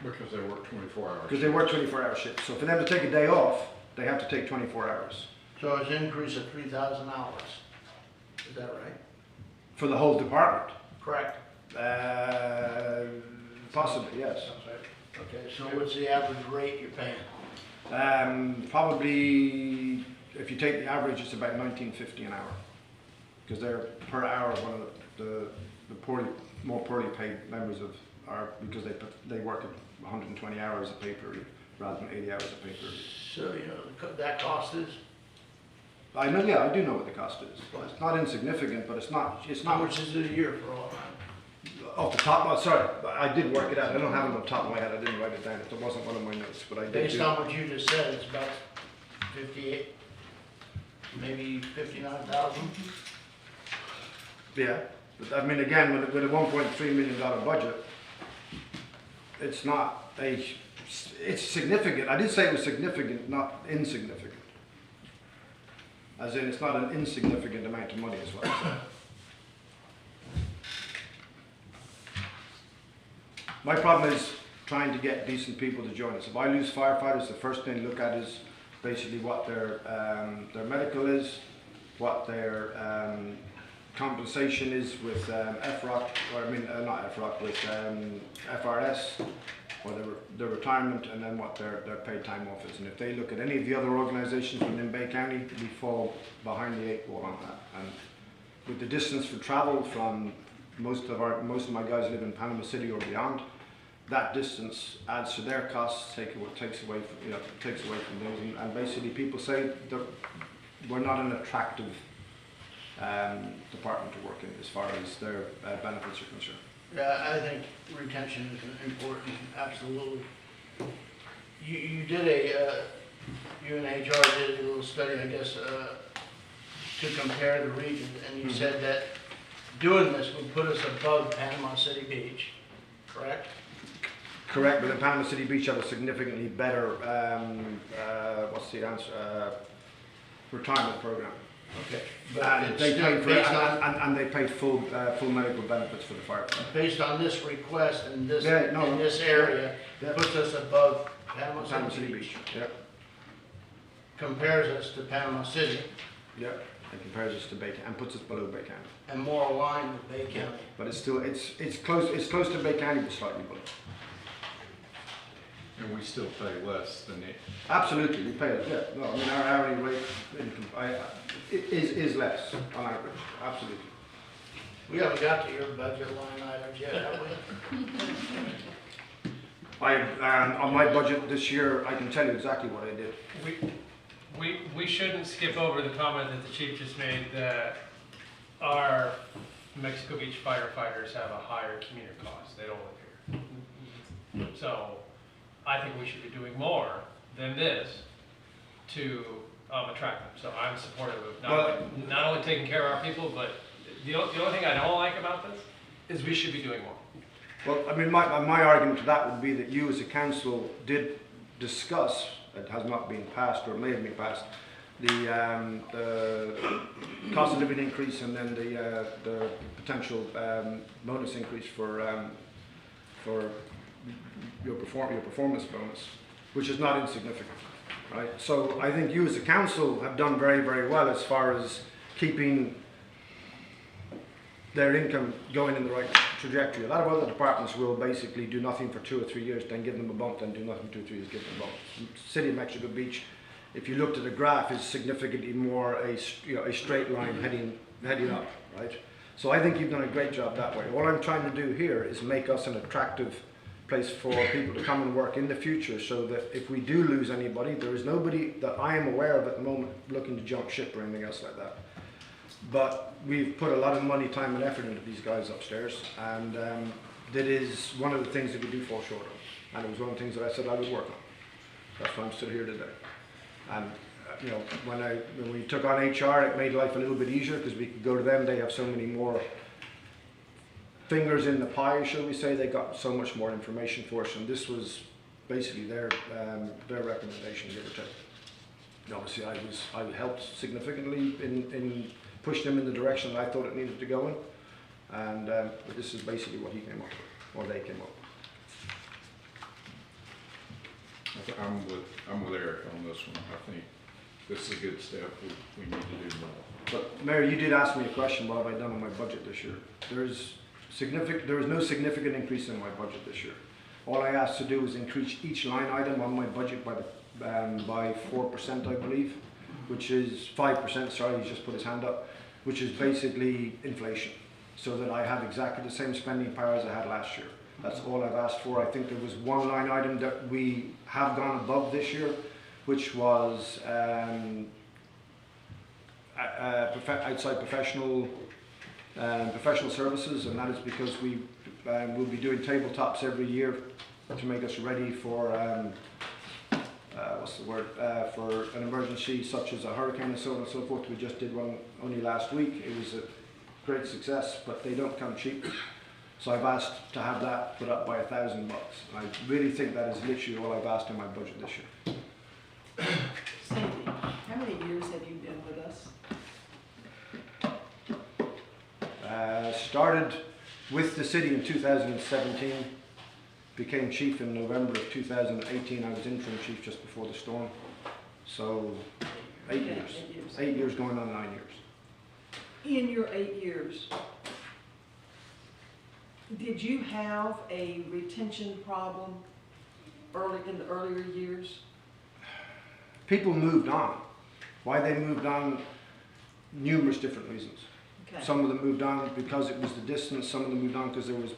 Because they work 24 hours. because they work 24-hour shifts. So for them to take a day off, they have to take 24 hours. So it's an increase of 3,000 hours. Is that right? For the whole department? Correct. Possibly, yes. Okay, so what's the average rate you're paying? Probably, if you take the average, it's about $19.50 an hour. Because they're per hour one of the more poorly paid members of our, because they work at 120 hours a pay period rather than 80 hours a pay period. So, that cost is? I know, yeah, I do know what the cost is. It's not insignificant, but it's not. How much is it a year for all that? Off the top, sorry, I did work it out. I don't have it on the top of my head. I didn't write it down. It wasn't one of my notes, but I did. Based on what you just said, it's about 58, maybe 59,000? Yeah, But I mean, again, with a $1.3 million budget, it's not it's significant. I did say it was significant, not insignificant. As in, it's not an insignificant amount of money, is what I'm saying. My problem is trying to get decent people to join us. If I lose firefighters, the first thing to look at is basically what their medical is, what their compensation is with FROC, or I mean not FROC, with FRS, or their retirement, and then what their paid time off is. And if they look at any of the other organizations within Bay County, we fall behind the 8 ball on that. And with the distance for travel from most of my guys live in Panama City or beyond, that distance adds to their costs, takes away from those, and basically people say that we're not an attractive department to work in as far as their benefits are concerned. Yeah, I think retention is important, absolutely. You did you and HR did a little study, I guess, to compare the regions, and you said that doing this would put us above Panama City Beach, correct? Correct, but in Panama City Beach have a significantly better, what's the answer, retirement program. Okay. And they pay for and they pay full medical benefits for the firefighters. Based on this request and this in this area, yeah. puts us above Panama City Beach. Yep. Compares us to Panama City. Yep. It compares us to Bay County and puts us below Bay County. And more aligned with Bay County. But it's still it's close to Bay County, but slightly below. And we still pay less than it. Absolutely, we pay it. Yeah, no, I mean our hourly rate is less on average. Absolutely. We haven't got to your budget line items yet, have we? On my budget this year, I can tell you exactly what I did. We shouldn't skip over the comment that the chief just made that our Mexico Beach firefighters have a higher commuter cost. They don't live here. So I think we should be doing more than this to attract them. So I'm supportive of not only taking care of our people, but the only thing I don't like about this is we should be doing more. Well, I mean, my argument to that would be that you as a council did discuss, it has not been passed or may have been passed, the cost of living increase and then the potential bonus increase for your performance bonus, which is not insignificant, right? So I think you as a council have done very, very well as far as keeping their income going in the right trajectory. A lot of other departments will basically do nothing for 2 or 3 years, then give them a bump, then do nothing for 2 or 3 years, give them a bump. City of Mexico Beach, if you looked at the graph, is significantly more a straight line heading up, right? So I think you've done a great job that way. All I'm trying to do here is make us an attractive place for people to come and work in the future, so that if we do lose anybody, there is nobody that I am aware of at the moment looking to jump ship or anything else like that. But we've put a lot of money, time and effort into these guys upstairs, and that is one of the things that we do fall short of. And it was one of the things that I said I would work on. That's why I'm still here today. And you know, when we took on HR, it made life a little bit easier because we could go to them. They have so many more fingers in the pie, shall we say. They got so much more information for us, and this was basically their recommendation, give or take. Obviously, I helped significantly in pushing them in the direction that I thought it needed to go in, and but this is basically what he came up with, or they came up with. I'm with Eric on this one. I think this is a good step. We need to do more. But Mayor, you did ask me a question. What have I done on my budget this year? There is no significant increase in my budget this year. All I asked to do was increase each line item on my budget by 4%, I believe, which is 5%. Sorry, he's just put his hand up, which is basically inflation, so that I have exactly the same spending power as I had last year. That's all I've asked for. I think there was one line item that we have gone above this year, which was outside professional services, and that is because we will be doing tabletops every year to make us ready for for an emergency such as a hurricane and so on and so forth. We just did one only last week. It was great success, but they don't come cheap. So I've asked to have that put up by $1,000. I really think that is literally all I've asked in my budget this year. Sandy, how many years have you been with us? Started with the city in 2017, became chief in November of 2018. I was interim chief just before the storm. So 8 Okay, years. 8 years. 8 years going on 9 years. In your 8 years, did you have a retention problem in the earlier years? People moved on. Why they moved on, numerous different reasons. Okay. Some of them moved on because it was the distance, some of them moved on because there was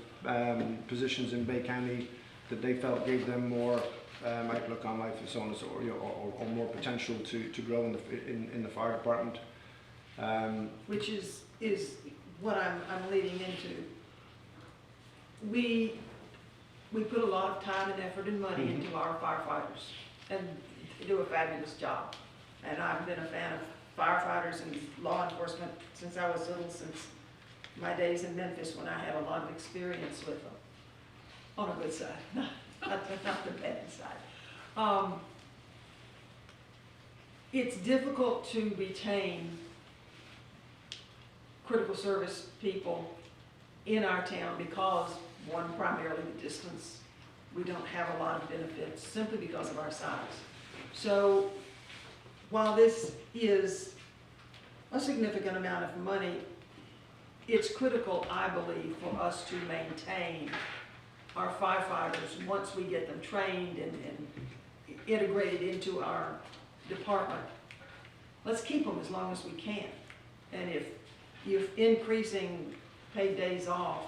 positions in Bay County that they felt gave them more outlook on life and so on and so on, or more potential to grow in the fire department. Which is what I'm leading into. We put a lot of time and effort and money into our firefighters, and they do a fabulous job. And I've been a fan of firefighters and law enforcement since I was little, since my days in Memphis when I had a lot of experience with them. On a good side, not the bad side. It's difficult to retain critical service people in our town because, one, primarily the distance. We don't have a lot of benefits simply because of our size. So while this is a significant amount of money, it's critical, I believe, for us to maintain our firefighters once we get them trained and integrated into our department. Let's keep them as long as we can. And if increasing paid days off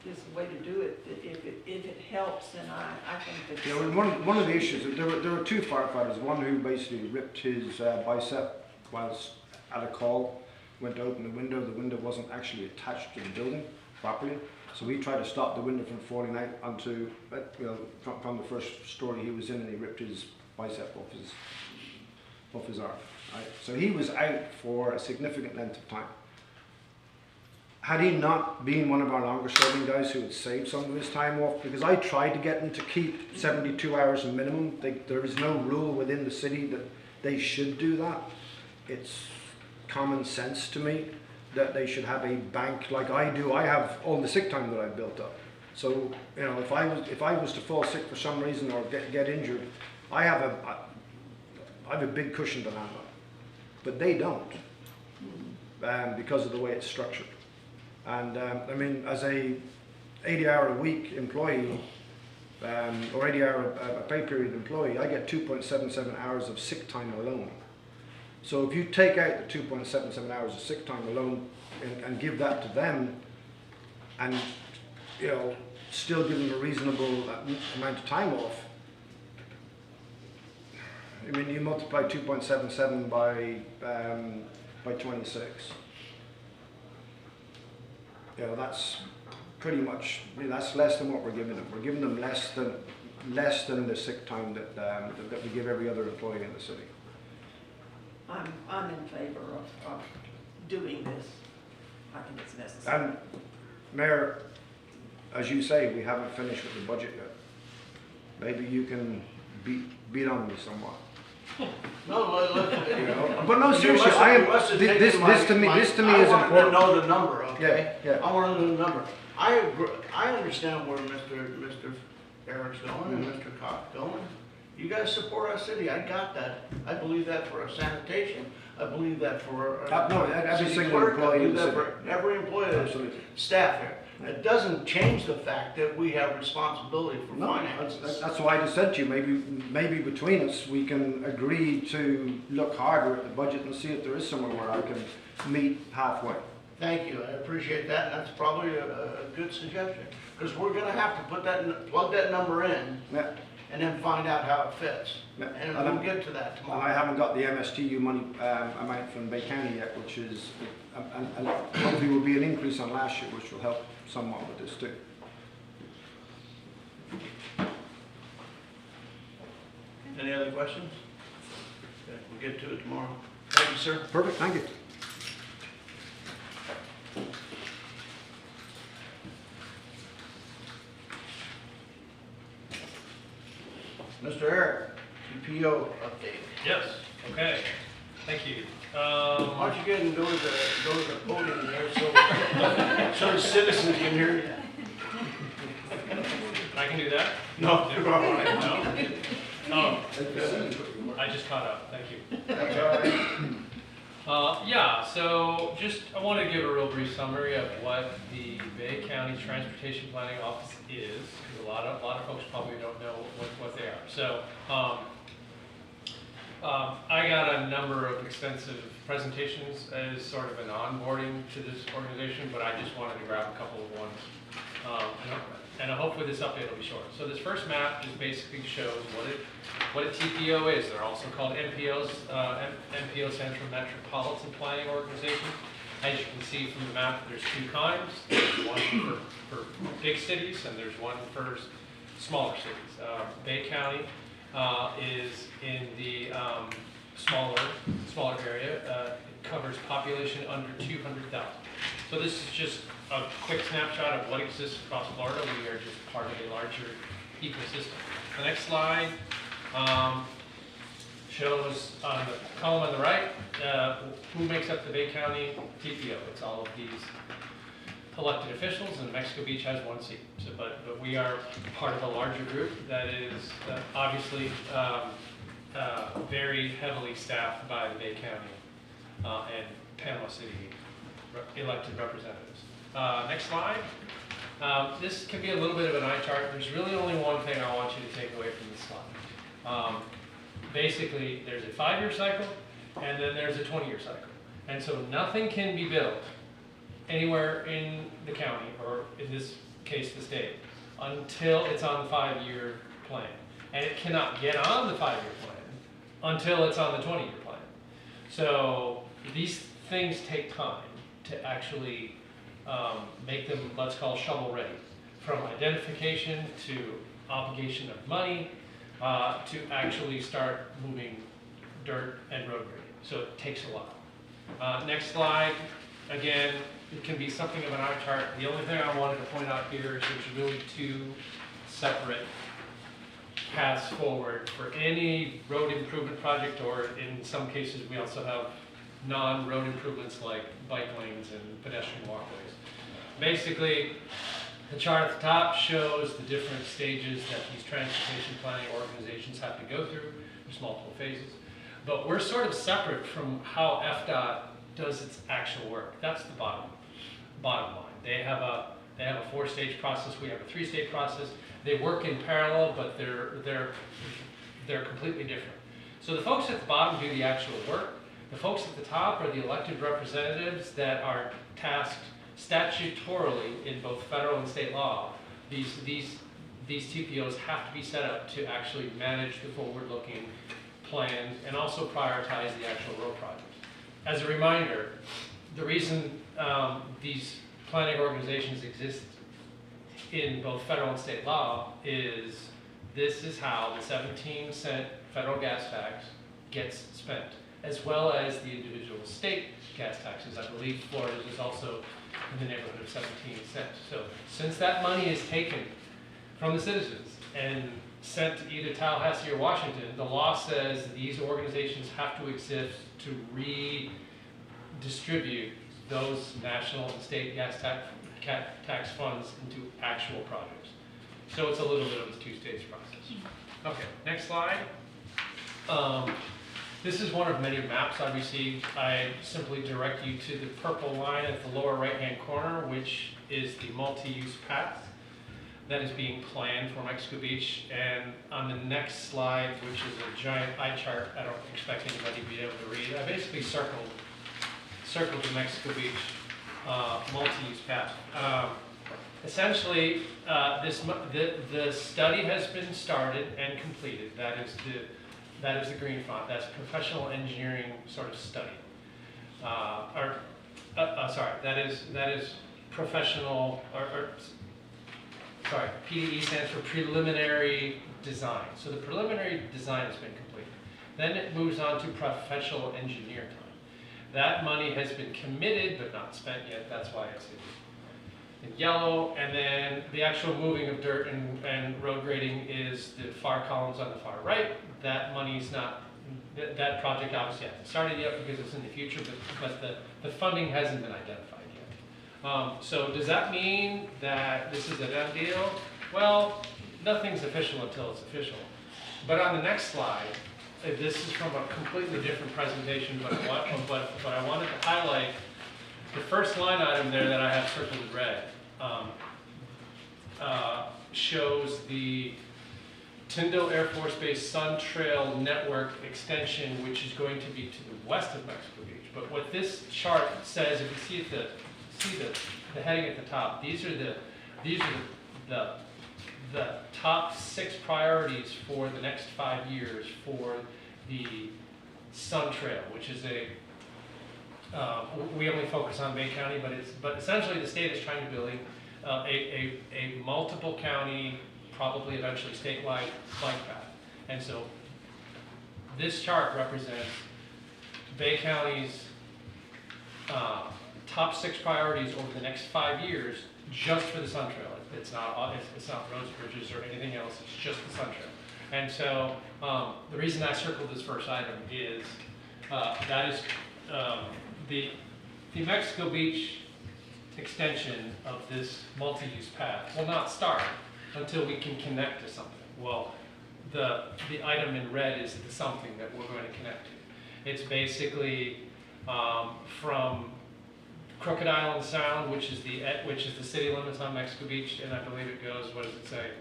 is the way to do it, if it helps, then I think that's... Yeah, well, one of the issues, there were two firefighters, one who basically ripped his bicep whilst at a call, went to open the window wasn't actually attached to the building properly, so we tried to stop the window from falling out onto, from the first story he was in, and he ripped his bicep off his arm. Right? So he was out for a significant length of time. Had he not been one of our longer serving guys who had saved some of his time off, because I tried to get him to keep 72 hours minimum. There is no rule within the city that they should do that. It's common sense to me that they should have a bank like I do. I have all the sick time that I've built up. So, if I was to fall sick for some reason or get injured, I have a big cushion to land on. But they don't, because of the way it's structured. And I mean, as a 80-hour-a-week employee, or 80-hour pay period employee, I get 2.77 hours of sick time alone. So if you take out the 2.77 hours of sick time alone and give that to them, and still give them a reasonable amount of time off, I mean, you multiply 2.77 by 26. That's pretty much, that's less than what we're giving them. We're giving them less than the sick time that we give every other employee in the city. I'm in favor of doing this. I think it's necessary. And Mayor, as you say, we haven't finished with the budget yet. Maybe you can beat on me somewhat. No, but no, seriously, this to me is important. I want to know the number, okay? Yeah. I want to know the number. I understand where Mr. Eric's going and Mr. Cox going. You guys support our city. I got that. I believe that for our sanitation. I believe that for every city single clerk. employee I believe in the that city. for every employee that's staff here. It doesn't change the fact that we have responsibility for finances. That's why I just said to you, maybe between us we can agree to look harder at the budget and see if there is somewhere where I can meet halfway. Thank you, I appreciate that, and that's probably a good suggestion, because we're gonna have to plug that number in, and then find out how it fits, and we'll get to that tomorrow. And I haven't got the MSTU money amount from Bay County yet, which is, and hopefully will be an increase on last year, which will help somewhat with this too. Any other questions? Okay, we'll get to it tomorrow. Thank you, sir. Perfect, thank you. Mr. Eric, TPO update. Yes, okay, thank you. Why don't you get and go to the podium there so the citizens can hear you? I can do that? No, you're all right. No? I just caught up, thank you. That's all right. Yeah, so just, I want to give a real brief summary of what the Bay County Transportation Planning Office is, because a lot of folks probably don't know what they are. So, I got a number of extensive presentations as sort of an onboarding to this organization, but I just wanted to grab a couple of ones. And hopefully this update will be short. So this first map just basically shows what a TPO is. They're also called MPOs. MPO stands for Metropolitan Planning Organization. As you can see from the map, there's two kinds. There's one for big cities and there's one for smaller cities. Bay County is in the smaller area. It covers population under 200,000. So this is just a quick snapshot of what exists across Florida. We are just part of a larger ecosystem. The next slide shows on the column on the right who makes up the Bay County TPO. It's all of these elected officials, and Mexico Beach has one seat. So, but we are part of a larger group that is obviously very heavily staffed by the Bay County and Panama City elected representatives. Next slide. This could be a little bit of an eye chart. There's really only one thing I want you to take away from this slide. Basically, there's a 5-year cycle, and then there's a 20-year cycle. And so nothing can be built anywhere in the county, or in this case, the state, until it's on the 5-year plan. And it cannot get on the 5-year plan until it's on the 20-year plan. So these things take time to actually make them, let's call, shovel ready. From identification to obligation of money to actually start moving dirt and road grading. So it takes a while. Next slide. Again, it can be something of an eye chart. The only thing I wanted to point out here is there's really two separate paths forward for any road improvement project, or in some cases we also have non-road improvements like bike lanes and pedestrian walkways. Basically, the chart at the top shows the different stages that these transportation planning organizations have to go through. There's multiple phases. But we're sort of separate from how FDOT does its actual work. That's the bottom line. They have a 4-stage process. We have a 3-stage process. They work in parallel, but they're completely different. So the folks at the bottom do the actual work. The folks at the top are the elected representatives that are tasked statutorily in both federal and state law. These TPOs have to be set up to actually manage the forward-looking plans and also prioritize the actual road projects. As a reminder, the reason these planning organizations exist in both federal and state law is this is how the 17-cent federal gas tax gets spent, as well as the individual state gas taxes. I believe Florida's is also in the neighborhood of 17 cents. So since that money is taken from the citizens and sent to either Tallahassee or Washington, the law says these organizations have to exist to redistribute those national and state gas tax funds into actual projects. So it's a little bit of a 2-stage process. Okay, next slide. This is one of many maps I received. I simply direct you to the purple line at the lower right-hand corner, which is the multi-use path that is being planned for Mexico Beach. And on the next slide, which is a giant eye chart, I don't expect anybody to be able to read. I basically circled the Mexico Beach multi-use path. Essentially, the study has been started and completed. That is the green font. That's professional engineering sort of study. That is professional, PDE stands for preliminary design. So the preliminary design has been completed. Then it moves on to professional engineer time. That money has been committed but not spent yet. That's why it's hidden. in yellow, and then the actual moving of dirt and road grading is the far columns on the far right. That money's not, that project obviously hasn't started yet because it's in the future, but the funding hasn't been identified yet. So does that mean that this is a done deal? Well, nothing's official until it's official. But on the next slide, this is from a completely different presentation, but I wanted to highlight the first line item there that I have circled in red. Shows the Tyndall Air Force Base Sun Trail Network extension, which is going to be to the west of Mexico Beach. But what this chart says, if you see the heading at the top, these are the top 6 priorities for the next 5 years for the Sun Trail, which is we only focus on Bay County, but essentially the state is trying to build a multiple county, probably eventually statewide bike path. And so this chart represents Bay County's top 6 priorities over the next 5 years just for the Sun Trail. It's not roads, bridges, or anything else. It's just the Sun Trail. And so the reason I circled this first item is that is the Mexico Beach extension of this multi-use path will not start until we can connect to something. Well, the item in red is the something that we're going to connect to. It's basically from Crooked Island Sound, which is the city limits on Mexico Beach, and I believe it goes, what does it say?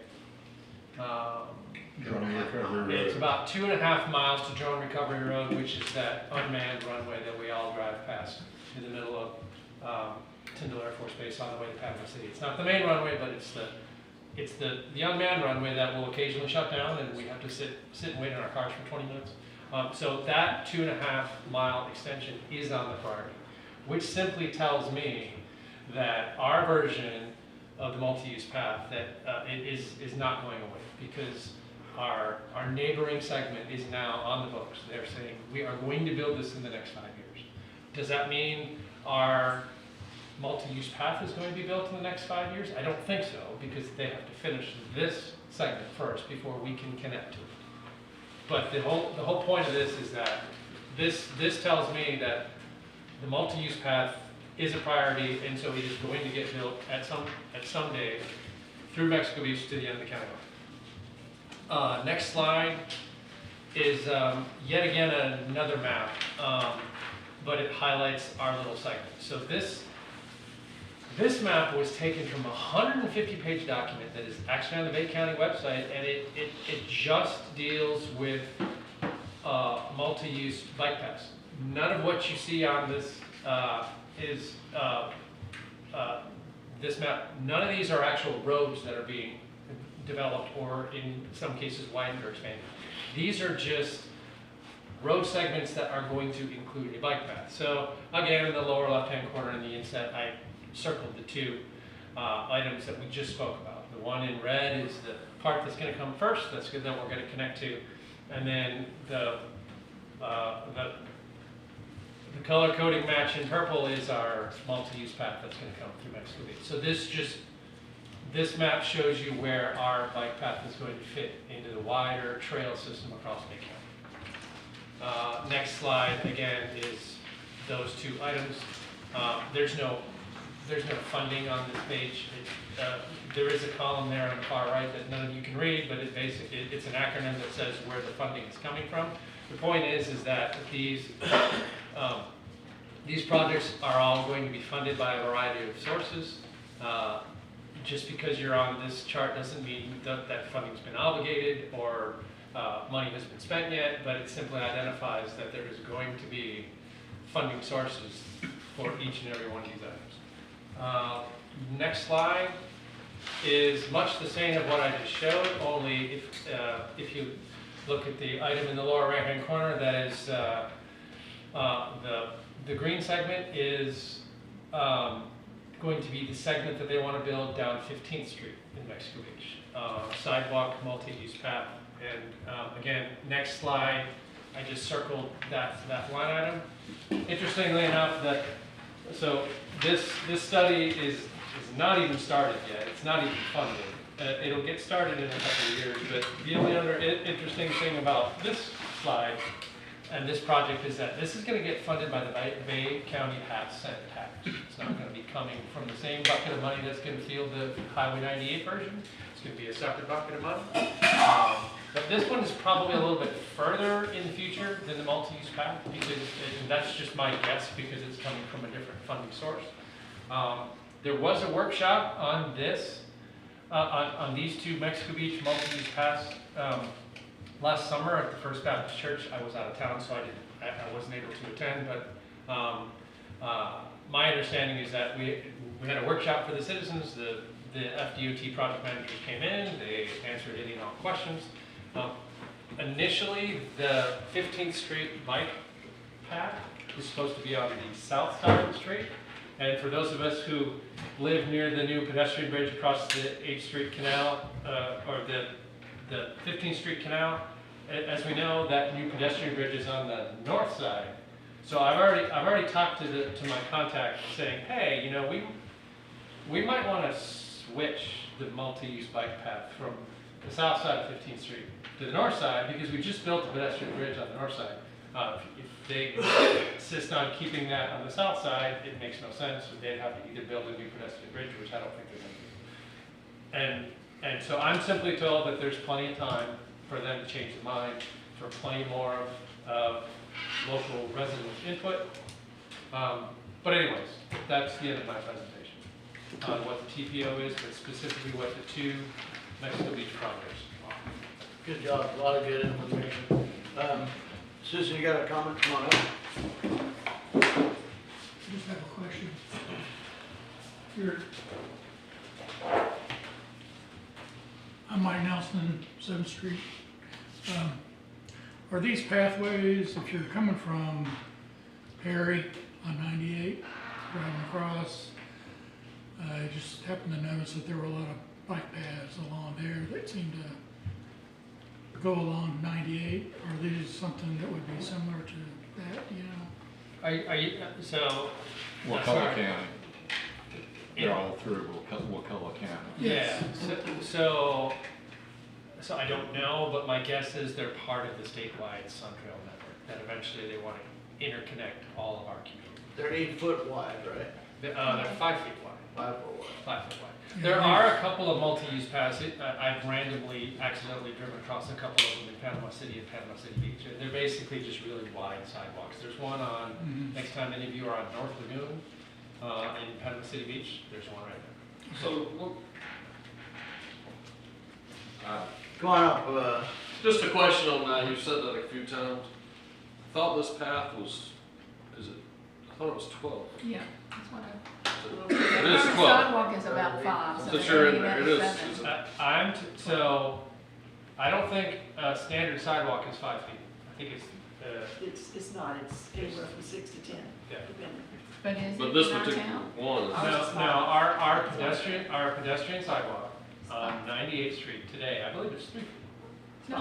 Drone Recovery Road. It's about 2.5 miles to Drone Recovery Road, which is that unmanned runway that we all drive past in the middle of Tyndall Air Force Base on the way to Panama City. It's not the main runway, but it's the unmanned runway that will occasionally shut down, and we have to sit and wait in our cars for 20 minutes. So that 2.5 mile extension is on the priority, which simply tells me that our version of the multi-use path that is not going away, because our neighboring segment is now on the books. They're saying we are going to build this in the next 5 years. Does that mean our multi-use path is going to be built in the next 5 years? I don't think so, because they have to finish this segment first before we can connect to it. But the whole point of this is that this tells me that the multi-use path is a priority, and so it is going to get built at some day through Mexico Beach to the end of the county line. Next slide is yet again another map, but it highlights our little segment. So this map was taken from a 150-page document that is actually on the Bay County website, and it just deals with multi-use bike paths. None of what you see on this is this map. None of these are actual roads that are being developed or in some cases widened or expanded. These are just road segments that are going to include a bike path. So again, in the lower left-hand corner in the inset, I circled the 2 items that we just spoke about. The one in red is the part that's going to come first, that's good, that we're going to connect to, and then the color coding match in purple is our multi-use path that's going to come through Mexico Beach. So this map shows you where our bike path is going to fit into the wider trail system across Bay County. Next slide again is those 2 items. There's no funding on this page. There is a column there on the far right that none of you can read, but it's an acronym that says where the funding is coming from. The point is that these projects are all going to be funded by a variety of sources. Just because you're on this chart doesn't mean that funding's been obligated or money has been spent yet, but it simply identifies that there is going to be funding sources for each and every one of these items. Next slide is much the same of what I just showed, only if you look at the item in the lower right-hand corner, that is the green segment is going to be the segment that they want to build down 15th Street in Mexico Beach. Sidewalk, multi-use path. And again, next slide, I just circled that line item. Interestingly enough, so this study is not even started yet, it's not even funded. It'll get started in a couple of years, but the only other interesting thing about this slide and this project is that this is gonna get funded by the Bay County half-cent tax. It's not gonna be coming from the same bucket of money that's gonna fuel the Highway 98 version. It's gonna be a separate bucket of money. But this one is probably a little bit further in the future than the multi-use path, because, and that's just my guess, because it's coming from a different funding source. There was a workshop on this, on these two Mexico Beach multi-use paths last summer at the First Baptist Church. I was out of town, so I wasn't able to attend, but my understanding is that we had a workshop for the citizens. The FDOT project managers came in, they answered any and all questions. Initially, the 15th Street bike path was supposed to be on the south side of the street. And for those of us who live near the new pedestrian bridge across the 8th Street Canal, or the 15th Street Canal, as we know, that new pedestrian bridge is on the north side. So I've already talked to my contact saying, hey, you know, we might want to switch the multi-use bike path from the south side of 15th Street to the north side, because we just built a pedestrian bridge on the north side. If they insist on keeping that on the south side, it makes no sense. They'd have to either build a new pedestrian bridge, which I don't think they're going to do. And so I'm simply told that there's plenty of time for them to change their mind, for plenty more of local resident input. But anyways, that's the end of my presentation on what the TPO is, but specifically what the two Mexico Beach projects are. Good job, a lot of good information. Susan, you got a comment? Come on up. Just have a question. I'm Mike Nelson, 7th Street. Are these pathways, if you're coming from Perry on 98, driving across, I just happened to notice that there were a lot of bike paths along there that seem to go along 98. Are these something that would be similar to that, you know? Are you, so? Wakulla County. They're all through Wakulla County. Yeah, so I don't know, but my guess is they're part of the statewide Sun Trail network, that eventually they want to interconnect all of our communities. They're 8 foot wide, right? They're 5 feet wide. 5 foot wide. 5 foot wide. There are a couple of multi-use paths. I've randomly, accidentally driven across a couple of them in Panama City and Panama City Beach. They're basically just really wide sidewalks. There's one on, next time any of you are on North Lagoon in Panama City Beach, there's one right there. So, Come on up. just a question on that, you've said that a few times. I thought this path was, I thought it was 12. Yeah, that's what I. It is 12. Sidewalk is about 5, so Since you're in maybe there, it that's is. 7. So I don't think a standard sidewalk is 5 feet. I think It's not, it's anywhere from 6 to 10, Yeah. depending. But is But it this in our particular town? one is. No, our pedestrian sidewalk on 98th Street today, I believe it's 3 feet. No.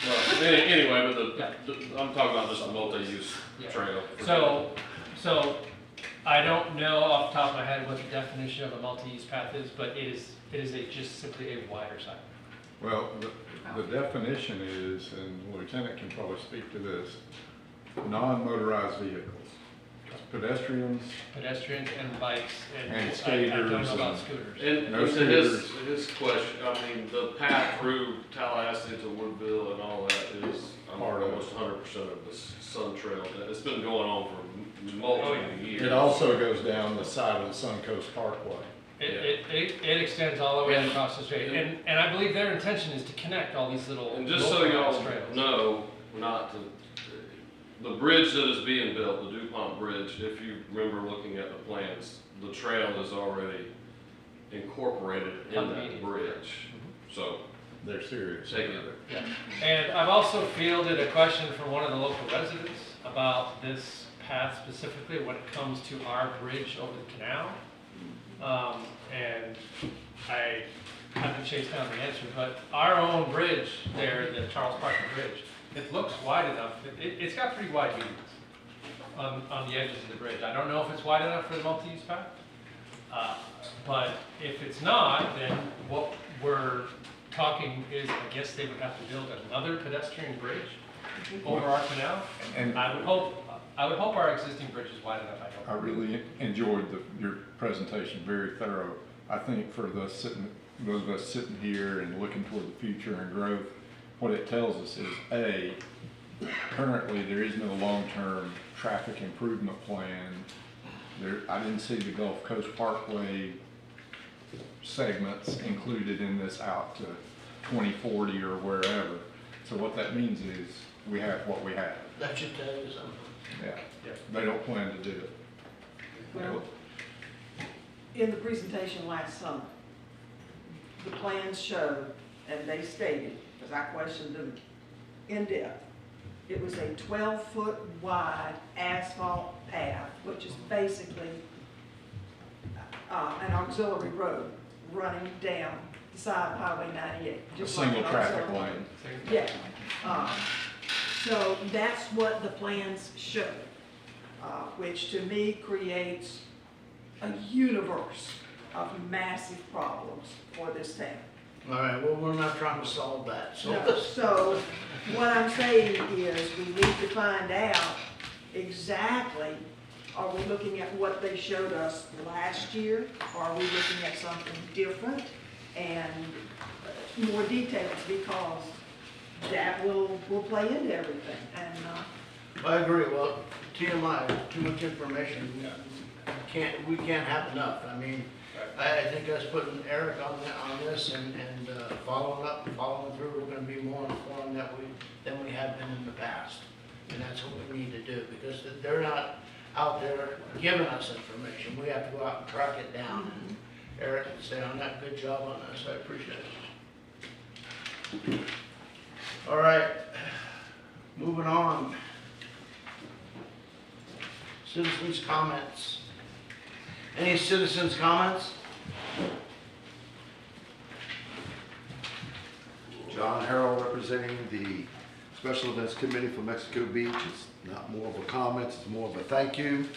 Well, anyway, but I'm talking about this multi-use Yeah. trail. So I don't know off the top of my head what the definition of a multi-use path is, but it is just simply a wider sidewalk. Well, the definition is, and the lieutenant can probably speak to this, non-motorized vehicles. Pedestrians. Pedestrians and bikes And I skaters don't know about and- scooters. And No to his scooters. question, I mean, the path through Tallahassee to Woodville and all that is Part of it. almost 100% of the Sun Trail. It's been going on for multiple years. It also goes down the side of the Suncoast Parkway. It extends all the way across the street, and I believe their intention is to connect all these little And just so localized y'all trails. know, the bridge that is being built, the DuPont Bridge, if you remember looking at the plans, the trail is already incorporated in that bridge. So they're serious. Take it. Yeah. And I've also fielded a question from one of the local residents about this path specifically when it comes to our bridge over the canal. And I haven't chased down the answer, but our own bridge there, the Charles Parker Bridge, it looks wide enough. It's got pretty wide medians on the edges of the bridge. I don't know if it's wide enough for the multi-use path, But if it's not, then what we're talking is, I guess they would have to build another pedestrian bridge over our canal. And I would hope our existing bridge is wide enough. I really enjoyed your presentation, very thorough. I think for those of us sitting here and looking toward the future and growth, what it tells us is, A, currently there is no long-term traffic improvement plan. I didn't see the Gulf Coast Parkway segments included in this out to 2040 or wherever. So what that means is we have what we have. That should tell you something. Yeah. They don't plan to do it. Well, in the presentation last summer, the plans showed, and they stated, because I questioned them in depth, it was a 12-foot wide asphalt path, which is basically an auxiliary road running down the side of Highway 98. A just single like an traffic auxiliary lane. road. Yeah. So that's what the plans show, which to me creates a universe of massive problems for this town. All right, well, we're not trying to solve that, so. No, so what I'm saying is we need to find out exactly, are we looking at what they showed us last year? Are we looking at something different and more details, because that will play into everything. And I agree, well, TMI, too much information, we can't have enough. I mean, I think us putting Eric on this and following up and following through, we're gonna be more informed than we have been in the past. And that's what we need to do, because they're not out there giving us information. We have to go out and track it down. And Eric, stay on that, good job on this, I appreciate it. All right, moving on. Citizens' comments. Any citizens' comments? John Harrell, representing the Special Events Committee for Mexico Beach. It's not more of a comment, it's more of a thank you.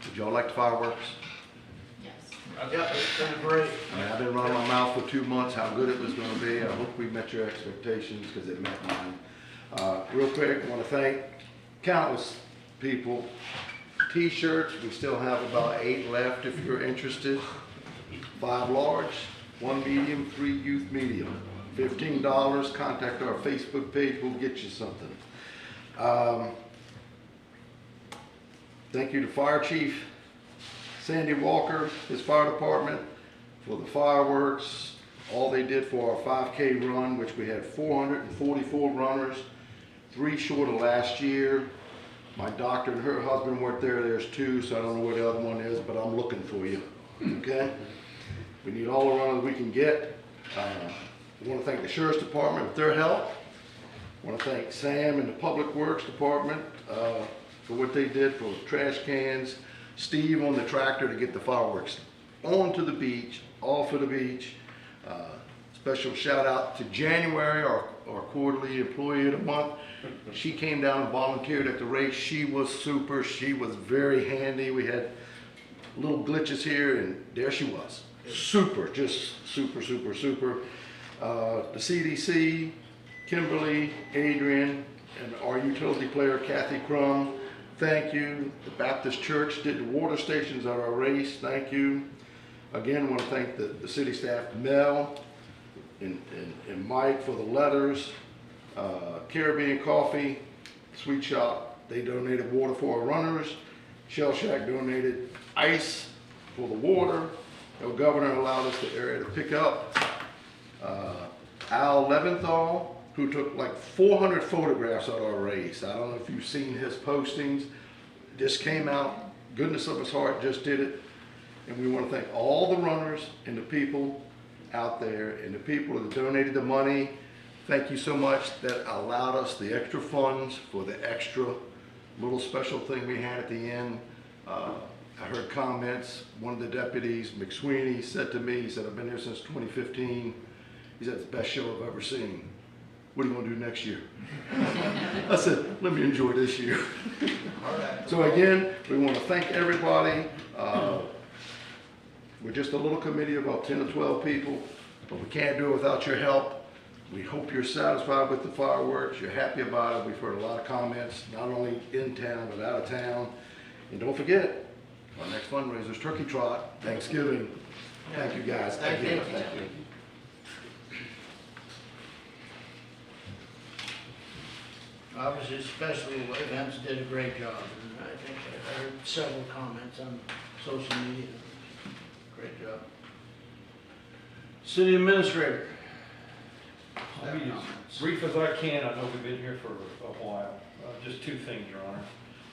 Would y'all like the fireworks? Yeah, it's been great. I mean, I've been running my mouth for 2 months how good it was going to be. I hope we met your expectations, because it met mine. Real quick, I want to thank countless people. T-shirts, we still have about 8 left if you're interested. 5 large, 1 medium, 3 youth medium. $15. Contact our Facebook page, we'll get you something. Thank you to Fire Chief Sandy Walker, his fire department, for the fireworks, all they did for our 5K run, which we had 444 runners, 3 short of last year. My doctor and her husband weren't there, there's 2, so I don't know where the other one is, but I'm looking for you, okay? We need all the runners we can get. I want to thank the Sheriff's Department for their help. I want to thank Sam and the Public Works Department for what they did for trash cans. Steve on the tractor to get the fireworks onto the beach, off of the beach. Special shout out to January, our quarterly employee of the month. She came down and volunteered at the race. She was super, she was very handy. We had little glitches here and there she was. Super, just super, super, super. The CDC, Kimberly, Adrian, and our utility player, Kathy Crum. Thank you. The Baptist Church did the water stations at our race. Thank you. Again, I want to thank the city staff, Mel and Mike for the letters. Caribbean Coffee, Sweet Shop, they donated water for our runners. Shell Shack donated ice for the water. The governor allowed us the area to pick up. Al Leventhal, who took like 400 photographs at our race. I don't know if you've seen his postings. Just came out, goodness of his heart, just did it. And we want to thank all the runners and the people out there and the people that donated the money. Thank you so much. That allowed us the extra funds for the extra little special thing we had at the end. I heard comments. One of the deputies, McSweeney, said to me, he said, I've been here since 2015. He said, it's the best show I've ever seen. What are you going to do next year? I said, let me enjoy this year. So again, we want to thank everybody. We're just a little committee, about 10 or 12 people, but we can't do it without your help. We hope you're satisfied with the fireworks, you're happy about it. We've heard a lot of comments, not only in town, but out of town. And don't forget, our next fundraiser is Turkey Trot, Thanksgiving. Thank you, guys. Thank you. Thank you. Obviously, special events did a great job, and I think I heard several comments on social media. Great job. City Administrator. I'll be as brief as I can. I know we've been here for a while. Just two things, Your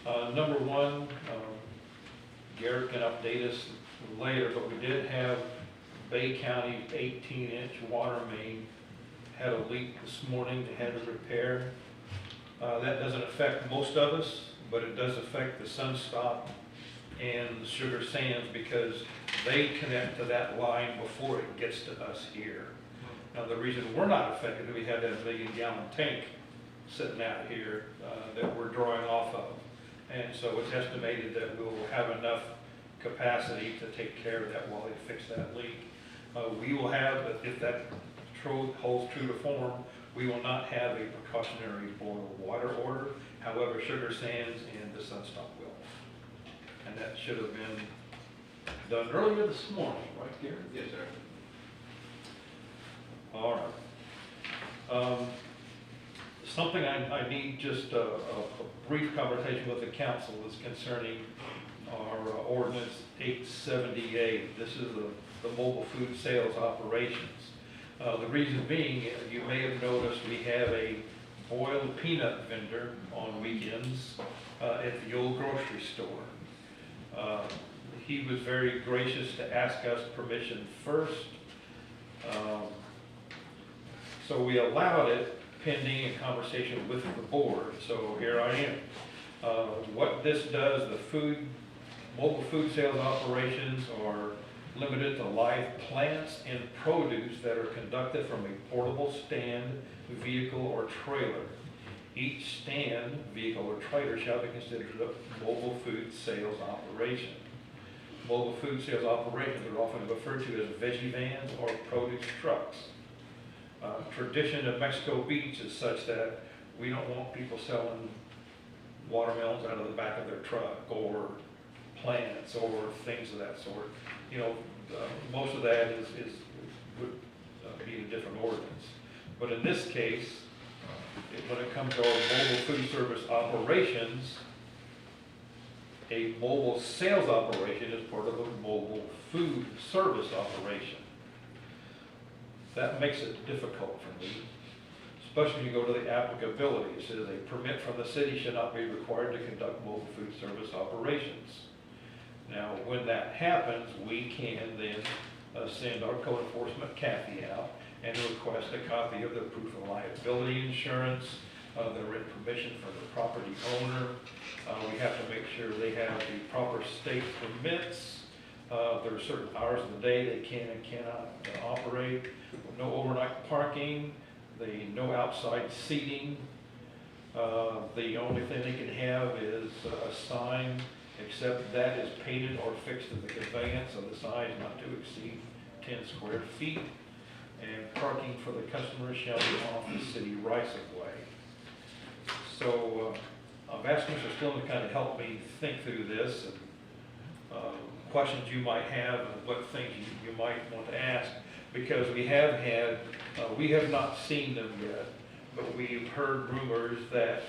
Honor. Number one, Garrett can update us later, but we did have Bay County 18-inch water main had a leak this morning that had to repair. That doesn't affect most of us, but it does affect the Sunstop and the Sugar Sands because they connect to that line before it gets to us here. Now, the reason we're not affected is we have that million-gallon tank sitting out here that we're drawing off of. And so it's estimated that we'll have enough capacity to take care of that while they fix that leak. We will have, if that holds true to form, we will not have a precautionary boil water order. However, Sugar Sands and the Sunstop will. And that should have been done earlier this morning, right, Gary? Yes, sir. All right. Something I need just a brief conversation with the council is concerning our ordinance 878. This is the mobile food sales operations. The reason being, you may have noticed we have a boiled peanut vendor on weekends at the old grocery store. He was very gracious to ask us permission first. So we allowed it pending a conversation with the board. So here I am. What this does, mobile food sales operations are limited to live plants and produce that are conducted from a portable stand, vehicle, or trailer. Each stand, vehicle, or trailer shall be considered a mobile food sales operation. Mobile food sales operations are often referred to as veggie vans or produce trucks. Tradition of Mexico Beach is such that we don't want people selling watermelons out of the back of their truck or plants or things of that sort. You know, most of that would be a different ordinance. But in this case, when it comes to our mobile food service operations, a mobile sales operation is part of a mobile food service operation. That makes it difficult for me, especially when you go to the applicability. It says a permit from the city should not be required to conduct mobile food service operations. Now, when that happens, we can then send our code enforcement Kathy out and request a copy of the proof of liability insurance, the written permission from the property owner. We have to make sure they have the proper state permits. There are certain hours of the day they can and cannot operate. No overnight parking, no outside seating. The only thing they can have is a sign, except that is painted or fixed to the conveyance, so the sign is not to exceed 10 square feet. And parking for the customer shall be off the city rights of way. So I've asked Mr. Stillman to kind of help me think through this and questions you might have and what things you might want to ask, because we have not seen them yet, but we've heard rumors that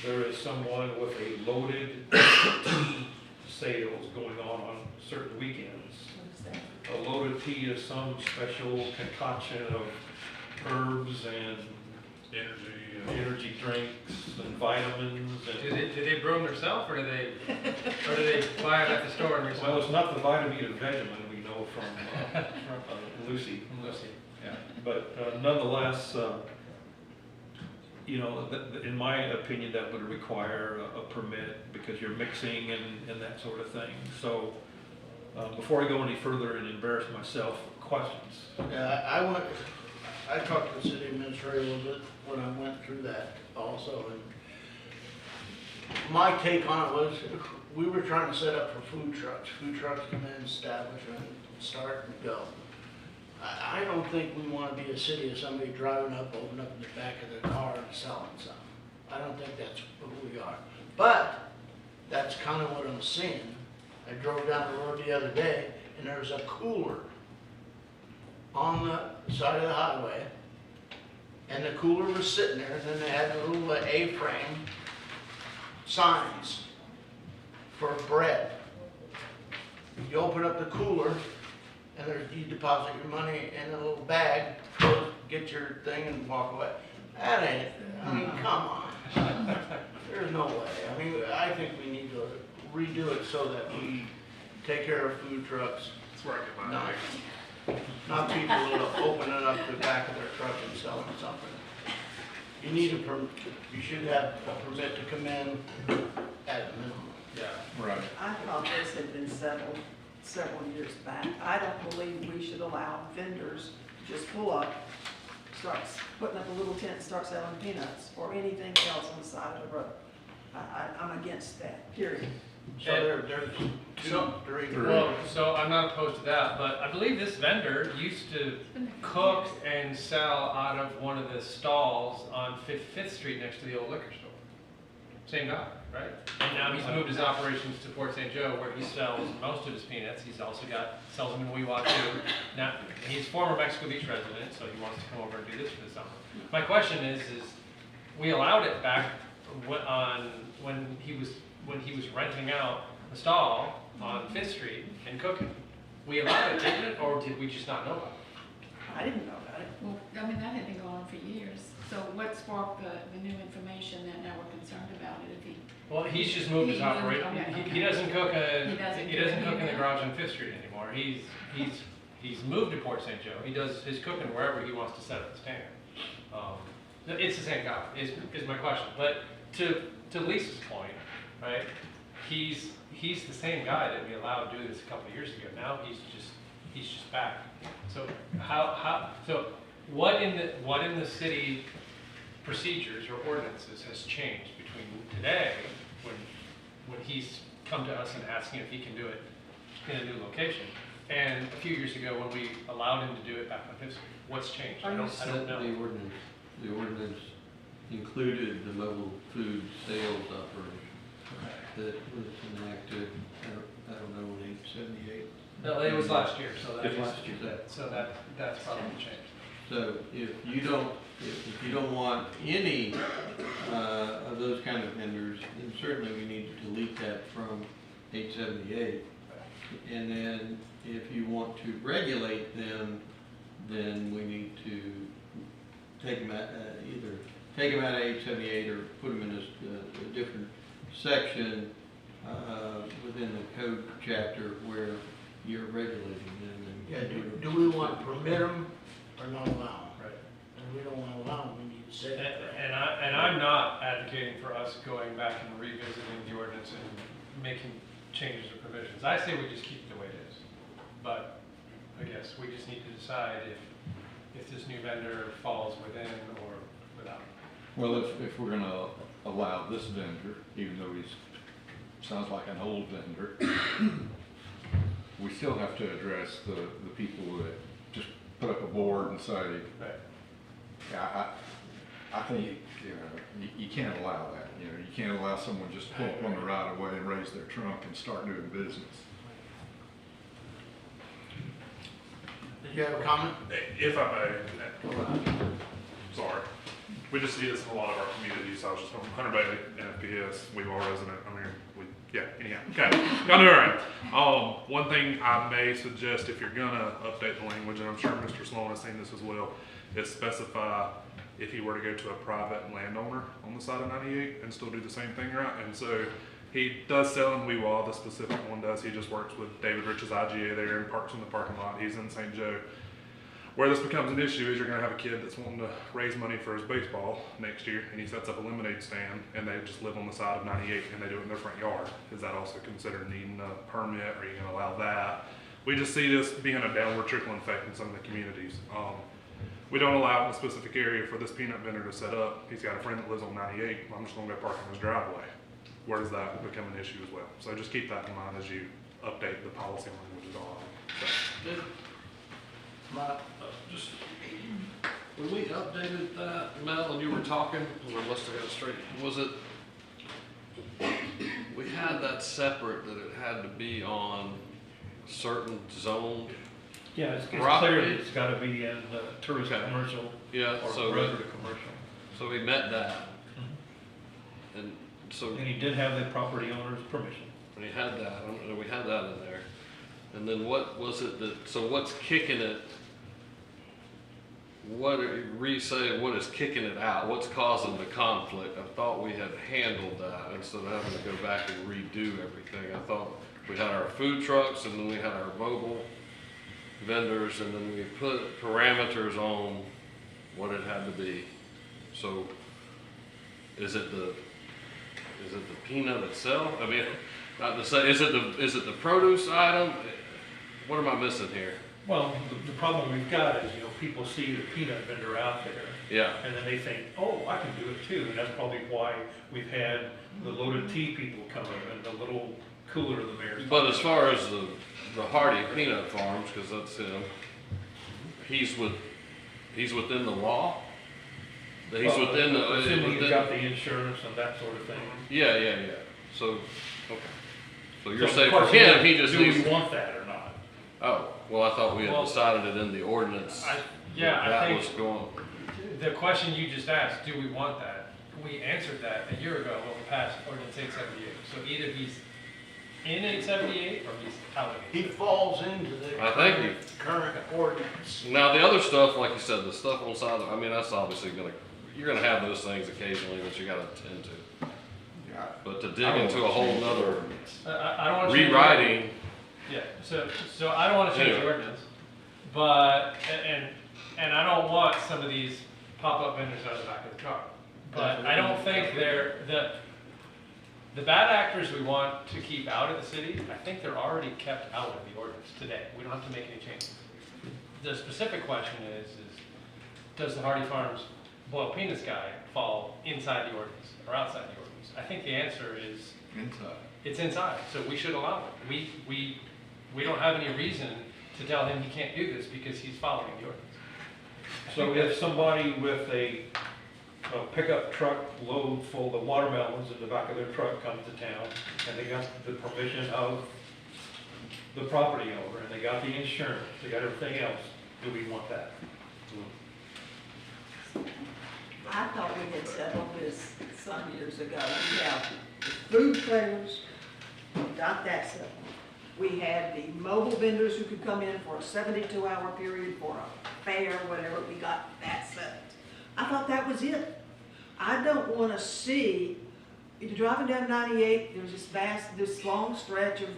there is someone with a loaded tea sales going on certain weekends. A loaded tea is some special concoction of herbs and energy drinks and vitamins. And Do they brew them themselves, or do they buy it at the store and resell? Well, it's not the Vitamin and Vegemin we know from Lucy. Lucy, yeah. But nonetheless, you know, in my opinion, that would require a permit because you're mixing and that sort of thing. So before I go any further and embarrass myself, questions? Yeah, I talked to the city administrator a little bit when I went through that also, and my take on it was, we were trying to set up for food trucks. Food trucks come in, establish, and start and go. I don't think we want to be a city of somebody driving up, opening up the back of their car and selling something. I don't think that's who we are. But that's kind of what I'm seeing. I drove down the road the other day, and there was a cooler on the side of the highway, and the cooler was sitting there, and then they had the little A-frame signs for bread. You open up the cooler, and you deposit your money in a little bag, get your thing and walk away. That ain't, I mean, come on. There's no way. I mean, I think we need to redo it so that we take care of food trucks. That's where I get mine. Not people that are opening up the back of their truck and selling something. You need you should have a permit to come in at a minimum. Yeah. Right. I thought this had been settled several years back. I don't believe we should allow vendors to just pull up, start putting up a little tent and start selling peanuts or anything else on the side of the road. I'm against that, period. So there's two, three. Well, so I'm not opposed to that, but I believe this vendor used to cook and sell out of one of the stalls on 5th Street next to the old liquor store. Same guy, right? And now he's moved his operations to Port St. Joe, where he sells most of his peanuts. He's also sells them in Weewa too. Now, he's former Mexico Beach resident, so he wants to come over and do this for the summer. My question is we allowed it back when he was renting out the stall on 5th Street and cooking. We allowed it, didn't it, or did we just not know about it? I didn't know about it. Well, I mean, that had been going on for years. So what sparked the new information that now we're concerned about it if he? Well, he's just moved his operation. Okay. He doesn't cook He doesn't cook in the do garage on 5th Street anymore. He's moved to Port St. Joe. He does his cooking wherever he wants to set up the stand. It's the same guy, is my question. But to Lisa's point, right? He's the same guy that we allowed to do this a couple of years ago. Now he's just back. So what in the city procedures or ordinances has changed between today when he's come to us and asking if he can do it in a new location and a few years ago when we allowed him to do it back on 5th Street? What's changed? I don't know. The ordinance included the mobile food sales operation that was enacted, I don't know, in 878. No, it was last year, so It was last year. that's probably changed. So if you don't want any of those kind of vendors, then certainly we need to delete that from 878. And then if you want to regulate them, then we need to take them out, either take them out of 878 or put them in a different section within the code chapter where you're regulating them. Yeah, do we want to permit them or not allow them? Right. And we don't want to allow them, we need to say that. And I'm not advocating for us going back and revisiting the ordinance and making changes or provisions. I say we just keep it the way it is. But I guess we just need to decide if this new vendor falls within or without. Well, if we're gonna allow this vendor, even though sounds like an old vendor, we still have to address the people that just put up a board and say, yeah, I think, you can't allow that. You can't allow someone just to pull up on the right of way and raise their trunk and start doing business. Did you have a comment? If I may, sorry. We just see this in a lot of our communities. I was just from Hunter Bailey, NFPS, Weewa resident. Anyhow. Okay, y'all know where I am. One thing I may suggest if you're gonna update the language, and I'm sure Mr. Sloan has seen this as well, is specify if he were to go to a private landowner on the side of 98 and still do the same thing, right? And so he does sell in Weewa, the specific one does. He just works with David Rich's IGA there and parks in the parking lot. He's in St. Joe. Where this becomes an issue is you're going to have a kid that's wanting to raise money for his baseball next year, and he sets up a lemonade stand, and they just live on the side of 98, and they do it in their front yard. Is that also considered needing a permit? Are you going to allow that? We just see this being a downward trickle effect in some of the communities. We don't allow in a specific area for this peanut vendor to set up. He's got a friend that lives on 98. I'm just going to go park in his driveway. where does that become an issue as well? So just keep that in mind as you update the policy languages on. So. Just, when we updated that, Mel, and you were talking, and I must have got it straight, was it, we had that separate, that it had to be on certain zoned Yeah, it's clear property? it's gotta be in the tourist Okay. commercial Yeah, or so regular that, commercial. so we met that. And so, And he did have the property owner's permission. we had that, we had that in there. And then what was it that, so what's kicking it? What is kicking it out? What's causing the conflict? I thought we had handled that instead of having to go back and redo everything. I thought we had our food trucks and then we had our mobile vendors and then we put parameters on what it had to be. So is it the peanut itself? I mean, not to say, is it the produce item? What am I missing here? Well, the problem we've got is, people see the peanut vendor out there. Yeah. And then they think, oh, I can do it too. And that's probably why we've had the loaded tea people come in and the little cooler of the mayor's. But as far as the Hardy Peanut Farms, because that's him, he's within the law? He's within the. Assuming he's got the insurance and that sort of thing. Yeah. So, okay. So you're So saying the for question him, is, he just do needs. we want that or not? Oh, well, I thought we had Well, decided it in the ordinance. I That think was going. the question you just asked, do we want that? We answered that a year ago when we passed ordinance 878. So either he's in 878 or he's out of it. He falls into the I think current ordinance. Now, the other stuff, like you said, the stuff on side, I mean, that's obviously you're gonna have those things occasionally that you gotta attend to. But to dig into a whole nother I don't want to change the rewriting. ordinance. Yeah, so I don't want to change the Anyway. ordinance, but, and I don't want some of these pop-up vendors on the back of the truck. But I don't think they're, the bad actors we want to keep out of the city, I think they're already kept out of the ordinance today. We don't have to make any changes. The specific question is does the Hardy Farms boiled peanuts guy fall inside the ordinance or outside the ordinance? I think the answer is Inside. it's inside, so we should allow it. We don't have any reason to tell him he can't do this because he's following the ordinance. So if somebody with a pickup truck load full of watermelons in the back of their truck comes to town and they got the permission of the property owner and they got the insurance, they got everything else, do we want that? I thought we had settled this some years ago. We have the food trailers, we got that settled. We had the mobile vendors who could come in for a 72-hour period for a fair, whatever, we got that settled. I thought that was it. I don't want to see, if you're driving down 98, there's this long stretch of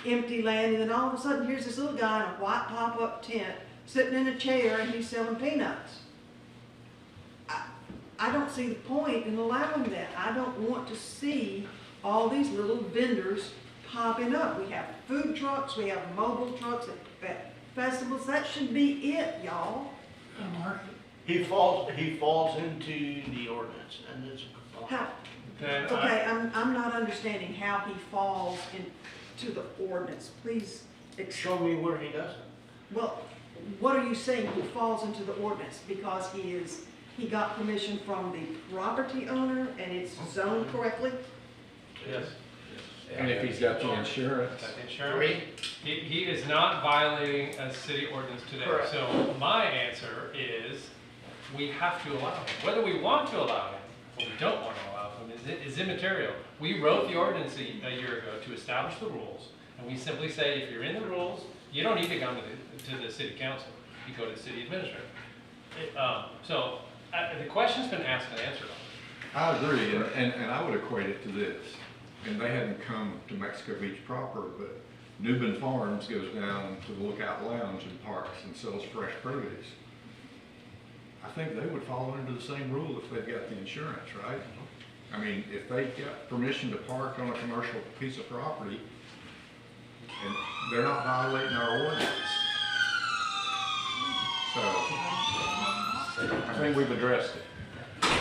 empty land, and then all of a sudden, here's this little guy in a white pop-up tent, sitting in a chair, and he's selling peanuts. I don't see the point in allowing that. I don't want to see all these little vendors popping up. We have food trucks, we have mobile trucks at festivals. That should be it, y'all. He falls into the ordinance, and it's. How? Then Okay, I'm not understanding how he falls into the ordinance. Please Show me where he doesn't. Well, what are you saying he falls into the ordinance? Because he got permission from the property owner and it's zoned correctly? Yes. And if he's got the insurance. Got the insurance. He is not violating a city ordinance today. Correct. So my answer is, we have to allow him. Whether we want to allow him or we don't want to allow him is immaterial. We wrote the ordinance a year ago to establish the rules, and we simply say, if you're in the rules, you don't need to come to the city council. You go to the city administrator. The question's been asked and answered. I agree, and I would equate it to this, and they hadn't come to Mexico Beach proper, but Newbin Farms goes down to the Lookout Lounge and parks and sells fresh produce. I think they would fall under the same rule if they've got the insurance, right? I mean, if they got permission to park on a commercial piece of property, and they're not violating our ordinance. So, I think we've addressed it.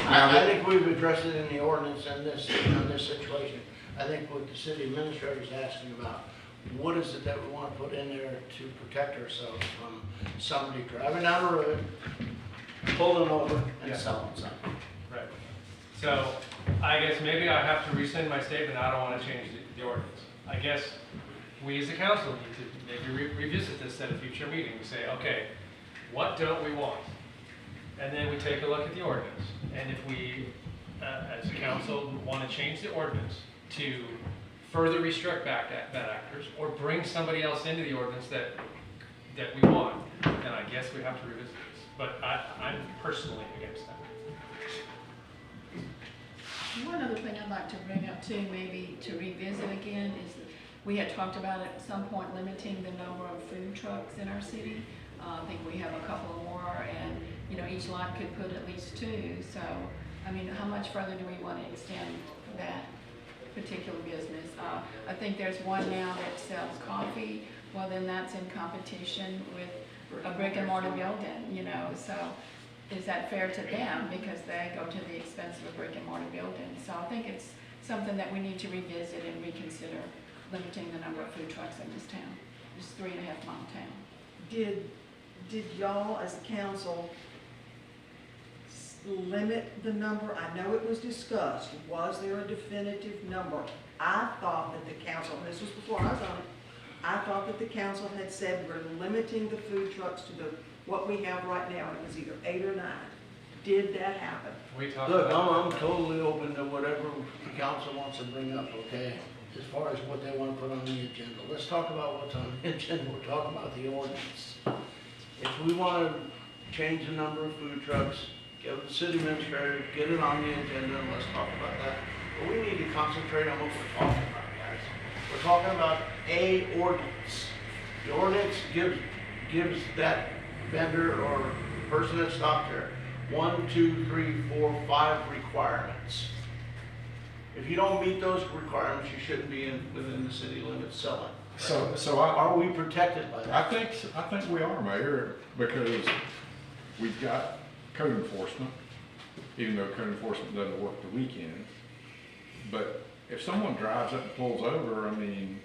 I think we've addressed it in the ordinance and this situation. I think what the city administrator is asking about, what is it that we want to put in there to protect ourselves from somebody driving down the road, pulling over and selling something? Right. So I guess maybe I have to rescind my statement. I don't want to change the ordinance. I guess we as a council need to maybe revisit this at a future meeting. We say, okay, what don't we want? And then we take a look at the ordinance. And if we, as a council, want to change the ordinance to further restrict bad actors or bring somebody else into the ordinance that we want, then I guess we have to revisit this. But I'm personally against that. One other thing I'd like to bring up too, maybe to revisit again, is that we had talked about at some point limiting the number of food trucks in our city. I think we have a couple more, and you know, each lot could put at least 2. So, I mean, how much further do we want to extend that particular business? I think there's one now that sells coffee. Well, then that's in competition with a brick and mortar building, you know. So, is that fair to them because they go to the expense of a brick and mortar building? So, I think it's something that we need to revisit and reconsider, limiting the number of food trucks in this town. It's a 3.5-mile town. Did y'all as a council limit the number? I know it was discussed. Was there a definitive number? I thought that the council, and this was before I was on it, I thought that the council had said we're limiting the food trucks to what we have right now. It was either 8 or 9. Did that happen? Look, I'm totally open to whatever the council wants to bring up, okay? As far as what they want to put on the agenda. Let's talk about what's on the agenda. We're talking about the ordinance. If we want to change the number of food trucks, give the city administrator, get it on the agenda, and let's talk about that. But we need to concentrate on what we're talking about, guys. We're talking about a ordinance. The ordinance gives that vendor or person that stopped there 1, 2, 3, 4, 5 requirements. If you don't meet those requirements, you shouldn't be within the city limits selling. Are we protected by that? I think we are, Mayor, because we've got code enforcement, even though code enforcement doesn't work the weekend. But if someone drives up and pulls over, I mean,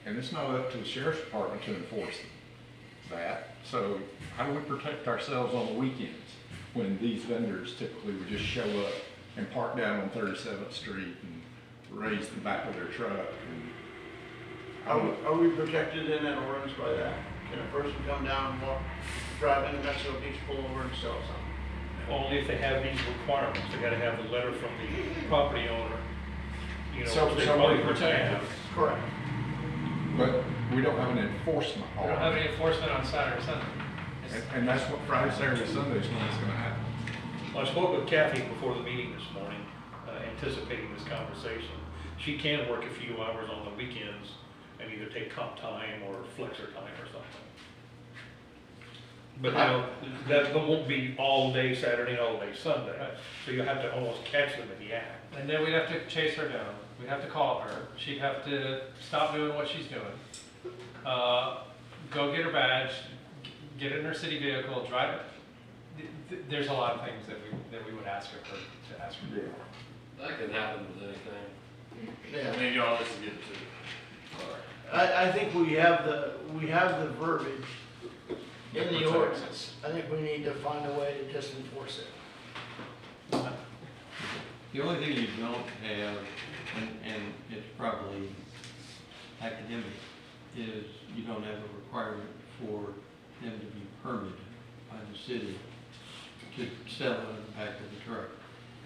and it's not up to the sheriff's department to enforce that. So how do we protect ourselves on the weekends when these vendors typically would just show up and park down on 37th Street and raise the back of their truck? Are we protected in that ordinance by that? Can a person come down and drive into Mexico Beach, pull over and sell something? Only if they have these requirements. They gotta have the letter from the property owner, you know, So which they somebody probably would have. Correct. But we don't have an enforcement We don't have any enforcement on Saturday, Sunday. And that's what Friday, Saturday, Sunday is when it's gonna happen. Well, I spoke with Kathy before the meeting this morning, anticipating this conversation. She can work a few hours on the weekends and either take comp time or flex her time or something. But you know, that won't be all day Saturday and all day Sunday. So you'll have to almost catch them in the act. And then we'd have to chase her down. We'd have to call her. She'd have to stop doing what she's doing. Go get her badge, get in her city vehicle, drive it. There's a lot of things that we would ask her to ask her to do. That can happen with anything. Yeah. Maybe y'all just get to. I think we have the verbiage in the ordinance. I think we need to find a way to just enforce it. The only thing you don't have, and it's probably academic, is you don't have a requirement for them to be permitted by the city to sell it on the back of the truck.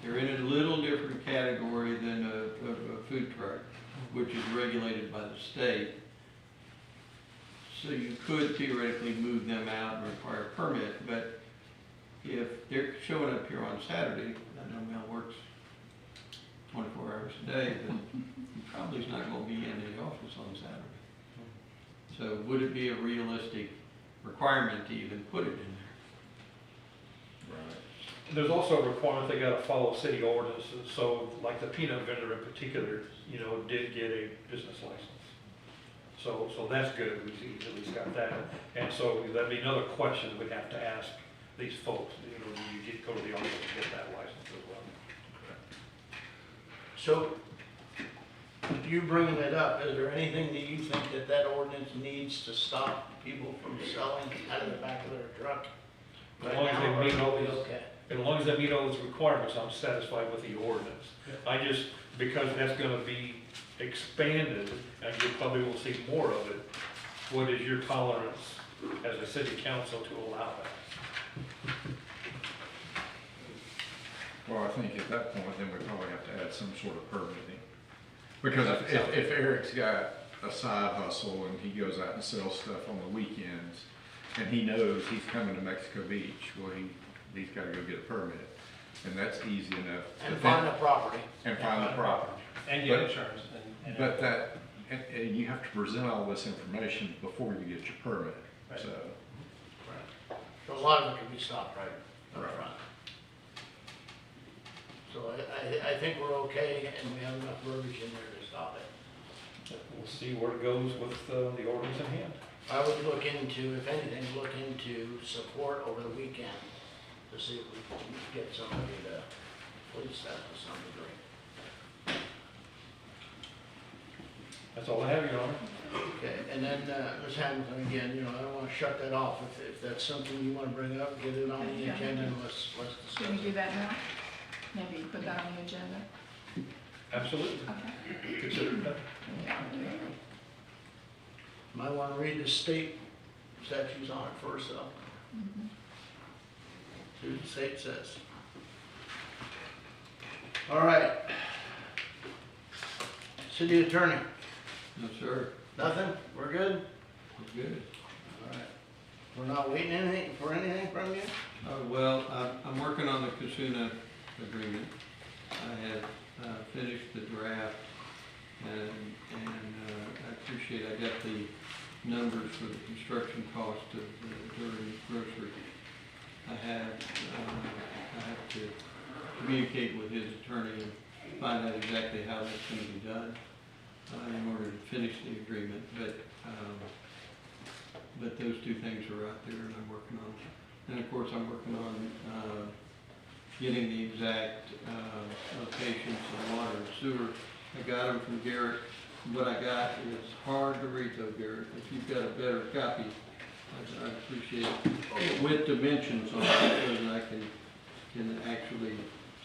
They're in a little different category than a food truck, which is regulated by the state. So you could theoretically move them out and require a permit, but if they're showing up here on Saturday, I know Mel works 24 hours a day, but he probably is not going to be in the office on Saturday. So would it be a realistic requirement to even put it in there? Right. There's also a requirement they gotta follow city ordinances, so like the peanut vendor in particular, you know, did get a business license. So that's good, we at least got that. And so that'd be another question we'd have to ask these folks, you know, do you go to the office to get that license as well? So, you bringing it up, is there anything that you think that that ordinance needs to stop people from selling out of the back of their truck? As long as Right they now, meet or all are we these, okay? as long as they meet all those requirements, I'm satisfied with the ordinance. I just, because that's gonna be expanded, and you probably will see more of it, what is your tolerance as a city council to allow that? Well, I think at that point, then we probably have to add some sort of permitting. Because if Eric's got a side hustle and he goes out and sells stuff on the weekends, and he knows he's coming to Mexico Beach, well, he's gotta go get a permit. And that's easy enough. And But find then- the property. And find the property. And get But- insurance and. But that, and you have to present all this information before you get your permit, Right. so. So a lot of it can be stopped right up Right. front. So I think we're okay, and we have enough verbiage in there to stop it. We'll see where it goes with the ordinance in hand. I would look into, if anything, look into support over the weekend to see if we can get somebody to police that to some degree. That's all I have, Your Honor. Okay, and then, Ms. Hamilton, again, you know, I don't wanna shut that off. If that's something you wanna bring up, get it on the Yeah. agenda and let's discuss Can we do it. that now? Maybe put that on the agenda? Absolutely. Okay. Consider it done. Might wanna read the state statutes on it first, though. Mhm. See what the state says. All right. City attorney, No, sir. nothing? We're good? We're good. All right. We're not waiting for anything from you? Well, I'm working on the Casuna agreement. I had finished the draft, and I appreciate, I got the numbers for the construction cost of the Durham grocery. I have to communicate with his attorney and find out exactly how that's gonna be done in order to finish the agreement, but those two things are out there and I'm working on. And of course, I'm working on getting the exact locations of water and sewer. I got them from Garrett. What I got is hard to read though, Garrett. If you've got a better copy, I'd appreciate it. With dimensions on it, so that I can actually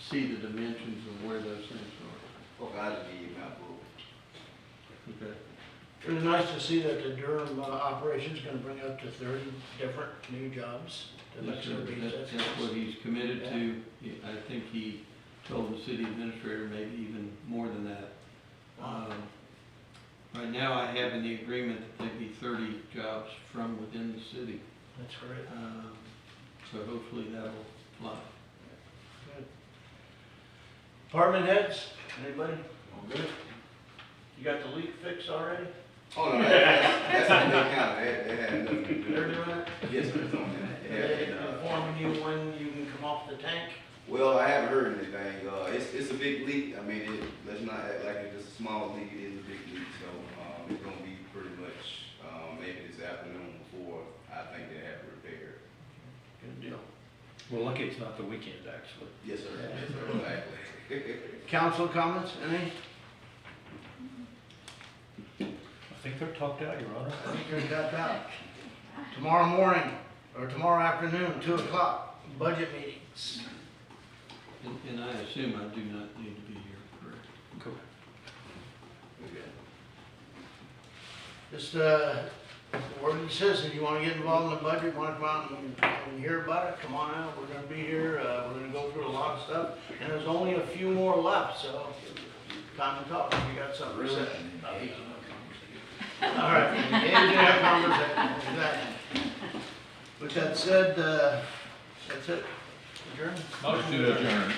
see the dimensions of where those things are. Okay, I'll just give you my book. Okay. It was nice to see that the Durham operation's gonna bring up to 30 different new jobs to Yes, Mexico sir. Beach. That's what he's committed to. I think he told the city administrator maybe even more than that. Right now, I have in the agreement that there'd be 30 jobs from within the city. That's great. So hopefully that'll fly. Good. Department heads, anybody? All good? You got the leak fixed already? Oh, no, that's on the account, that had nothing to do. They're doing it? Yes, sir, it's on that. Are they informing you when you can come off the tank? Well, I haven't heard anything, it's a big leak, I mean, let's not act like it's just a small leak, it is a big leak, so, it's gonna be pretty much, maybe this afternoon before I think they have it repaired. Good deal. We're lucky it's not the weekend, actually. Yes, sir, yes, sir, exactly. Council comments, any? I think they're talked out, Your Honor. I think you're tapped out. Tomorrow morning, or tomorrow afternoon, 2 o'clock, budget meetings. And I assume I do not need to be here, correct? Correct. Just, word to citizen, you wanna get involved in the budget, wanna come out and hear about it, come on out, we're gonna be here, we're gonna go through a lot of stuff, and there's only a few more left, so, time to talk, if you got something to say. All right, engage in that conversation, exactly. With that said, that's it, adjourn. Motion To adjourn.